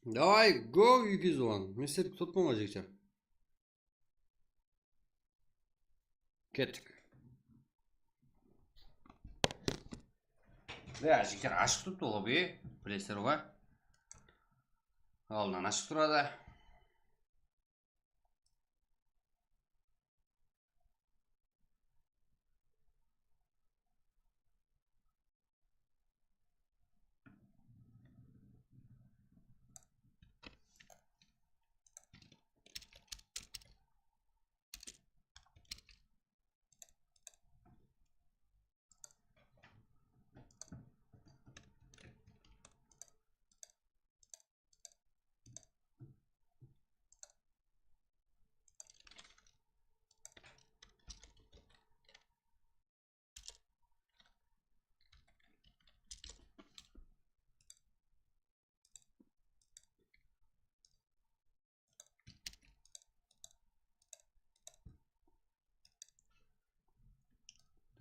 Давай, go, Югизуан. Мен сіздерді тұтпын ғой, жігіттер. Кеттік. Да, жігіттер ашық тұтты ғой бе, білесіздер ғой. Алдынан ашық тұрады.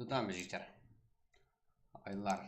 Тұтам жігіттер. Айлар.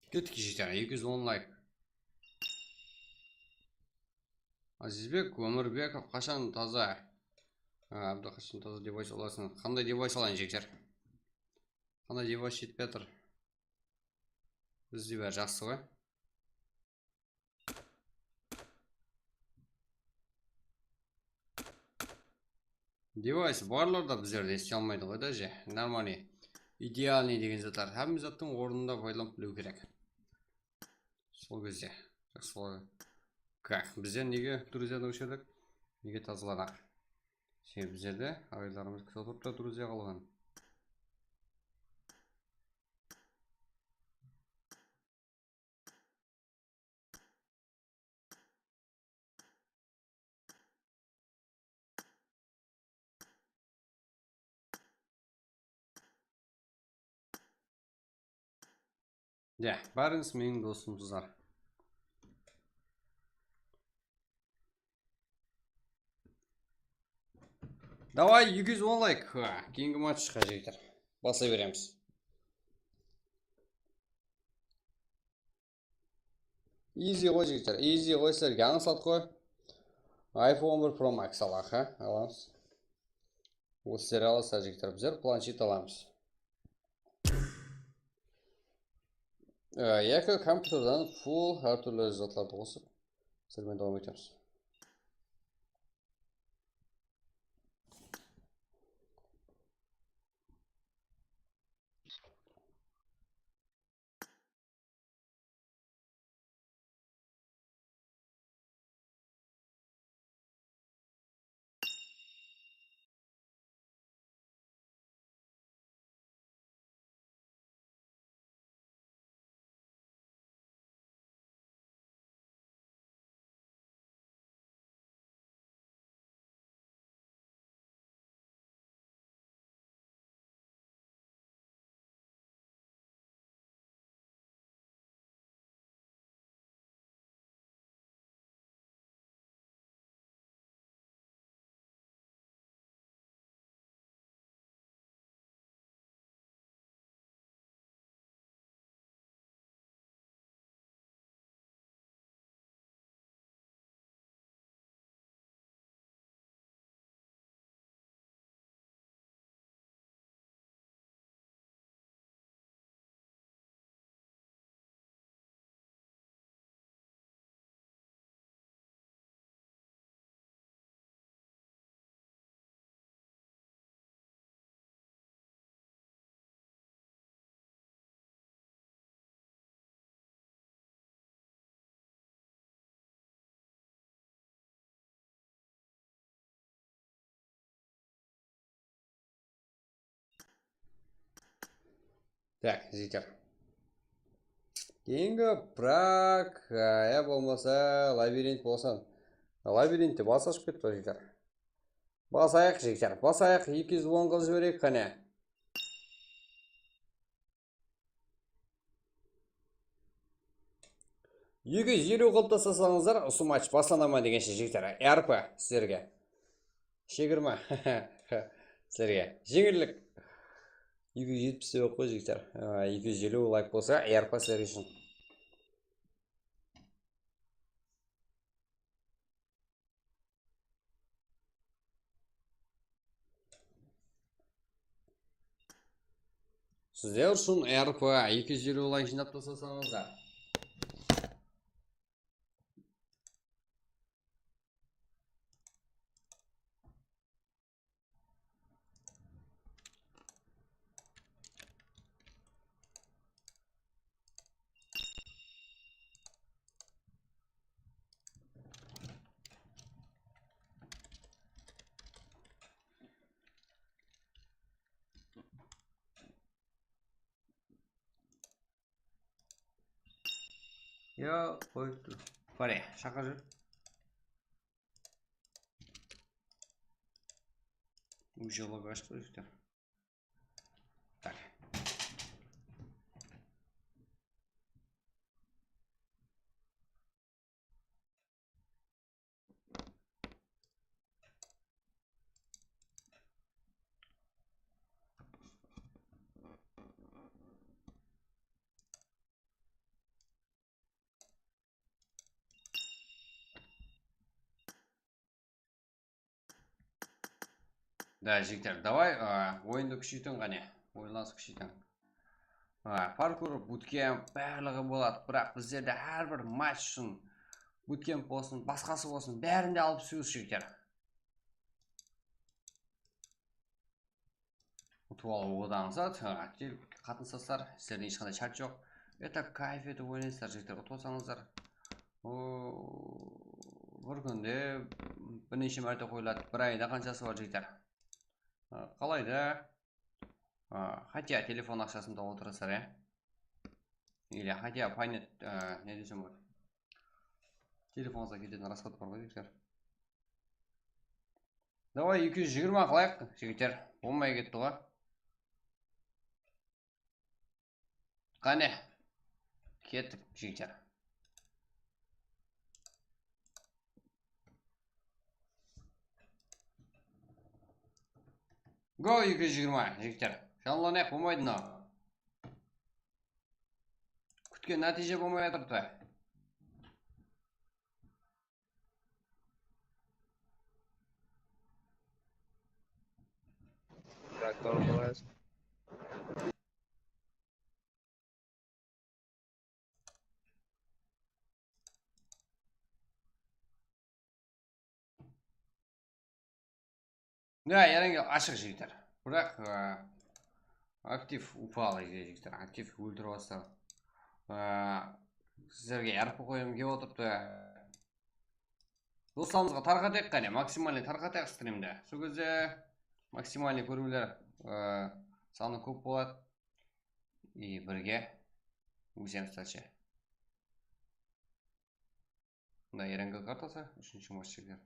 Кеттік жігіттер, 210 лайк. Азизбек, Өмірбеков, қашан таза? Қашан таза девайс аласың? Қандай девайс алайын жігіттер? Қандай девайс жетіп жатыр? Бізде бәрі жақсы ғой. Девайс барлар да біздерді ести алмайды ғой даже. Нормальный идеальный деген заттар һәм заттың орнында пайдаланып білу керек. Сол кезде жақсы болады. Как біздер неге Грузияда өшірдік? Неге тазаладық? Себебі біздерде ағайларымыз кісі отырыпта Грузия қалған. Бәріңіз менің досымсыздар. Давай 210 лайк. Кейінгі матчқа жігіттер. Баса береміз. Easy ғой жігіттер. Easy ғой сіздерге аңсат қой. iPhone 11 Pro Max алақ, аламыз. Осы сіздер аласа жігіттер. Біздер планшет аламыз. Екі компьютерден full әртүрлі заттарды қосып сіздермен давам етеміз. Так, жігіттер. Кейінгі Праг, болмаса лабиринт болсын. Лабиринтте бас ашып кетті жігіттер. Басайық жігіттер. Басайық 210 қыз жіберейік қане. Екі 50 қылып тастасаңыздар, осы матч басланама дегенше жігіттер. РП сіздерге. Шегірма. Сіздерге. Жеңірлік. 270 деп қой жігіттер. 250 лайк болса, РП сіздерге үшін. Сіздер үшін РП 250 лайк жинап тастасаңыздар. Я қойды. Фаре, шақа жүр. Уже лога ашып қойдықтар. Так. Да, жігіттер, давай ойынды күшейтін ғане. Ойланыс күшейтін. Паркур, буткемп, барлығы болады. Бірақ біздерде әрбір матч үшін буткемп болсын, басқасы болсын, бәрінде алып түсуіз жігіттер. ұтып алуға қолданыңыздар қатынасасыздар, сіздерде ешқандай шарт жоқ. Это кайф етіп ойнайсыздар жігіттер, ұтып алсаңыздар бір күнде бірнеше мәрте қойылады, бір айда қаншасы бар жігіттер. Қалайда хотя телефон ақшасын тауып отырсыздар, или хотя пайнет не десем болады, телефоныңызға кететін расход бар ғой жігіттер. Давай 220 қылайық жігіттер, болмай кетті ғой. Қане кеттік жігіттер. Го 220 жігіттер. Шанланайық, болмайды мынау. Күткен нәтиже болмай тұрды. Да, яранге ашық жігіттер. Бірақ актив упал жігіттер. Актив өлтіріп бастады. Сіздерге әріп қойым кеп отырыпты. Достарымызға тарқатайық қане, максимальный тарқатайық стримді. Сол кезде максимальный көрулер саны көп болады. И бірге өсеміз тәтше. Да, яранге картасы, 3-ші матч жігіттер.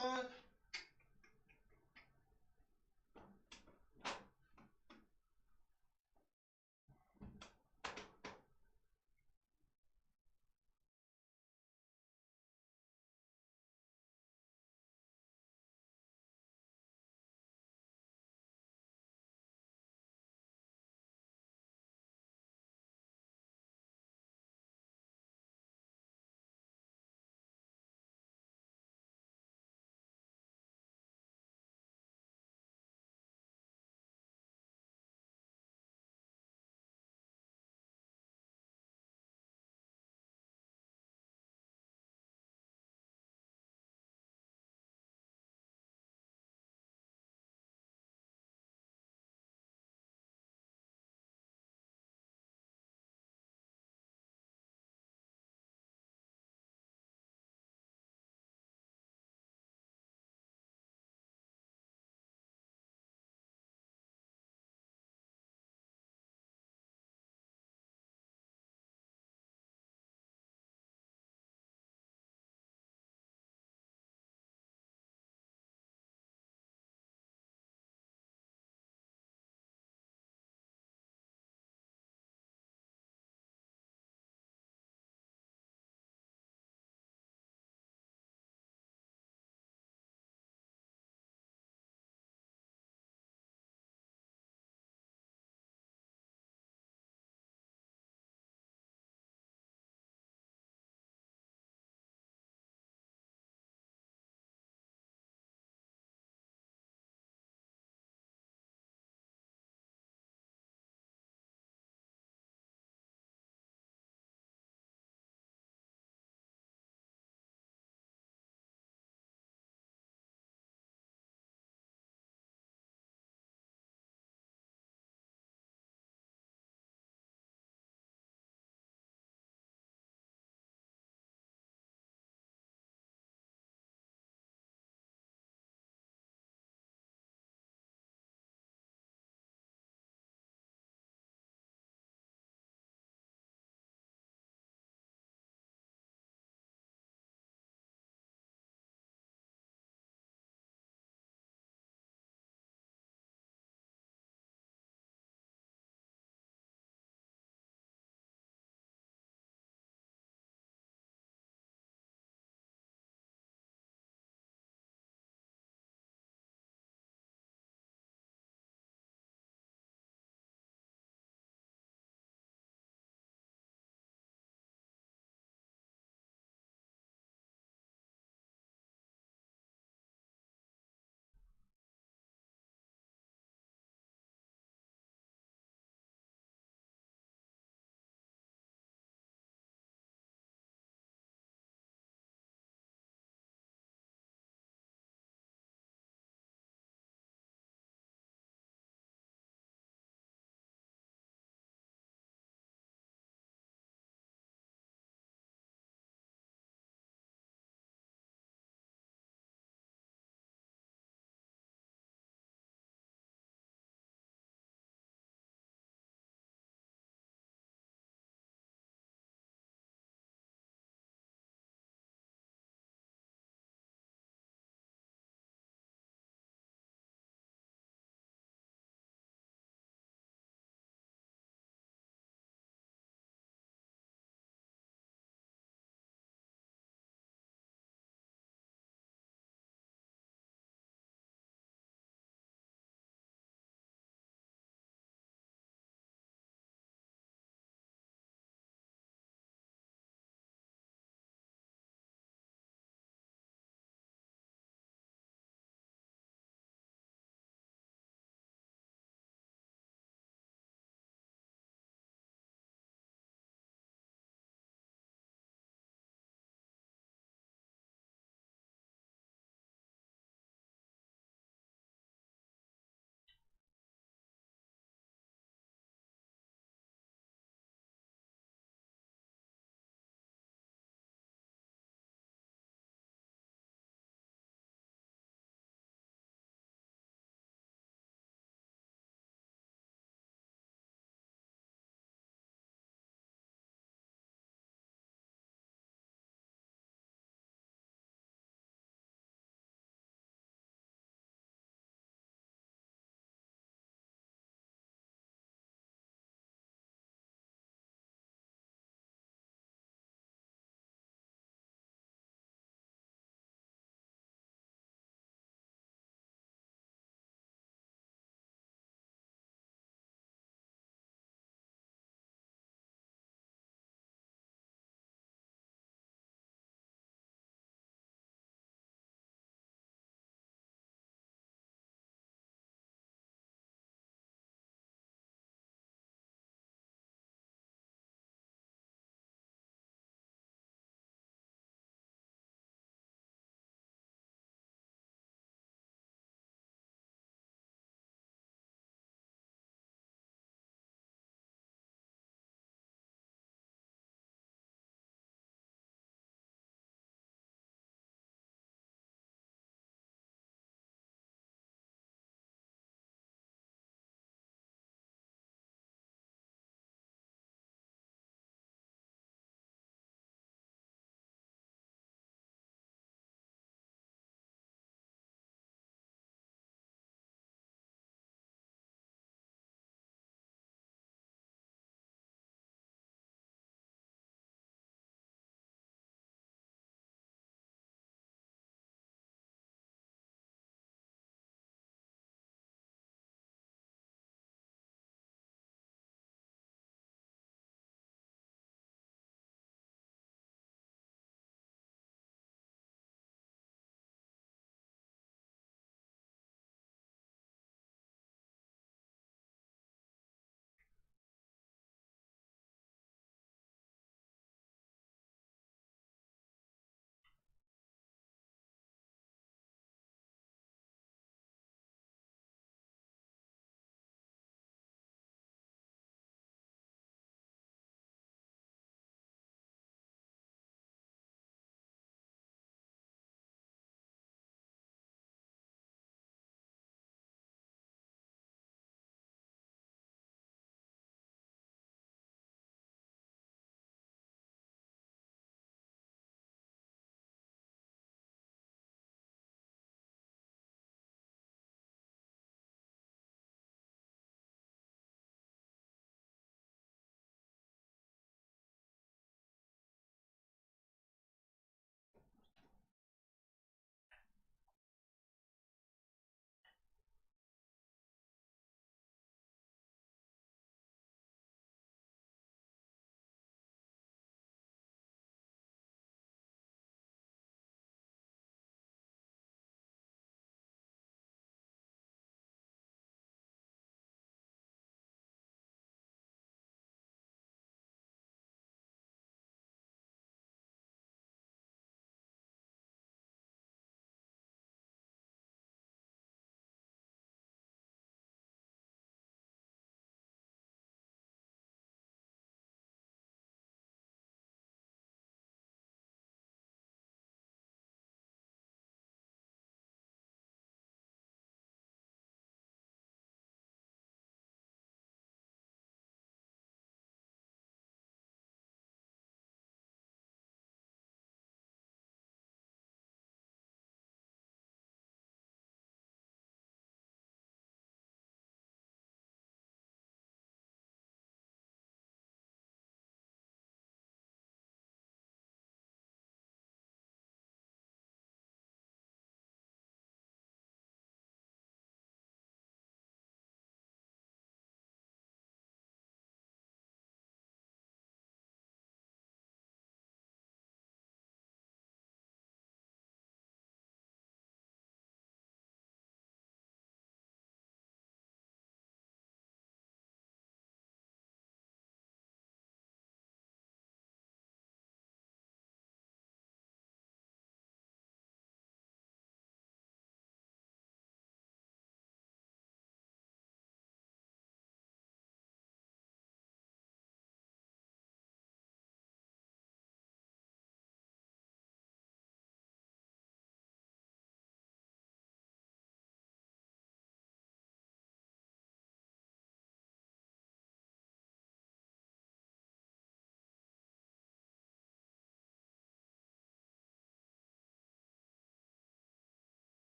дағы